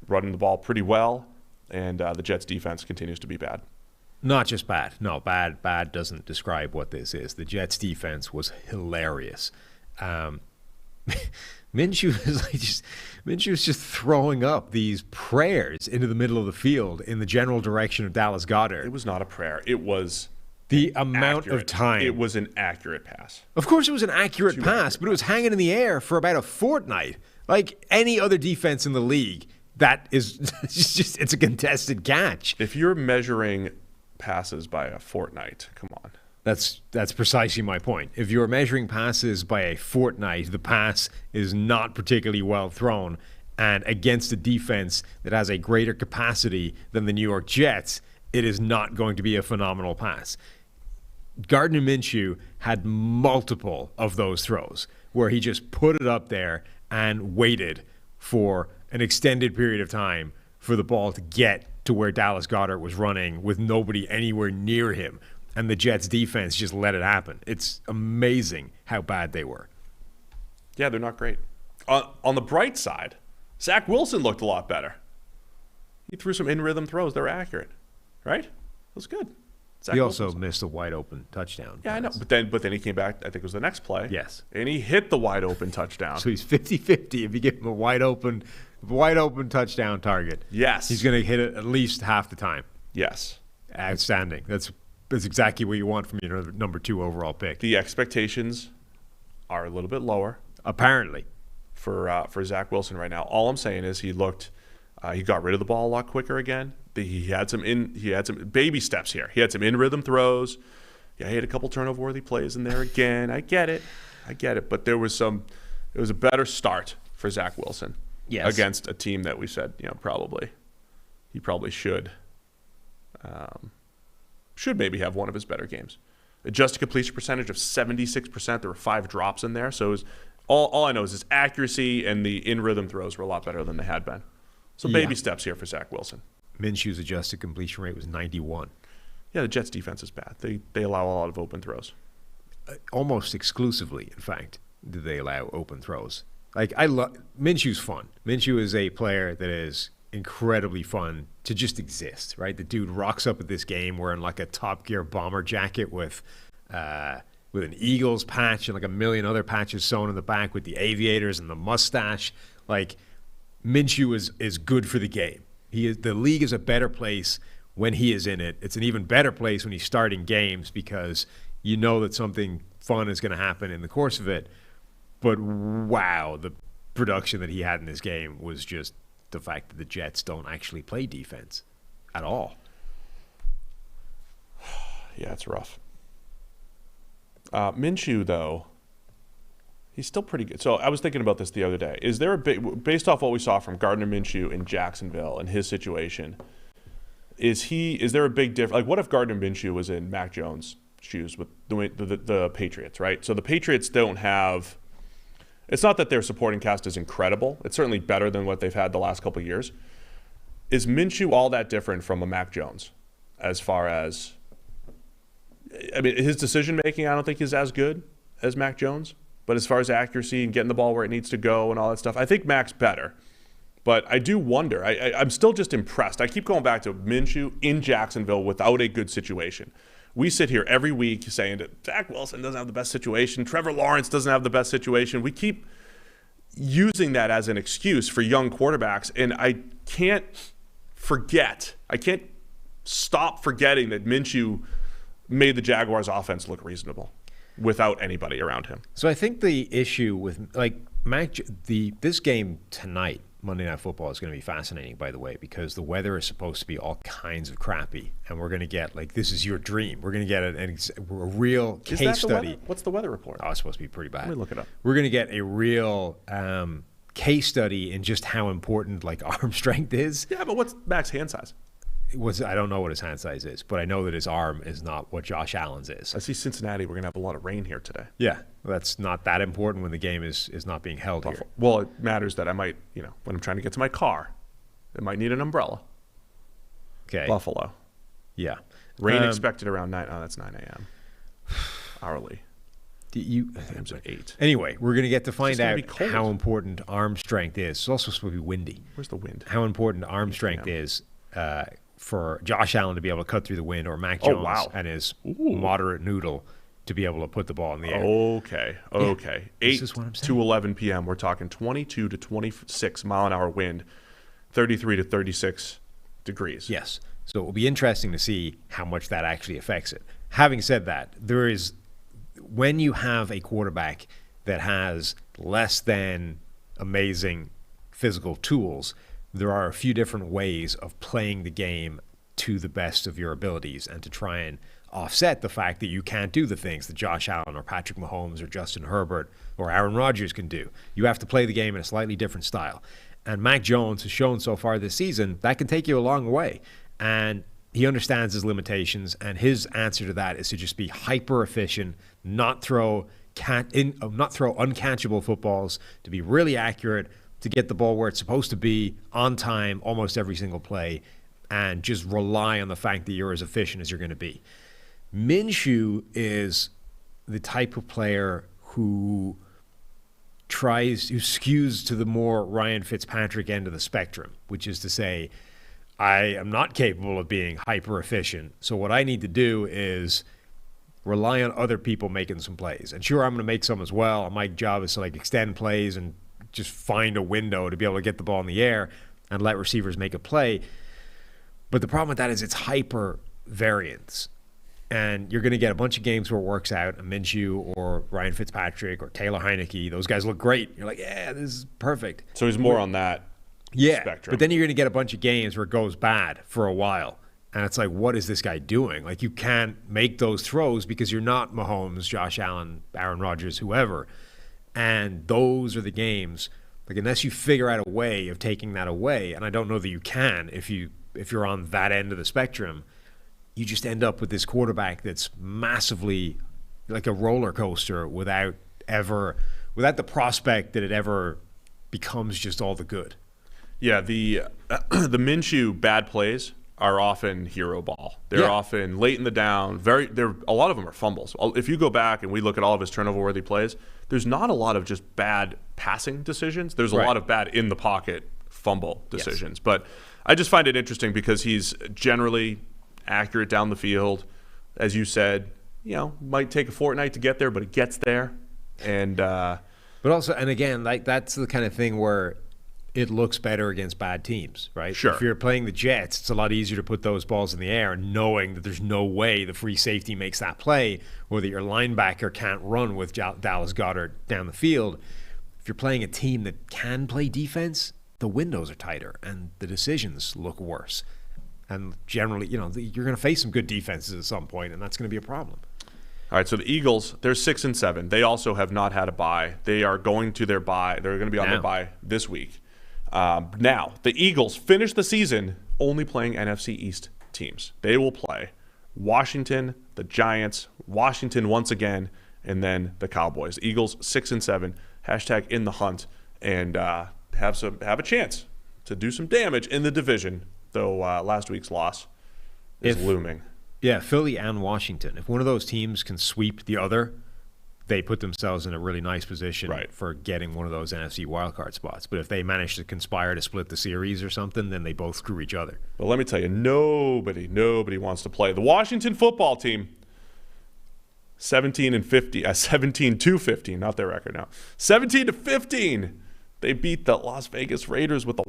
running the ball pretty well. and the Jets' defense continues to be bad. Not just bad. No, bad doesn't describe what this is. The Jets' defense was hilarious. Minshew was just throwing up these prayers into the middle of the field in the general direction of Dallas Goedert. It was not a prayer. It was the amount of time. It was an accurate pass. Of course it was an accurate pass, but it was hanging in the air for about a fortnight. Like any other defense in the league, that is just it's a contested catch. If you're measuring passes by a fortnight, come on. That's precisely my point. If you're measuring passes by a fortnight, the pass is not particularly well thrown. And against a defense that has a greater capacity than the New York Jets, it is not going to be a phenomenal pass. Gardner Minshew had multiple of those throws where he just put it up there and waited for an extended period of time for the ball to get to where Dallas Goedert was running with nobody anywhere near him. And the Jets' defense just let it happen. It's amazing how bad they were. Yeah, they're not great. On the bright side, Zach Wilson looked a lot better. He threw some in-rhythm throws. They were accurate, right? It was good. He also missed a wide-open touchdown. Yeah, I know. But then he came back, I think it was the next play. Yes. And he hit the wide-open touchdown. So he's 50-50 if you give him a wide-open touchdown target. Yes. He's going to hit it at least half the time. Yes. Outstanding. That's exactly what you want from your number 2 overall pick. The expectations are a little bit lower, apparently, for Zach Wilson right now. All I'm saying is he got rid of the ball a lot quicker again. He had some baby steps here. He had some in-rhythm throws. Yeah, he had a couple turnover-worthy plays in there again. I get it. But it was a better start for Zach Wilson. Yes. Against a team that we said, he probably should maybe have one of his better games. Adjusted completion percentage of 76%. There were 5 drops in there. So it was, all I know is his accuracy and the in-rhythm throws were a lot better than they had been. So baby steps here for Zach Wilson. Minshew's adjusted completion rate was 91. Yeah, the Jets' defense is bad. They allow a lot of open throws. Almost exclusively, in fact, do they allow open throws. Like, Minshew's fun. Minshew is a player that is incredibly fun to just exist, right? The dude rocks up at this game wearing like a Top Gear bomber jacket with an Eagles patch and like a million other patches sewn in the back with the aviators and the mustache. Like, Minshew is good for the game. The league is a better place when he is in it. It's an even better place when he's starting games because you know that something fun is going to happen in the course of it. But wow, the production that he had in this game was just the fact that the Jets don't actually play defense at all. Yeah, it's rough. Minshew, though, he's still pretty good. So I was thinking about this the other day. Is there based off what we saw from Gardner Minshew in Jacksonville and his situation, is there a big difference? Like, what if Gardner Minshew was in Mac Jones' shoes with the Patriots, right? So the Patriots don't have. It's not that their supporting cast is incredible. It's certainly better than what they've had the last couple of years. Is Minshew all that different from a Mac Jones as far as, I mean, his decision-making I don't think is as good as Mac Jones, but as far as accuracy and getting the ball where it needs to go and all that stuff, I think Mac's better. But I do wonder. I'm still just impressed. I keep going back to Minshew in Jacksonville without a good situation. We sit here every week saying that Zach Wilson doesn't have the best situation. Trevor Lawrence doesn't have the best situation. We keep using that as an excuse for young quarterbacks. And I can't stop forgetting that Minshew made the Jaguars offense look reasonable without anybody around him. So I think the issue with this game tonight, Monday Night Football, is going to be fascinating, by the way, because the weather is supposed to be all kinds of crappy, and we're going to get, like, this is your dream. We're going to get a real case study. What's the weather report? Oh, it's supposed to be pretty bad. Let me look it up. We're going to get a real case study in just how important, like, arm strength is. Yeah, but what's Mac's hand size? I don't know what his hand size is, but I know that his arm is not what Josh Allen's is. I see Cincinnati. We're going to have a lot of rain here today. Yeah, that's not that important when the game is not being held here. Well, it matters that I might, when I'm trying to get to my car, I might need an umbrella. Okay. Buffalo. Yeah. Rain expected around 9. Oh, that's 9 a.m. Hourly. Game's at 8. Anyway, we're going to get to find out how important arm strength is. It's also supposed to be windy. Where's the wind? How important arm strength is for Josh Allen to be able to cut through the wind, or Mac Jones and his moderate noodle to be able to put the ball in the air. Okay. Yeah, 8 this is what I'm saying. to 11 p.m. We're talking 22 to 26 mile an hour wind, 33 to 36 degrees. Yes. So it will be interesting to see how much that actually affects it. Having said that, when you have a quarterback that has less than amazing physical tools, there are a few different ways of playing the game to the best of your abilities and to try and offset the fact that you can't do the things that Josh Allen or Patrick Mahomes or Justin Herbert or Aaron Rodgers can do. You have to play the game in a slightly different style. And Mac Jones has shown so far this season that can take you a long way. And he understands his limitations, and his answer to that is to just be hyper efficient, not throw uncatchable footballs, to be really accurate, to get the ball where it's supposed to be on time almost every single play, and just rely on the fact that you're as efficient as you're going to be. Minshew is the type of player who skews to the more Ryan Fitzpatrick end of the spectrum, which is to say, I am not capable of being hyper efficient. So what I need to do is rely on other people making some plays. And sure, I'm going to make some as well. My job is to extend plays and just find a window to be able to get the ball in the air and let receivers make a play. But the problem with that is it's hyper variance. And you're going to get a bunch of games where it works out. And Minshew or Ryan Fitzpatrick or Taylor Heineke, those guys look great. You're like, yeah, this is perfect. So he's more on that spectrum. But then you're going to get a bunch of games where it goes bad for a while. And it's like, what is this guy doing? You can't make those throws because you're not Mahomes, Josh Allen, Aaron Rodgers, whoever. And those are the games, unless you figure out a way of taking that away, and I don't know that you can if you're on that end of the spectrum, you just end up with this quarterback that's massively like a roller coaster without the prospect that it ever becomes just all the good. Yeah, the Minshew bad plays are often hero ball. They're often late in the down. A lot of them are fumbles. If you go back and we look at all of his turnover-worthy plays, there's not a lot of just bad passing decisions. There's a lot of bad in the pocket fumble decisions. Yes. But I just find it interesting because he's generally accurate down the field. As you said, might take a fortnight to get there, but it gets there. And but also, and again, that's the kind of thing where it looks better against bad teams, right? Sure. If you're playing the Jets, it's a lot easier to put those balls in the air and knowing that there's no way the free safety makes that play or that your linebacker can't run with Dallas Goedert down the field. If you're playing a team that can play defense, the windows are tighter and the decisions look worse. And generally, you're going to face some good defenses at some point, and that's going to be a problem. All right, so the Eagles, they're 6-7. They also have not had a bye. They are going to their bye. They're going to be on their bye this week. Now, the Eagles finish the season only playing NFC East teams. They will play Washington, the Giants, Washington once again, and then the Cowboys. Eagles 6-7, # in the hunt, and have a chance to do some damage in the division, though last week's loss is looming. Yeah, Philly and Washington. If one of those teams can sweep the other, they put themselves in a really nice position for getting one of those NFC wildcard spots. But if they manage to conspire to split the series or something, then they both screw each other. Well, let me tell you, nobody wants to play. The Washington football team, 17-15, not their record now. 17-15. They beat the Las Vegas Raiders with a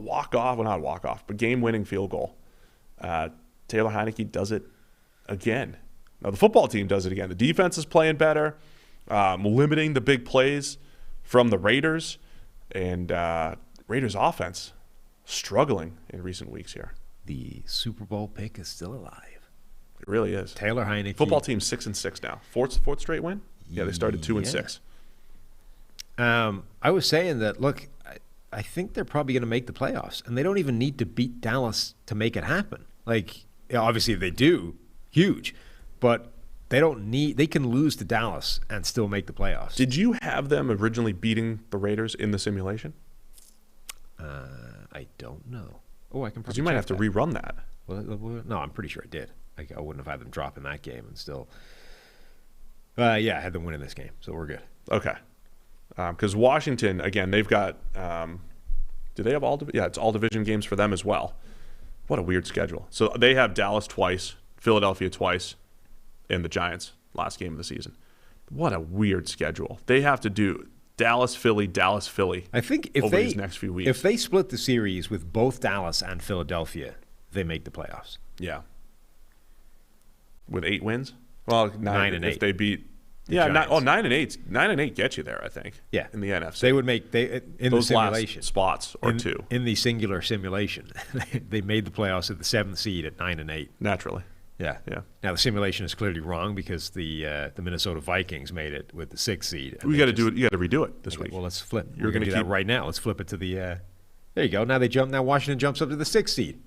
game-winning field goal. Taylor Heineke does it again. Now, the football team does it again. The defense is playing better. Limiting the big plays from the Raiders, and Raiders offense struggling in recent weeks here. The Super Bowl pick is still alive. It really is. Taylor Heineke. Football team 6-6 now. Fourth straight win? Yeah, they started 2-6. I was saying that, look, I think they're probably going to make the playoffs, and they don't even need to beat Dallas to make it happen. Obviously they do, huge, but they can lose to Dallas and still make the playoffs. Did you have them originally beating the Raiders in the simulation? I don't know. Oh, I can probably. Because you might have to rerun that. Well, no, I'm pretty sure I did. I wouldn't have had them drop in that game and still. I had them win in this game, so we're good. Okay. Because Washington, again, they've got. Do they have all? Yeah, it's all division games for them as well. What a weird schedule. So they have Dallas twice, Philadelphia twice, and the Giants last game of the season. What a weird schedule. They have to do Dallas, Philly. I think if over they these next few weeks. if they split the series with both Dallas and Philadelphia, they make the playoffs. Yeah. With 8 wins? Well, 9 and 8. If they beat The Yeah, Giants. 9 and 8. 9 and 8 get you there, I think. Yeah. In the NFC. They would make in those the simulation last spots or in, two. in the singular simulation. They made the playoffs at the 7th seed at 9 and 8. Naturally. Yeah. Yeah. Now the simulation is clearly wrong because the Minnesota Vikings made it with the 6th seed. You got to do it. You got to redo it this week. Well, let's flip. You're We're going to do that keep- right now. Let's flip it to the. There you go. Now they jump. Now Washington jumps up to the 6th seed.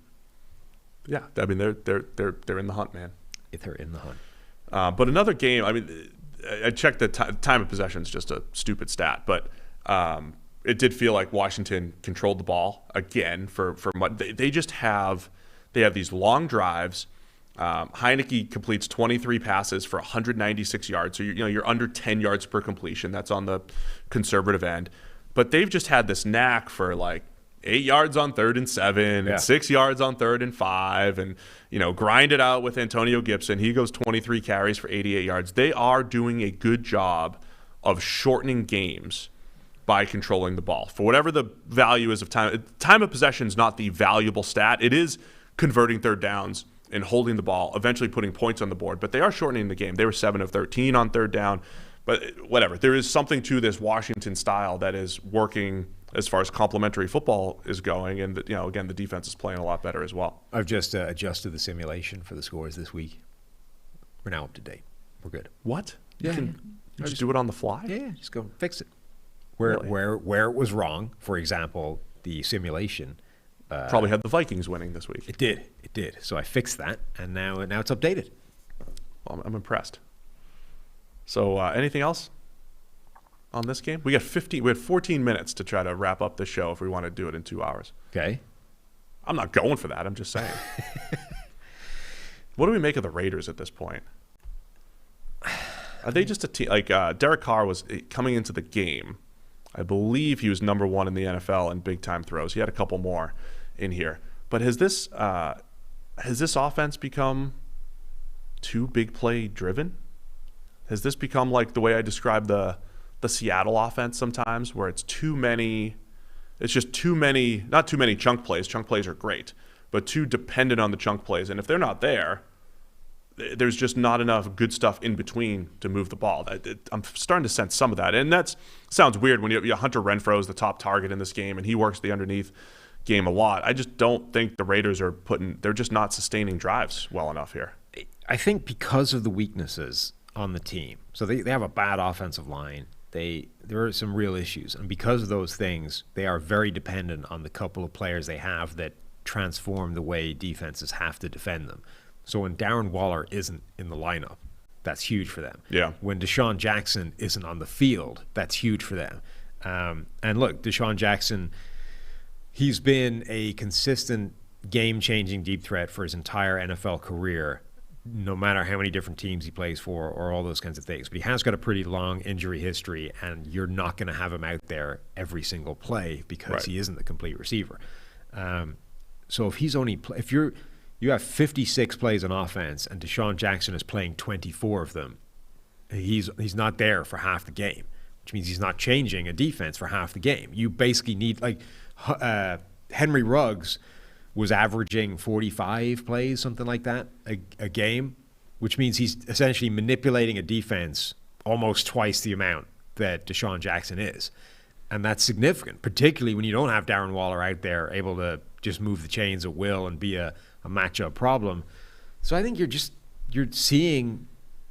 Yeah, I mean they're in the hunt, man. If they're in the hunt. But another game. I mean, I checked the time of possession is just a stupid stat, but it did feel like Washington controlled the ball again for they just have these long drives. Heineke completes 23 passes for 196 yards, so you're under 10 yards per completion. That's on the conservative end, but they've just had this knack for like 8 yards on 3rd and 7, Yeah. and 6 yards on 3rd and 5, and grind it out with Antonio Gibson. He goes 23 carries for 88 yards. They are doing a good job of shortening games by controlling the ball. For whatever the value is of time of possession is not the valuable stat. It is converting third downs and holding the ball, eventually putting points on the board. But they are shortening the game. They were 7 of 13 on third down. But whatever. There is something to this Washington style that is working as far as complementary football is going. And, again, the defense is playing a lot better as well. I've just adjusted the simulation for the scores this week. We're now up to date. We're good. What? Yeah. You just do it on the fly? Yeah, just go fix it. Where it was wrong, for example, the simulation. Probably had the Vikings winning this week. It did. So I fixed that, and now it's updated. Well, I'm impressed. So anything else on this game? We had 14 minutes to try to wrap up the show if we want to do it in 2 hours. Okay. I'm not going for that. I'm just saying. What do we make of the Raiders at this point? Are they just a team? Like Derek Carr was coming into the game. I believe he was number 1 in the NFL in big-time throws. He had a couple more in here. But has this offense become too big play driven? Has this become like the way I describe the Seattle offense sometimes, where it's too many? It's just too many. Not too many chunk plays. Chunk plays are great, but too dependent on the chunk plays. And if they're not there, there's just not enough good stuff in between to move the ball. I'm starting to sense some of that. And that sounds weird when Hunter Renfrow is the top target in this game, and he works the underneath game a lot. I just don't think the Raiders they're just not sustaining drives well enough here. I think because of the weaknesses on the team. So they have a bad offensive line. There are some real issues. And because of those things, they are very dependent on the couple of players they have that transform the way defenses have to defend them. So when Darren Waller isn't in the lineup, that's huge for them. Yeah. When Deshaun Jackson isn't on the field, that's huge for them. And look, Deshaun Jackson, he's been a consistent game-changing deep threat for his entire NFL career, no matter how many different teams he plays for or all those kinds of things. But he has got a pretty long injury history, and you're not going to have him out there every single play because he isn't the complete receiver. So if he's only you have 56 plays on offense, and Deshaun Jackson is playing 24 of them, he's not there for half the game, which means he's not changing a defense for half the game. You basically need, like, Henry Ruggs was averaging 45 plays, something like that, a game, which means he's essentially manipulating a defense almost twice the amount that Deshaun Jackson is. And that's significant, particularly when you don't have Darren Waller out there able to just move the chains at will and be a matchup problem. So I think you're seeing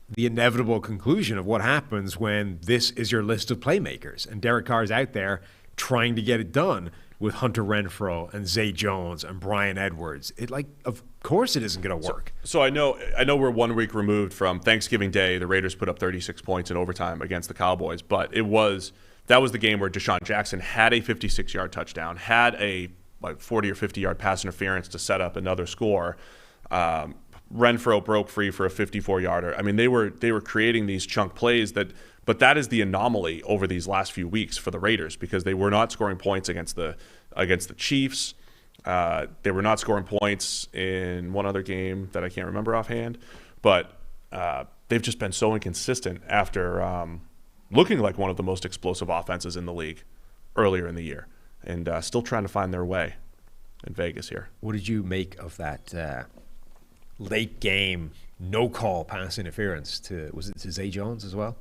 the inevitable conclusion of what happens when this is your list of playmakers. And Derek Carr's out there trying to get it done with Hunter Renfrow and Zay Jones and Brian Edwards. Of course it isn't going to work. So I know we're 1 week removed from Thanksgiving Day. The Raiders put up 36 points in overtime against the Cowboys, but that was the game where Deshaun Jackson had a 56-yard touchdown, had a 40 or 50-yard pass interference to set up another score. Renfrow broke free for a 54-yarder. I mean, they were creating these chunk plays but that is the anomaly over these last few weeks for the Raiders, because they were not scoring points against the Chiefs. They were not scoring points in one other game that I can't remember offhand, but they've just been so inconsistent after looking like one of the most explosive offenses in the league earlier in the year, and still trying to find their way in Vegas here. What did you make of that late game no call pass interference was it to Zay Jones as well?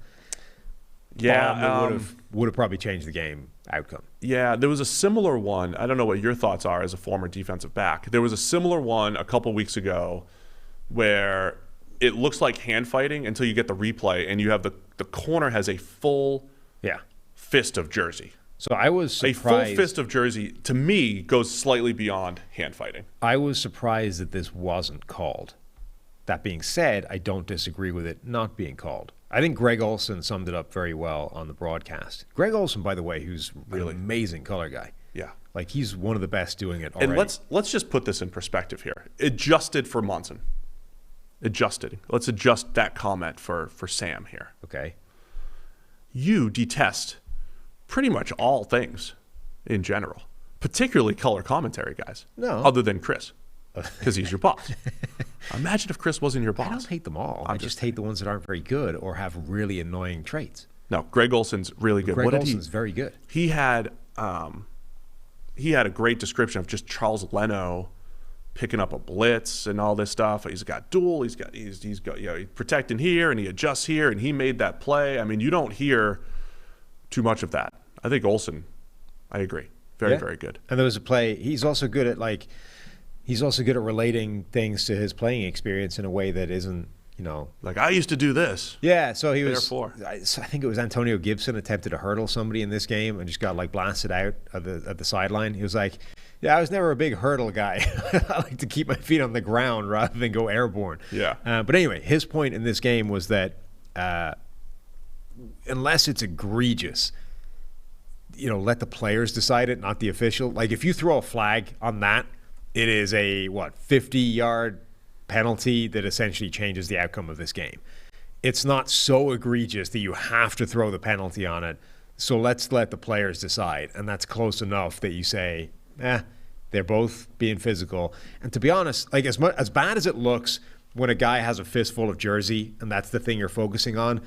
Yeah, would have probably changed the game outcome. Yeah, there was a similar one. I don't know what your thoughts are as a former defensive back. There was a similar one a couple weeks ago where it looks like hand fighting until you get the replay and you have the corner has a full fist of jersey. So I was surprised. A full fist of jersey, to me, goes slightly beyond hand fighting. I was surprised that this wasn't called. That being said, I don't disagree with it not being called. I think Greg Olson summed it up very well on the broadcast. Greg Olson, by the way, who's really an amazing color guy. Yeah. Like, he's one of the best doing it already. And let's just put this in perspective here. Adjusted for Monson. Adjusted. Let's adjust that comment for Sam here. Okay. You detest pretty much all things in general, particularly color commentary guys. No. Other than Chris, because he's your boss. Imagine if Chris wasn't your boss. I don't hate them all. I just hate the ones that aren't very good or have really annoying traits. No, Greg Olson's really good. Greg Olson's very good. He had a great description of just Charles Leno picking up a blitz and all this stuff. He's got duel. He's got he's protecting here and he adjusts here and he made that play. I mean, you don't hear too much of that. I think Olson, I agree, very good. And there was a play. He's also good at relating things to his playing experience in a way that isn't, like I used to do this. Yeah, so he was. Therefore, I think it was Antonio Gibson attempted to hurdle somebody in this game and just got blasted out at the sideline. He was like, "Yeah, I was never a big hurdle guy. I like to keep my feet on the ground rather than go airborne." Yeah. But anyway, his point in this game was that unless it's egregious, let the players decide it, not the official. Like if you throw a flag on that, it is a 50-yard penalty that essentially changes the outcome of this game. It's not so egregious that you have to throw the penalty on it. So let's let the players decide. And that's close enough that you say, they're both being physical. And to be honest, like as bad as it looks when a guy has a fistful of jersey and that's the thing you're focusing on,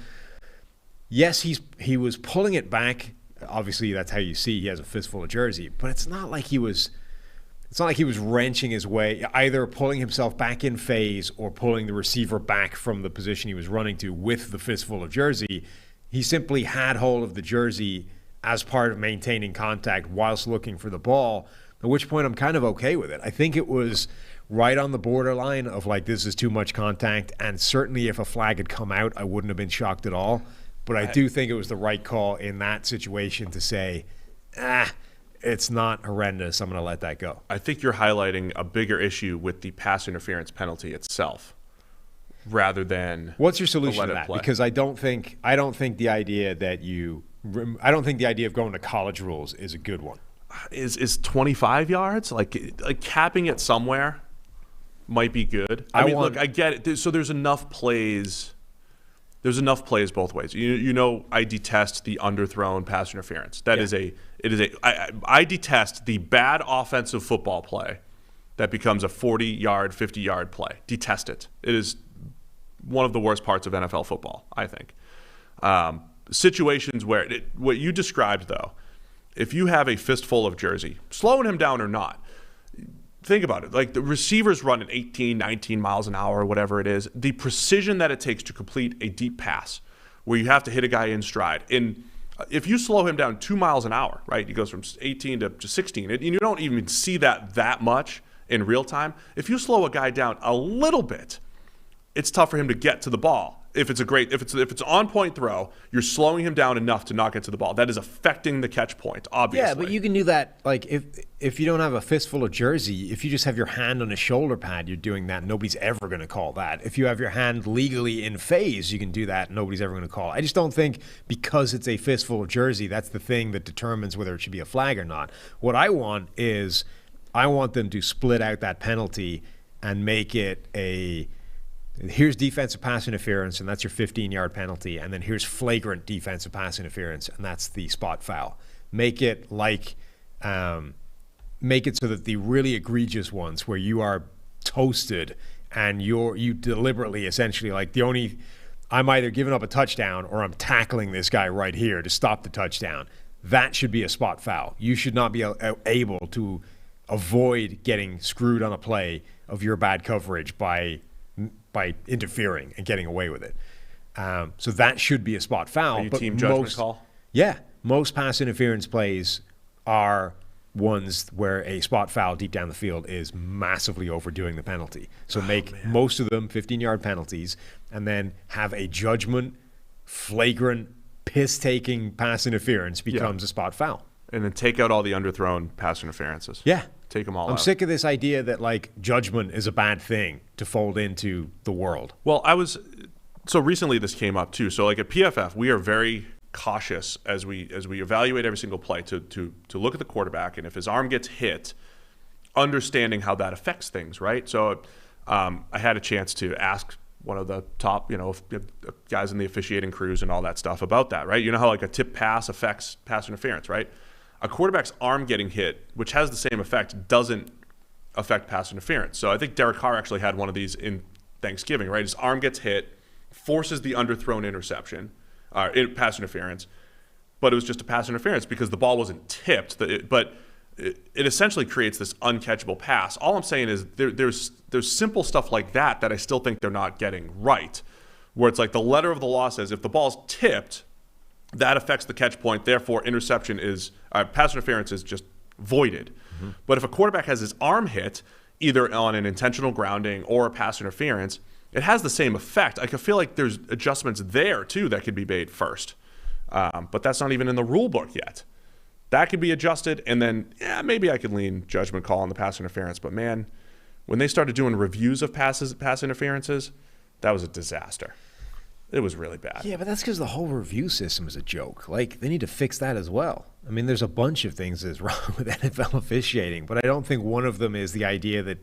yes, he was pulling it back. Obviously, that's how you see he has a fistful of jersey. But it's not like he was wrenching his way, either pulling himself back in phase or pulling the receiver back from the position he was running to with the fistful of jersey. He simply had hold of the jersey as part of maintaining contact whilst looking for the ball, at which point I'm kind of okay with it. I think it was right on the borderline of this is too much contact, and certainly if a flag had come out, I wouldn't have been shocked at all. But I do think it was the right call in that situation to say, it's not horrendous. I'm going to let that go. I think you're highlighting a bigger issue with the pass interference penalty itself, rather than what's your solution to that? Play. Because I don't think the idea of going to college rules is a good one. Is 25 yards like capping it somewhere might be good. Look, I get it. So there's enough plays. There's enough plays both ways. I detest the underthrown pass interference. I detest the bad offensive football play that becomes a 40-yard, 50-yard play. Detest it. It is one of the worst parts of NFL football, I think. Situations where what you described, though, if you have a fistful of jersey, slowing him down or not, think about it. Like the receivers run at 18, 19 miles an hour, whatever it is. The precision that it takes to complete a deep pass where you have to hit a guy in stride. If you slow him down 2 miles an hour, right, he goes from 18 to 16, and you don't even see that much in real time. If you slow a guy down a little bit, it's tough for him to get to the ball. If it's an on-point throw, you're slowing him down enough to not get to the ball. That is affecting the catch point, obviously. Yeah, but you can do that. Like if you don't have a fistful of jersey, if you just have your hand on a shoulder pad, you're doing that. Nobody's ever going to call that. If you have your hand legally in phase, you can do that. Nobody's ever going to call it. I just don't think because it's a fistful of jersey, that's the thing that determines whether it should be a flag or not. What I want them to split out that penalty and make it here's defensive pass interference, and that's your 15-yard penalty, and then here's flagrant defensive pass interference, and that's the spot foul. Make it like make it so that the really egregious ones where you are toasted and you deliberately essentially like I'm either giving up a touchdown or I'm tackling this guy right here to stop the touchdown. That should be a spot foul. You should not be able to avoid getting screwed on a play of your bad coverage by interfering and getting away with it. So that should be a spot foul. Are you team judgment call? Yeah. Most pass interference plays are ones where a spot foul deep down the field is massively overdoing the penalty. So make most of them 15-yard penalties and then have a judgment, flagrant, piss-taking pass interference becomes a spot foul. And then take out all the underthrown pass interferences. Yeah. Take them all out. I'm sick of this idea that, like, judgment is a bad thing to fold into the world. Well, so recently this came up too. So like at PFF, we are very cautious as we evaluate every single play to look at the quarterback, and if his arm gets hit, understanding how that affects things, right? So I had a chance to ask one of the top, guys in the officiating crews and all that stuff about that, right? You know how like a tip pass affects pass interference, right? A quarterback's arm getting hit, which has the same effect, doesn't affect pass interference. So I think Derek Carr actually had one of these in Thanksgiving, right? His arm gets hit, forces the underthrown interception, pass interference, but it was just a pass interference because the ball wasn't tipped. But it essentially creates this uncatchable pass. All I'm saying is there's simple stuff like that I still think they're not getting right, where it's like the letter of the law says if the ball's tipped, that affects the catch point. Therefore, pass interference is just voided. Mm-hmm. But if a quarterback has his arm hit, either on an intentional grounding or a pass interference, it has the same effect. I feel like there's adjustments there, too, that could be made first. But that's not even in the rule book yet. That could be adjusted, and then, maybe I could lean judgment call on the pass interference. But, man, when they started doing reviews of pass interferences, that was a disaster. It was really bad. Yeah, but that's because the whole review system is a joke. Like, they need to fix that as well. I mean, there's a bunch of things that's wrong with NFL officiating, but I don't think one of them is the idea that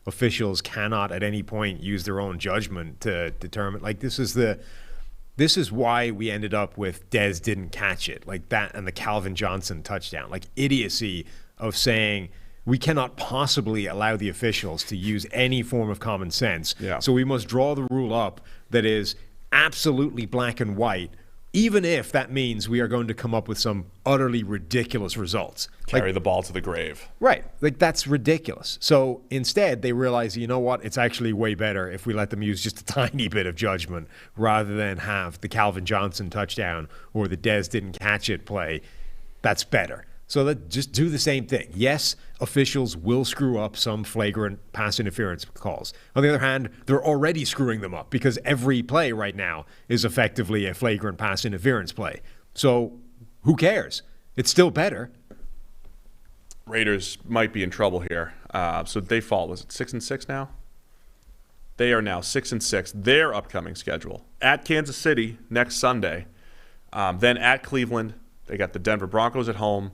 officials cannot at any point use their own judgment to determine. Like, this is why we ended up with Dez didn't catch it, like that, and the Calvin Johnson touchdown. Like, idiocy of saying we cannot possibly allow the officials to use any form of common sense. Yeah. So we must draw the rule up that is absolutely black and white, even if that means we are going to come up with some utterly ridiculous results. Carry the ball to the grave. Right. Like, that's ridiculous. So instead, they realize, you know what? It's actually way better if we let them use just a tiny bit of judgment rather than have the Calvin Johnson touchdown or the Dez didn't catch it play. That's better. So just do the same thing. Yes, officials will screw up some flagrant pass interference calls. On the other hand, they're already screwing them up because every play right now is effectively a flagrant pass interference play. So who cares? It's still better. Raiders might be in trouble here. So they fall. Was it 6-6 now? They are now 6-6. Their upcoming schedule at Kansas City next Sunday, then at Cleveland. They got the Denver Broncos at home,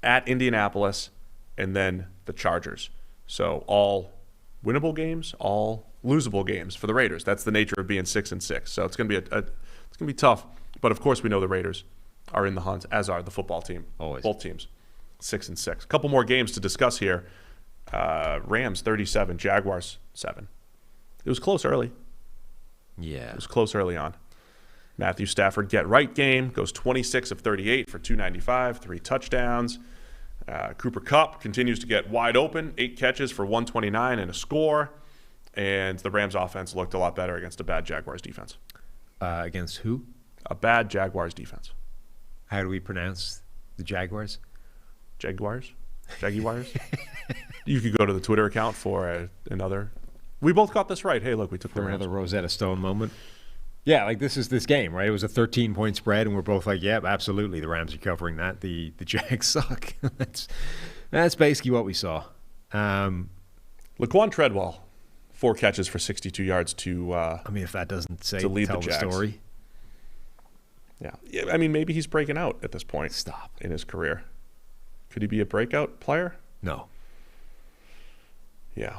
at Indianapolis, and then the Chargers. So all winnable games, all losable games for the Raiders. That's the nature of being 6-6. So it's going to be it's going to be tough. But of course, we know the Raiders are in the hunt, as are the football team. Always. Both teams, 6-6. A couple more games to discuss here. Rams 37, Jaguars 7. It was close early. Yeah. It was close early on. Matthew Stafford get right game, goes 26 of 38 for 295, 3 touchdowns. Cooper Kupp continues to get wide open, 8 catches for 129 and a score. And the Rams offense looked a lot better against a bad Jaguars defense. Against who? A bad Jaguars defense. How do we pronounce the Jaguars? Jaguars? Jaguars? You could go to the Twitter account for another. We both got this right. Hey, look, we took the Rams. Another Rosetta Stone moment. Yeah, like this is this game, right? It was a 13-point spread, and we're both like, yeah, absolutely, the Rams are covering that. The Jags suck. That's basically what we saw. Laquan Treadwell, 4 catches for 62 yards to I mean, if that doesn't say to lead tell the the Jags. story. Yeah, I mean, maybe he's breaking out at this point. Stop. In his career. Could he be a breakout player? No. Yeah.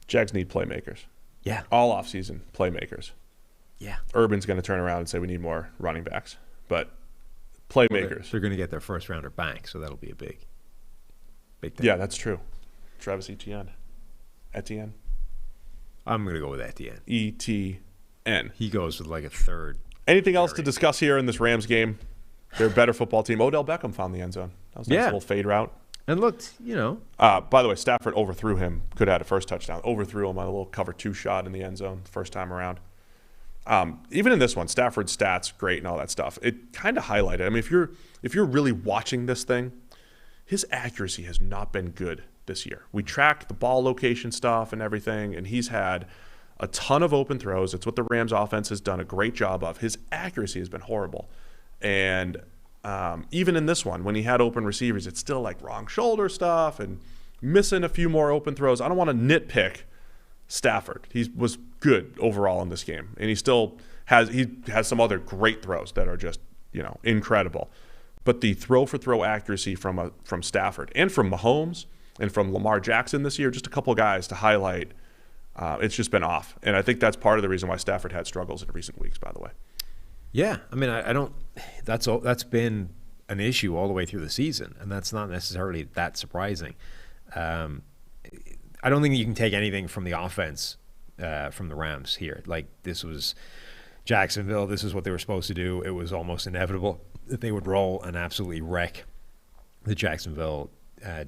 Jags need playmakers. Yeah. All offseason playmakers. Yeah. Urban's going to turn around and say we need more running backs. But playmakers. They're going to get their first-rounder back, so that'll be a big. Big thing. Yeah, that's true. Travis Etienne. I'm going to go with Etienne. E-T-N. He goes with like a third. Anything else to discuss here in this Rams game? They're a better football team. Odell Beckham found the end zone. That was a nice little fade route. And looked, By the way, Stafford overthrew him. Could have had a first touchdown. Overthrew him on a little cover 2 shot in the end zone the first time around. Even in this one, Stafford's stats, great and all that stuff. It kind of highlighted. I mean, if you're really watching this thing, his accuracy has not been good this year. We track the ball location stuff and everything, and he's had a ton of open throws. It's what the Rams offense has done a great job of. His accuracy has been horrible. And even in this one, when he had open receivers, it's still like wrong shoulder stuff and missing a few more open throws. I don't want to nitpick Stafford. He was good overall in this game, and he still has some other great throws that are just incredible. But the throw-for-throw accuracy from Stafford and from Mahomes and from Lamar Jackson this year, just a couple of guys to highlight, it's just been off. And I think that's part of the reason why Stafford had struggles in recent weeks, by the way. Yeah, I mean, I don't. That's been an issue all the way through the season, and that's not necessarily that surprising. I don't think you can take anything from the offense from the Rams here. Like, this was Jacksonville. This is what they were supposed to do. It was almost inevitable that they would roll and absolutely wreck the Jacksonville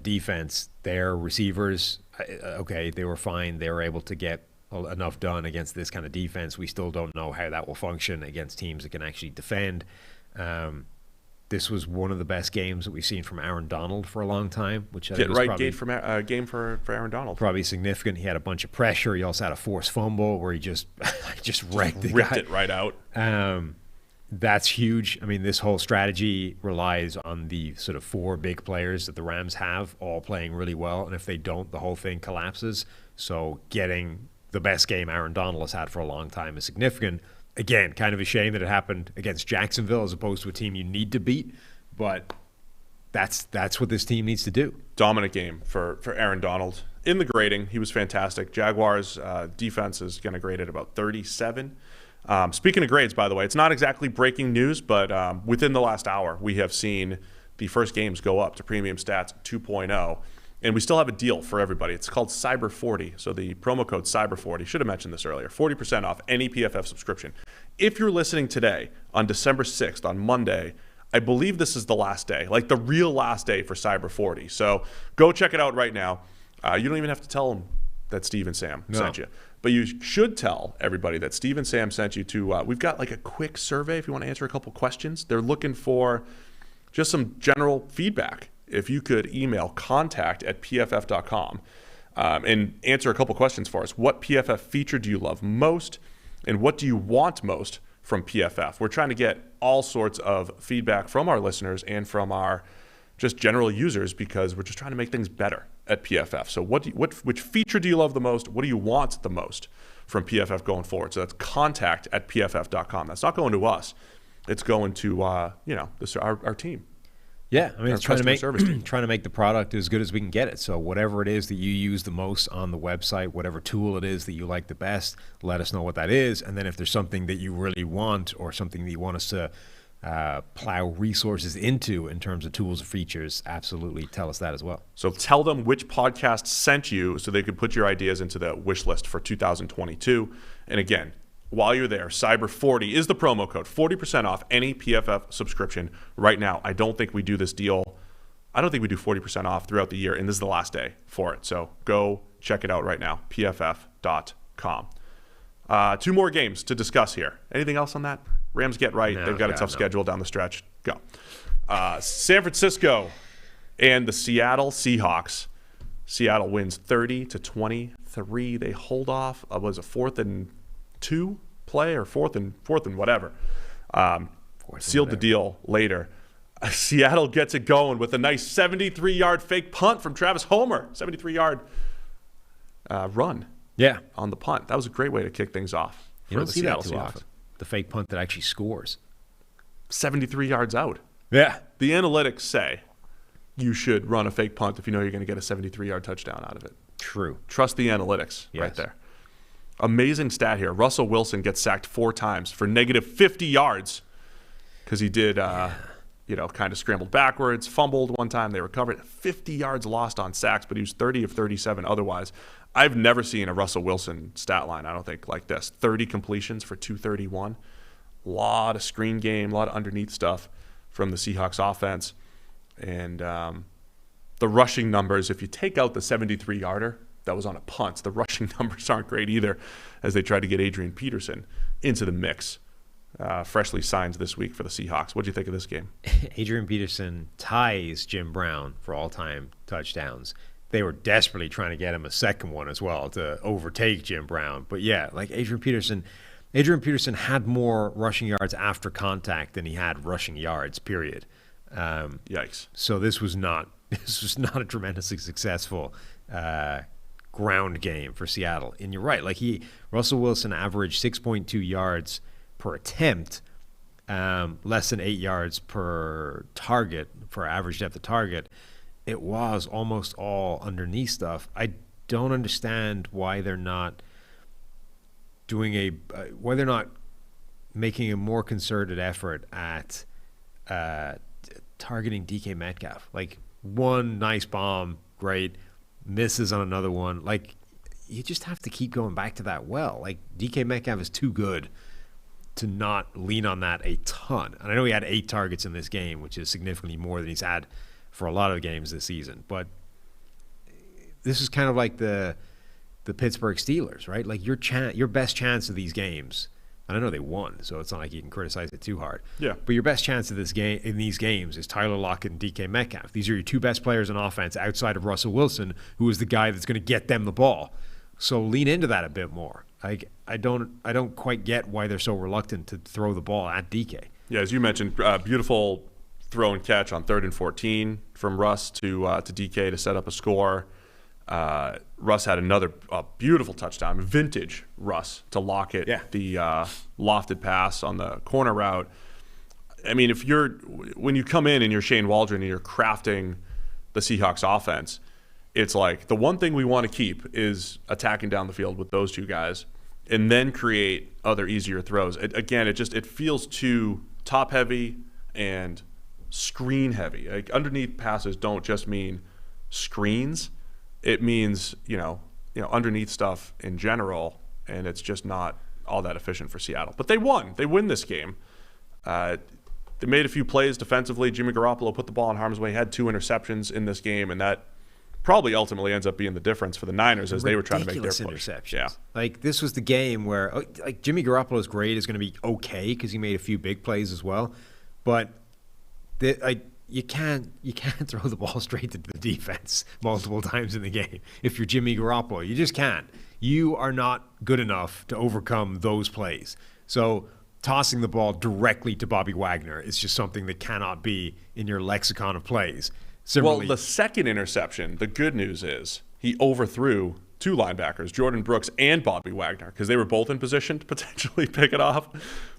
defense. Their receivers, okay, they were fine. They were able to get enough done against this kind of defense. We still don't know how that will function against teams that can actually defend. This was one of the best games that we've seen from Aaron Donald for a long time, which I think was probably game for Aaron Donald. Probably significant. He had a bunch of pressure. He also had a forced fumble where he just ripped it right out. That's huge. I mean, this whole strategy relies on the sort of 4 big players that the Rams have all playing really well, and if they don't, the whole thing collapses. So getting the best game Aaron Donald has had for a long time is significant. Again, kind of a shame that it happened against Jacksonville as opposed to a team you need to beat, but that's what this team needs to do. Dominant game for Aaron Donald. In the grading, he was fantastic. Jaguars defense is going to grade at about 37. Speaking of grades, by the way, it's not exactly breaking news, but within the last hour, we have seen the first games go up to Premium Stats 2.0. And we still have a deal for everybody. It's called Cyber40. So the promo code Cyber40, should have mentioned this earlier, 40% off any PFF subscription. If you're listening today on December 6th, on Monday, I believe this is the last day, like the real last day for Cyber40. So go check it out right now. You don't even have to tell them that Steve and Sam sent you. But you should tell everybody that Steve and Sam sent you to, we've got like a quick survey if you want to answer a couple questions. They're looking for just some general feedback. If you could email contact@pff.com and answer a couple questions for us. What PFF feature do you love most, and what do you want most from PFF? We're trying to get all sorts of feedback from our listeners and from our just general users because we're just trying to make things better at PFF. So which feature do you love the most? What do you want the most from PFF going forward? So that's contact@pff.com. That's not going to us. It's going to our team. Yeah, I mean, it's trying to make the product as good as we can get it. So whatever it is that you use the most on the website, whatever tool it is that you like the best, let us know what that is. And then if there's something that you really want or something that you want us to plow resources into in terms of tools or features, absolutely tell us that as well. So tell them which podcast sent you so they could put your ideas into the wish list for 2022. And again, while you're there, Cyber40 is the promo code. 40% off any PFF subscription right now. I don't think we do this deal. I don't think we do 40% off throughout the year, and this is the last day for it. So go check it out right now, pff.com. 2 more games to discuss here. Anything else on that? Rams get right. They've got a tough schedule down the stretch. Go. San Francisco and the Seattle Seahawks. Seattle wins 30-23. They hold off. Was a 4th and 2 play or fourth and whatever. Sealed the deal later. Seattle gets it going with a nice 73-yard fake punt from Travis Homer. 73-yard run. Yeah, on the punt. That was a great way to kick things off. You don't see that too often. The fake punt that actually scores. 73 yards out. Yeah. The analytics say you should run a fake punt if you know you're going to get a 73-yard touchdown out of it. True. Trust the analytics right there. Amazing stat here. Russell Wilson gets sacked 4 times for negative 50 yards because he did kind of scrambled backwards, fumbled one time. They recovered 50 yards lost on sacks, but he was 30 of 37 otherwise. I've never seen a Russell Wilson stat line, I don't think, like this. 30 completions for 231. A lot of screen game, a lot of underneath stuff from the Seahawks offense. And the rushing numbers, if you take out the 73-yarder that was on a punt, the rushing numbers aren't great either as they tried to get Adrian Peterson into the mix. Freshly signed this week for the Seahawks. What do you think of this game? Adrian Peterson ties Jim Brown for all-time touchdowns. They were desperately trying to get him a second one as well to overtake Jim Brown. But yeah, like Adrian Peterson had more rushing yards after contact than he had rushing yards, period. Yikes. So this was not a tremendously successful ground game for Seattle. And you're right, like Russell Wilson averaged 6.2 yards per attempt, less than 8 yards per target, for average depth of target. It was almost all underneath stuff. I don't understand why they're not why they're not making a more concerted effort at targeting DK Metcalf. Like, one nice bomb, great, misses on another one. Like, you just have to keep going back to that well. Like, DK Metcalf is too good to not lean on that a ton. And I know he had 8 targets in this game, which is significantly more than he's had for a lot of games this season. But this is kind of like the Pittsburgh Steelers, right? Like, your best chance of these games, and I know they won, so it's not like you can criticize it too hard. Yeah. But your best chance of this game in these games is Tyler Lockett and DK Metcalf. These are your 2 best players on offense outside of Russell Wilson, who is the guy that's going to get them the ball. So lean into that a bit more. I don't quite get why they're so reluctant to throw the ball at DK. Yeah, as you mentioned, beautiful throw and catch on 3rd and 14 from Russ to DK to set up a score. Russ had another beautiful touchdown, vintage Russ to Lockett, the lofted pass on the corner route. I mean, when you come in and you're Shane Waldron and you're crafting the Seahawks offense, it's like the one thing we want to keep is attacking down the field with those 2 guys and then create other easier throws. It feels too top heavy and screen heavy. Like, underneath passes don't just mean screens. It means, underneath stuff in general, and it's just not all that efficient for Seattle. But they won. They win this game. They made a few plays defensively. Jimmy Garoppolo put the ball in harm's way, had 2 interceptions in this game, and that probably ultimately ends up being the difference for the Niners as they were trying to make their push. Interceptions. Yeah. Like, this was the game where, like, Jimmy Garoppolo's grade is going to be okay because he made a few big plays as well, but you can't throw the ball straight to the defense multiple times in the game if you're Jimmy Garoppolo. You just can't. You are not good enough to overcome those plays. So tossing the ball directly to Bobby Wagner is just something that cannot be in your lexicon of plays. Similarly, well, the second interception, the good news is he overthrew 2 linebackers, Jordan Brooks and Bobby Wagner, because they were both in position to potentially pick it off,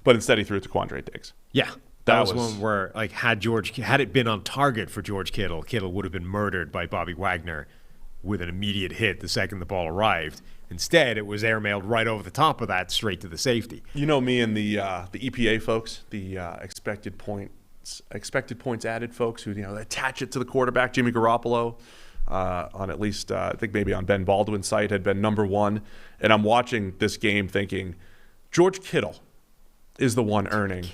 but instead he threw it to Quandre Diggs. Yeah. That was one where, like, had it been on target for George Kittle, Kittle would have been murdered by Bobby Wagner with an immediate hit the second the ball arrived. Instead, it was airmailed right over the top of that, straight to the safety. You know me and the EPA folks, the expected points added folks who attach it to the quarterback. Jimmy Garoppolo, on at least I think maybe on Ben Baldwin's site, had been number 1, and I'm watching this game thinking George Kittle is the one earning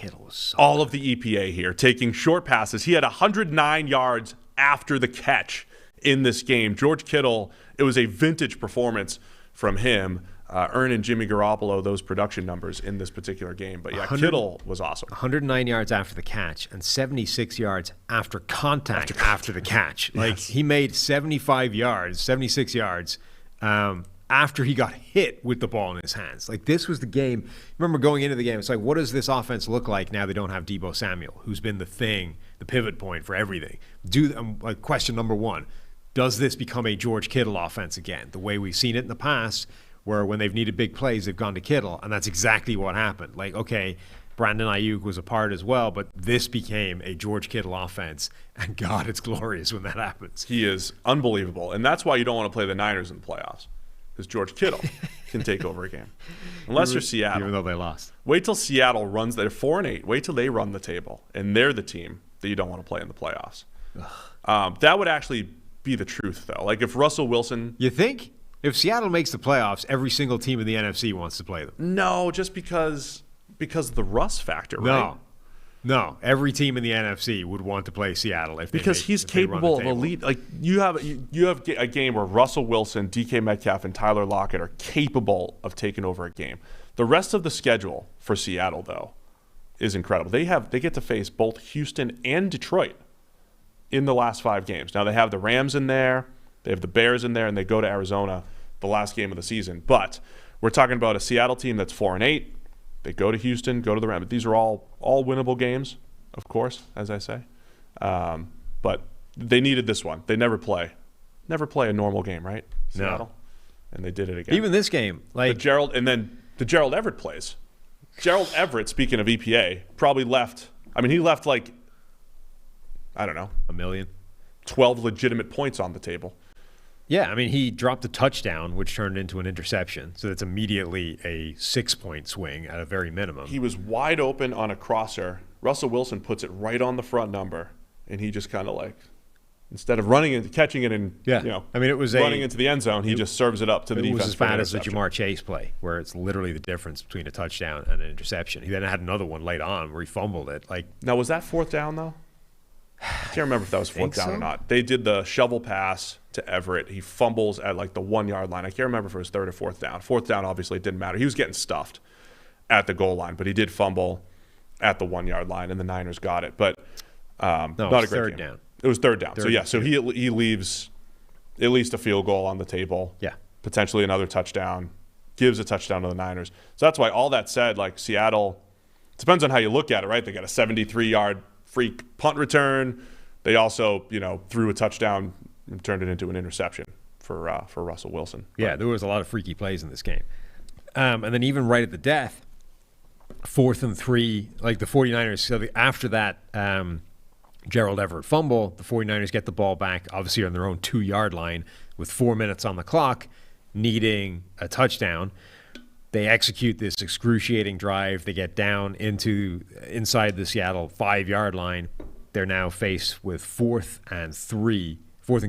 all of the EPA here, taking short passes. He had 109 yards after the catch in this game. George Kittle, it was a vintage performance from him, earning Jimmy Garoppolo those production numbers in this particular game. But yeah, Kittle was awesome. 109 yards after the catch and 76 yards after contact after the catch. Like, yes. He made 76 yards after he got hit with the ball in his hands. Like, this was the game. Remember going into the game, it's like, what does this offense look like now they don't have Deebo Samuel, who's been the pivot point for everything? Question number 1, does this become a George Kittle offense again? The way we've seen it in the past, where when they've needed big plays, they've gone to Kittle, and that's exactly what happened. Like, okay, Brandon Ayuk was a part as well, but this became a George Kittle offense, and God, it's glorious when that happens. He is unbelievable, and that's why you don't want to play the Niners in the playoffs. Because George Kittle can take over a game. Unless you're Seattle. Even though they lost. Wait till Seattle runs. They're 4-8. Wait till they run the table, and they're the team that you don't want to play in the playoffs. That would actually be the truth, though. Like if Russell Wilson... You think? If Seattle makes the playoffs, every single team in the NFC wants to play them. No, just because of the Russ factor, right? No, every team in the NFC would want to play Seattle because he's capable of elite. Like you have a game where Russell Wilson, DK Metcalf, and Tyler Lockett are capable of taking over a game. The rest of the schedule for Seattle, though, is incredible. They get to face both Houston and Detroit in the last 5 games. Now they have the Rams in there, they have the Bears in there, and they go to Arizona the last game of the season. But we're talking about a Seattle team that's 4-8. They go to Houston, go to the Rams. These are all winnable games, of course, as I say. But they needed this one. They never play a normal game, right? Seattle. No. And they did it again. Even this game, like Gerald Everett plays. Gerald Everett, speaking of EPA, probably left. I mean, he left like, I don't know, 1 million, 12 legitimate points on the table. Yeah, I mean, he dropped a touchdown, which turned into an interception. So that's immediately a 6-point swing at a very minimum. He was wide open on a crosser. Russell Wilson puts it right on the front number, and he just kind of like, instead of running and catching it and I mean, it was running into the end zone, he just serves it up to the defense. It was as bad as the Jamar Chase play, where it's literally the difference between a touchdown and an interception. He then had another one late on where he fumbled it. Like, now, was that 4th down though? I can't remember if that was 4th down or not. They did the shovel pass to Everett. He fumbles at like the 1-yard line. I can't remember if it was 3rd or 4th down. 4th down, obviously, it didn't matter. He was getting stuffed at the goal line, but he did fumble at the 1-yard line, and the Niners got it. But not a great game. Down. It was 3rd down. So he leaves at least a field goal on the table. Yeah. Potentially another touchdown. Gives a touchdown to the Niners. So that's why, all that said, like Seattle, it depends on how you look at it, right? They got a 73-yard freak punt return. They also, threw a touchdown and turned it into an interception for Russell Wilson. Yeah, there was a lot of freaky plays in this game. And then even right at the death, 4th and 3, like the 49ers. So after that Gerald Everett fumble, the 49ers get the ball back, obviously on their own 2-yard line with 4 minutes on the clock, needing a touchdown. They execute this excruciating drive. They get down inside the Seattle 5-yard line. They're now faced with 4th and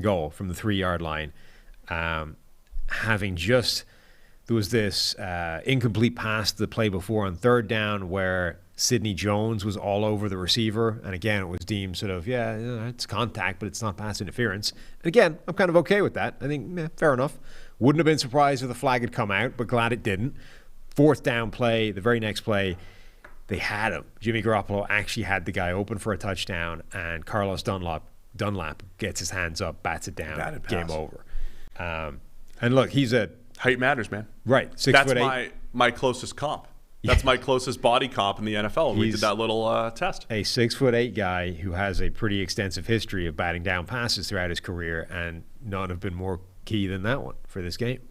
goal from the 3-yard line. There was this incomplete pass the play before on 3rd down where Sidney Jones was all over the receiver. And again, it was deemed sort of, it's contact, but it's not pass interference. And again, I'm kind of okay with that. I think, fair enough. Wouldn't have been surprised if the flag had come out, but glad it didn't. 4th down play, the very next play, they had him. Jimmy Garoppolo actually had the guy open for a touchdown, and Carlos Dunlap gets his hands up, bats it down, game over. And look, he's a... Height matters, man. Right, 6'8". That's my closest comp. That's my closest body comp in the NFL. We did that little test. A 6'8" guy who has a pretty extensive history of batting down passes throughout his career, and none have been more key than that one for this game.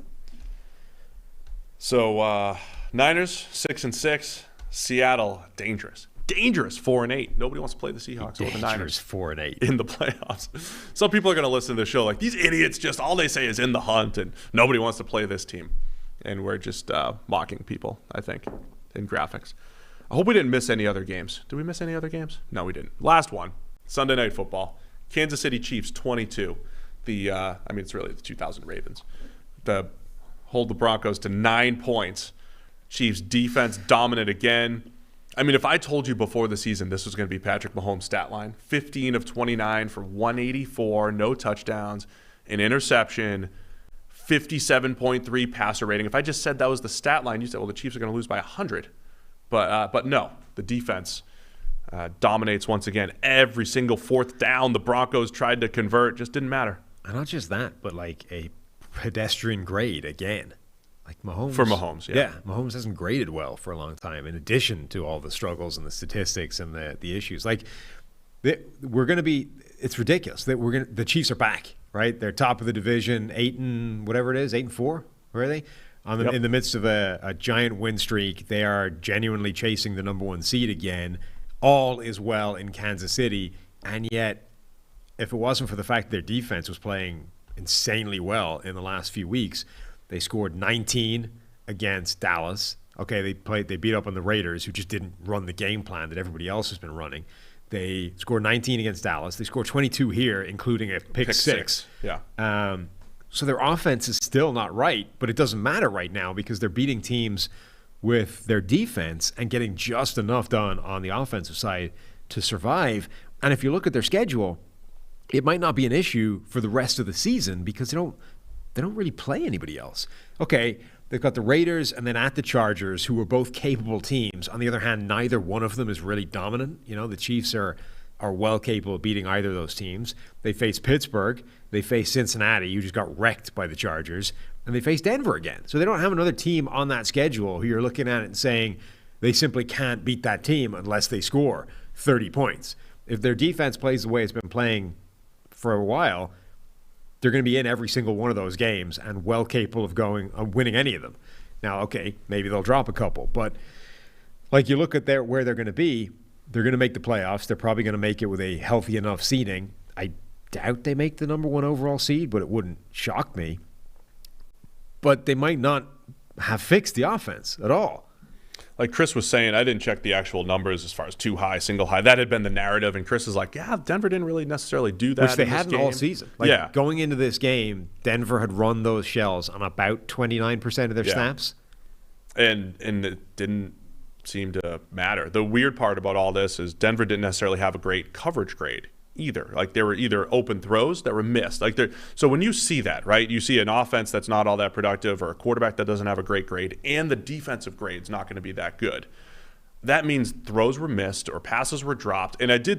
So Niners 6-6, Seattle dangerous 4-8. Nobody wants to play the Seahawks or the Niners 4-8 in the playoffs. Some people are going to listen to the show like, these idiots, just all they say is in the hunt, and nobody wants to play this team. And we're just mocking people, I think, in graphics. I hope we didn't miss any other games. Did we miss any other games? No, we didn't. Last one, Sunday Night Football. Kansas City Chiefs 22. It's really the 2000 Ravens. Hold the Broncos to 9 points. Chiefs defense dominant again. I mean, if I told you before the season this was going to be Patrick Mahomes' stat line, 15 of 29 for 184, no touchdowns, an interception, 57.3 passer rating. If I just said that was the stat line, you said, well, the Chiefs are going to lose by 100. But no, the defense dominates once again. Every single 4th down the Broncos tried to convert, just didn't matter. And not just that, but like a pedestrian grade again. Like Mahomes. For Mahomes, yeah. Yeah, Mahomes hasn't graded well for a long time, in addition to all the struggles and the statistics and the issues. Like, we're going to be – it's ridiculous that the Chiefs are back, right? They're top of the division, 8-4, where are they? In the midst of a giant win streak. They are genuinely chasing the number 1 seed again. All is well in Kansas City, and yet if it wasn't for the fact that their defense was playing insanely well in the last few weeks – they scored 19 against Dallas. Okay, they beat up on the Raiders, who just didn't run the game plan that everybody else has been running. They scored 19 against Dallas. They scored 22 here, including a pick six. Yeah. So their offense is still not right, but it doesn't matter right now because they're beating teams with their defense and getting just enough done on the offensive side to survive. And if you look at their schedule, it might not be an issue for the rest of the season because they don't really play anybody else. Okay, they've got the Raiders and then at the Chargers, who are both capable teams. On the other hand, neither one of them is really dominant. You know, the Chiefs are well capable of beating either of those teams. They face Pittsburgh. They face Cincinnati, who just got wrecked by the Chargers. And they face Denver again. So they don't have another team on that schedule who you're looking at it and saying they simply can't beat that team unless they score 30 points. If their defense plays the way it's been playing for a while, they're going to be in every single one of those games and well capable of winning any of them. Now, okay, maybe they'll drop a couple, but like you look at where they're going to be, they're going to make the playoffs. They're probably going to make it with a healthy enough seeding. I doubt they make the number 1 overall seed, but it wouldn't shock me. But they might not have fixed the offense at all. Like Chris was saying, I didn't check the actual numbers as far as too high, single high. That had been the narrative, and Chris is like, yeah, Denver didn't really necessarily do that. Which they hadn't all season. Like, going into this game, Denver had run those shells on about 29% of their snaps. And it didn't seem to matter. The weird part about all this is Denver didn't necessarily have a great coverage grade either. Like, there were either open throws that were missed. So when you see that, right, you see an offense that's not all that productive or a quarterback that doesn't have a great grade and the defensive grade's not going to be that good. That means throws were missed or passes were dropped. And I do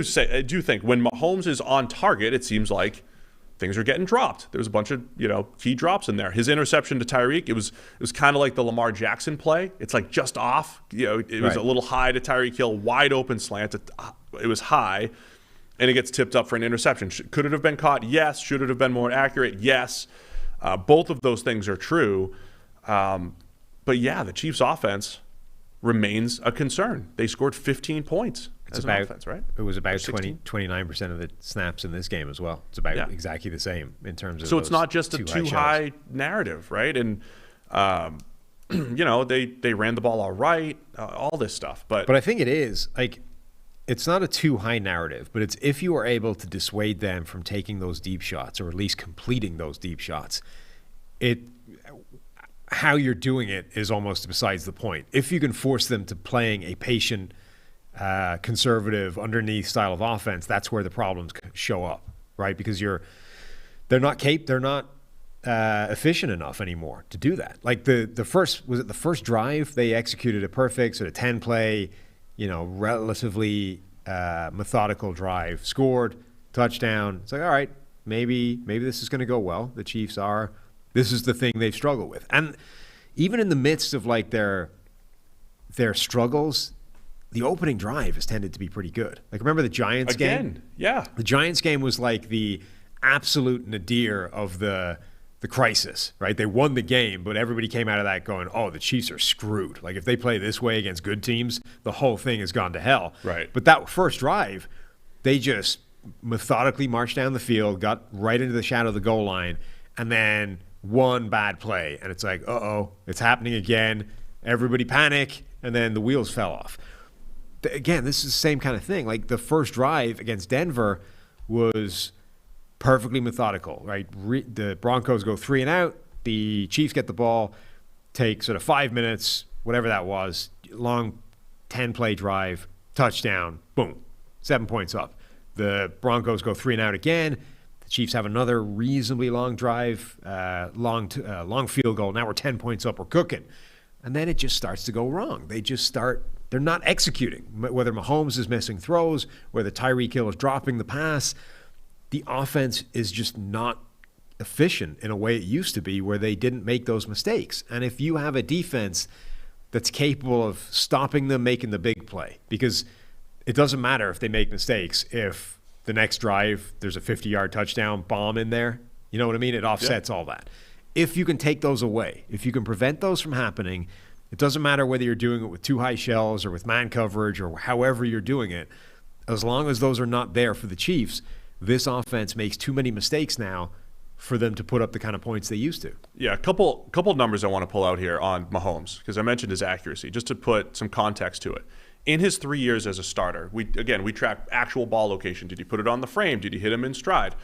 think when Mahomes is on target, it seems like things are getting dropped. There was a bunch of, key drops in there. His interception to Tyreek, it was kind of like the Lamar Jackson play. It's like just off. It was a little high to Tyreek Hill, wide open slant. It was high. And it gets tipped up for an interception. Could it have been caught? Yes. Should it have been more accurate? Yes. Both of those things are true. But yeah, the Chiefs' offense remains a concern. They scored 15 points as an offense, right? It was about 29% of the snaps in this game as well. It's about exactly the same in terms of So it's not just a too high narrative, right? And, they ran the ball all right, all this stuff. But I think it is. Like, it's not a too high narrative, but it's if you are able to dissuade them from taking those deep shots or at least completing those deep shots, how you're doing it is almost besides the point. If you can force them to playing a patient, conservative, underneath style of offense, that's where the problems show up, right? Because they're not efficient enough anymore to do that. Like the first drive they executed a perfect sort of 10-play. Relatively methodical drive, scored, touchdown. It's like, all right, maybe this is going to go well. The Chiefs this is the thing they've struggled with. And even in the midst of like their struggles, the opening drive has tended to be pretty good. Like, remember the Giants game? Yeah. The Giants game was like the absolute nadir of the crisis, right? They won the game, but everybody came out of that going, oh, the Chiefs are screwed. Like, if they play this way against good teams, the whole thing has gone to hell. Right. But that first drive, they just methodically marched down the field, got right into the shadow of the goal line, and then one bad play. And it's like, uh-oh, it's happening again. Everybody panic, and then the wheels fell off. Again, this is the same kind of thing. Like, the first drive against Denver was perfectly methodical, right? The Broncos go 3 and out. The Chiefs get the ball, take sort of 5 minutes, whatever that was, long 10-play drive, touchdown, boom, 7 points up. The Broncos go 3 and out again. The Chiefs have another reasonably long drive, long field goal. Now we're 10 points up, we're cooking. And then it just starts to go wrong. They're not executing. Whether Mahomes is missing throws, whether Tyreek Hill is dropping the pass, the offense is just not efficient in a way it used to be where they didn't make those mistakes. And if you have a defense that's capable of stopping them making the big play, because it doesn't matter if they make mistakes if the next drive there's a 50-yard touchdown bomb in there. You know what I mean? It offsets all that. If you can take those away, if you can prevent those from happening, it doesn't matter whether you're doing it with too high shells or with man coverage or however you're doing it. As long as those are not there for the Chiefs, this offense makes too many mistakes now for them to put up the kind of points they used to. Yeah, a couple numbers I want to pull out here on Mahomes, because I mentioned his accuracy, just to put some context to it. In his 3 years as a starter, we track actual ball location. Did he put it on the frame? Did he hit him in stride?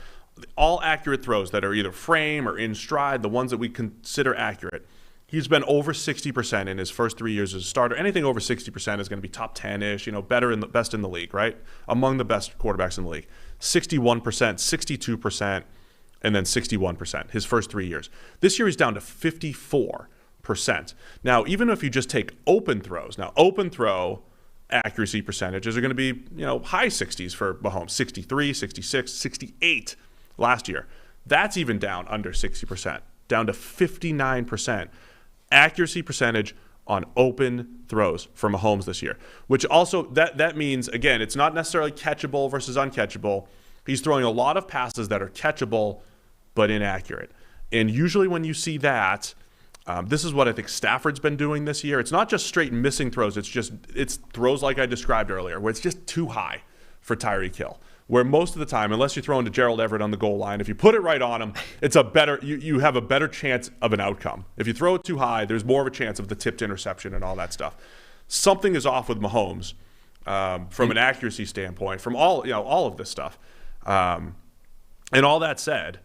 All accurate throws that are either frame or in stride, the ones that we consider accurate. He's been over 60% in his first 3 years as a starter. Anything over 60% is going to be top 10-ish, best in the league, right? Among the best quarterbacks in the league. 61%, 62%, and then 61% his first 3 years. This year he's down to 54%. Now, even if you just take open throws, open throw accuracy percentages are going to be, high 60s for Mahomes, 63, 66, 68 last year. That's even down under 60%, down to 59% accuracy percentage on open throws for Mahomes this year, which also that means, again, it's not necessarily catchable versus uncatchable. He's throwing a lot of passes that are catchable but inaccurate. And usually when you see that, this is what I think Stafford's been doing this year. It's not just straight missing throws. It's throws like I described earlier, where it's just too high for Tyreek Hill. Where most of the time, unless you're throwing to Gerald Everett on the goal line, if you put it right on him, it's you have a better chance of an outcome. If you throw it too high, there's more of a chance of the tipped interception and all that stuff. Something is off with Mahomes from an accuracy standpoint, from all of this stuff. And all that said,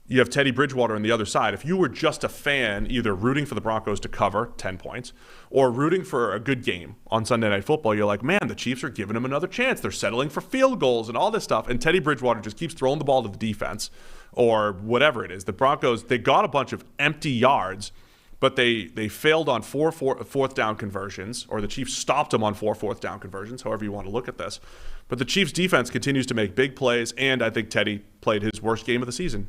you have Teddy Bridgewater on the other side. If you were just a fan, either rooting for the Broncos to cover 10 points or rooting for a good game on Sunday Night Football, you're like, man, the Chiefs are giving them another chance. They're settling for field goals and all this stuff. And Teddy Bridgewater just keeps throwing the ball to the defense or whatever it is. The Broncos, they got a bunch of empty yards, but they failed on fourth down conversions, or the Chiefs stopped them on fourth down conversions, however you want to look at this. But the Chiefs' defense continues to make big plays, and I think Teddy played his worst game of the season.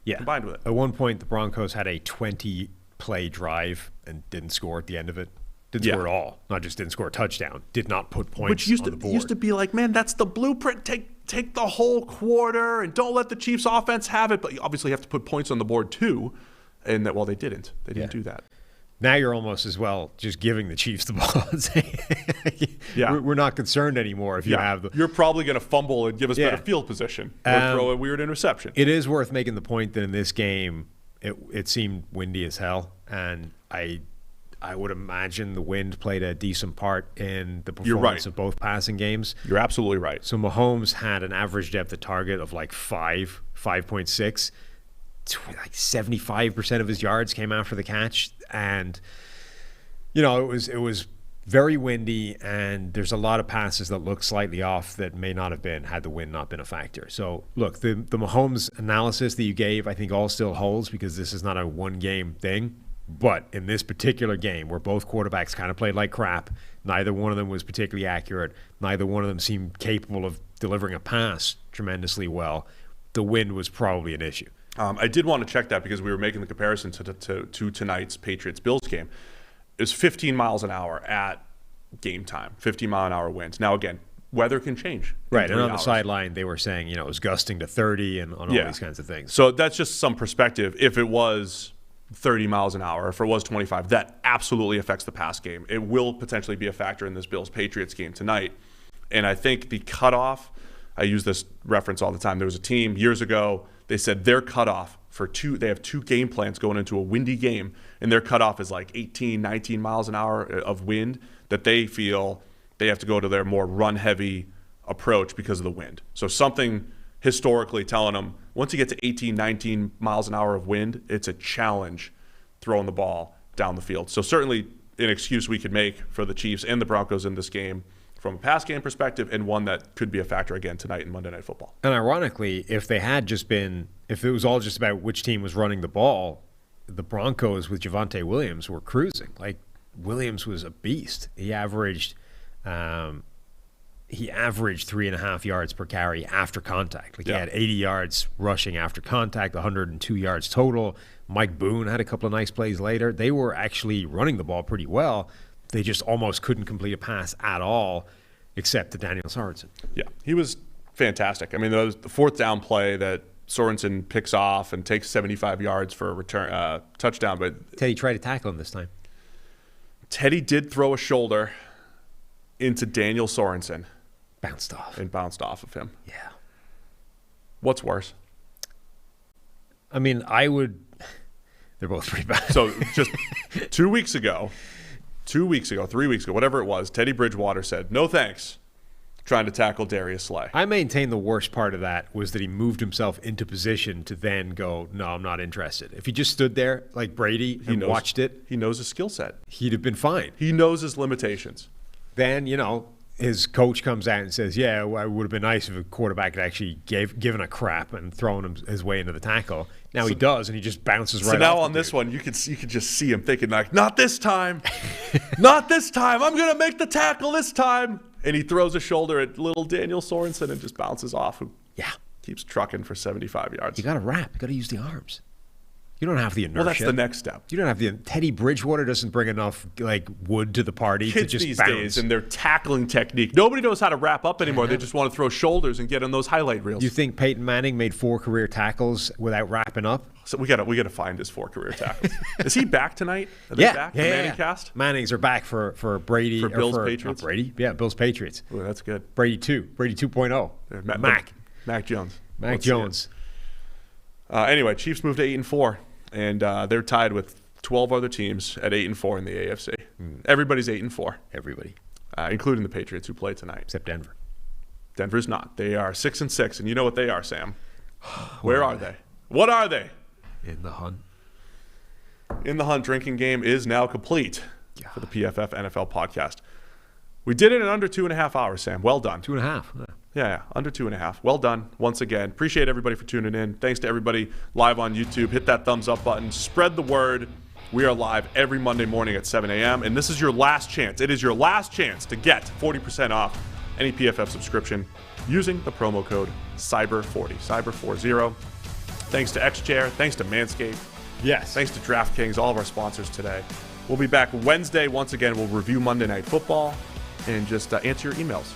Yeah. Combined with it. At one point, the Broncos had a 20-play drive and didn't score at the end of it. Didn't score at all. Not just didn't score a touchdown. Did not put points on the board. Used to be like, man, that's the blueprint. Take the whole quarter and don't let the Chiefs offense have it. But you obviously have to put points on the board too. And that, well, they didn't. They didn't do that. Now you're almost as well just giving the Chiefs the ball and saying, we're not concerned anymore if you have the. You're probably going to fumble and give us better field position or throw a weird interception. It is worth making the point that in this game, it seemed windy as hell. And I would imagine the wind played a decent part in the performance of both passing games. You're absolutely right. So Mahomes had an average depth of target of like 5.6. Like 75% of his yards came after the catch, and it was very windy, and there's a lot of passes that look slightly off that may not have been had the wind not been a factor. So look, the Mahomes analysis that you gave, I think all still holds because this is not a one-game thing. But in this particular game, where both quarterbacks kind of played like crap, neither one of them was particularly accurate, neither one of them seemed capable of delivering a pass tremendously well, the wind was probably an issue. I did want to check that because we were making the comparison to tonight's Patriots-Bills game. It was 15 miles an hour at game time, 15-mile-an-hour winds. Now, again, weather can change. Right, and on the sideline, they were saying, it was gusting to 30 and on all these kinds of things. So that's just some perspective. If it was 30 miles an hour, if it was 25, that absolutely affects the pass game. It will potentially be a factor in this Bills-Patriots game tonight. And I think the cutoff, I use this reference all the time. There was a team years ago, they said their cutoff they have two game plans going into a windy game, and their cutoff is like 18, 19 miles an hour of wind, that they feel they have to go to their more run-heavy approach because of the wind. So something historically telling them once you get to 18, 19 miles an hour of wind, it's a challenge throwing the ball down the field. So certainly an excuse we could make for the Chiefs and the Broncos in this game from a pass game perspective, and one that could be a factor again tonight in Monday Night Football. And ironically, if it was all just about which team was running the ball, the Broncos with Javonte Williams were cruising. Like, Williams was a beast. He averaged 3.5 yards per carry after contact. He had 80 yards rushing after contact, 102 yards total. Mike Boone had a couple of nice plays later. They were actually running the ball pretty well. They just almost couldn't complete a pass at all, except to Daniel Sorensen. Yeah, he was fantastic. I mean, there was the fourth down play that Sorensen picks off and takes 75 yards for a return touchdown. But Teddy tried to tackle him this time. Teddy did throw a shoulder into Daniel Sorensen. Bounced off of him. Yeah. What's worse? I mean, they're both pretty bad. So just 2 weeks ago, 3 weeks ago, whatever it was, Teddy Bridgewater said, no thanks, trying to tackle Darius Slay. I maintain the worst part of that was that he moved himself into position to then go, no, I'm not interested. If he just stood there like Brady and watched it. He knows his skill set. He'd have been fine. He knows his limitations. Then, his coach comes out and says, yeah, well, it would have been nice if a quarterback had actually given a crap and thrown his way into the tackle. Now he does, and he just bounces right off. So now on this one, you could just see him thinking, like, not this time. Not this time. I'm going to make the tackle this time. And he throws a shoulder at little Daniel Sorensen and just bounces off, who keeps trucking for 75 yards. You got to wrap. You got to use the arms. You don't have the inertia. Well, that's the next step. You don't have the Teddy Bridgewater doesn't bring enough wood to the party Kids to just these bounce. days and their tackling technique. Nobody knows how to wrap up anymore. They just want to throw shoulders and get on those highlight reels. You think Peyton Manning made 4 career tackles without wrapping up? So we gotta find his 4 career tackles. Is he back tonight? Are they back? The Manning cast? Mannings are back for Brady. For Bills Patriots? Not Brady. Yeah, Bills Patriots. Ooh, that's good. Brady 2.0. Mac Jones. Mac Jones. Anyway, Chiefs moved to 8-4. And they're tied with 12 other teams at 8-4 in the AFC. Everybody's 8-4. Everybody. Including the Patriots who play tonight. Except Denver. Denver's not. They are 6-6, and you know what they are, Sam. Where are they? What are they? In the hunt. In the Hunt drinking game is now complete for the PFF NFL podcast. We did it in under 2.5 hours, Sam. Well done. 2.5. Yeah, under 2.5. Well done once again. Appreciate everybody for tuning in. Thanks to everybody live on YouTube. Hit that thumbs up button. Spread the word. We are live every Monday morning at 7 a.m. And this is your last chance. It is your last chance to get 40% off any PFF subscription using the promo code CYBER40. CYBER40. Thanks to XChair. Thanks to Manscaped. Yes. Thanks to DraftKings, all of our sponsors today. We'll be back Wednesday. Once again, we'll review Monday Night Football and just answer your emails.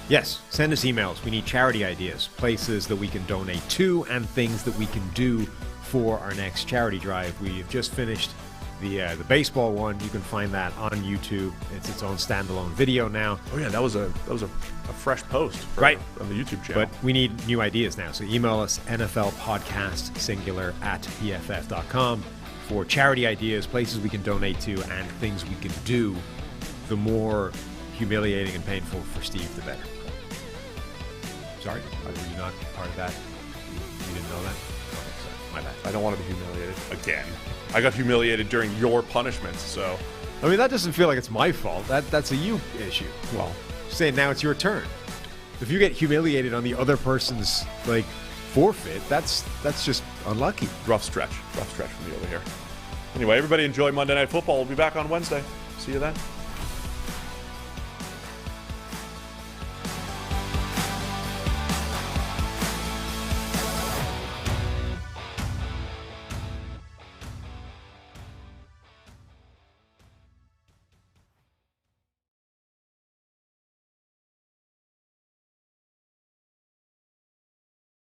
Yes, send us emails. We need charity ideas, places that we can donate to, and things that we can do for our next charity drive. We've just finished the baseball one. You can find that on YouTube. It's its own standalone video now. Oh yeah, that was a fresh post right on the YouTube channel. But we need new ideas now. So email us NFLpodcast@pff.com for charity ideas, places we can donate to, and things we can do. The more humiliating and painful for Steve, the better. Sorry, were you not part of that? You didn't know that? Okay, sorry. My bad. I don't want to be humiliated again. I got humiliated during your punishments, so. I mean, that doesn't feel like it's my fault. That's a you issue. Well, saying now it's your turn. If you get humiliated on the other person's forfeit, that's just unlucky. Rough stretch from me over here. Anyway, everybody enjoy Monday Night Football. We'll be back on Wednesday. See you then.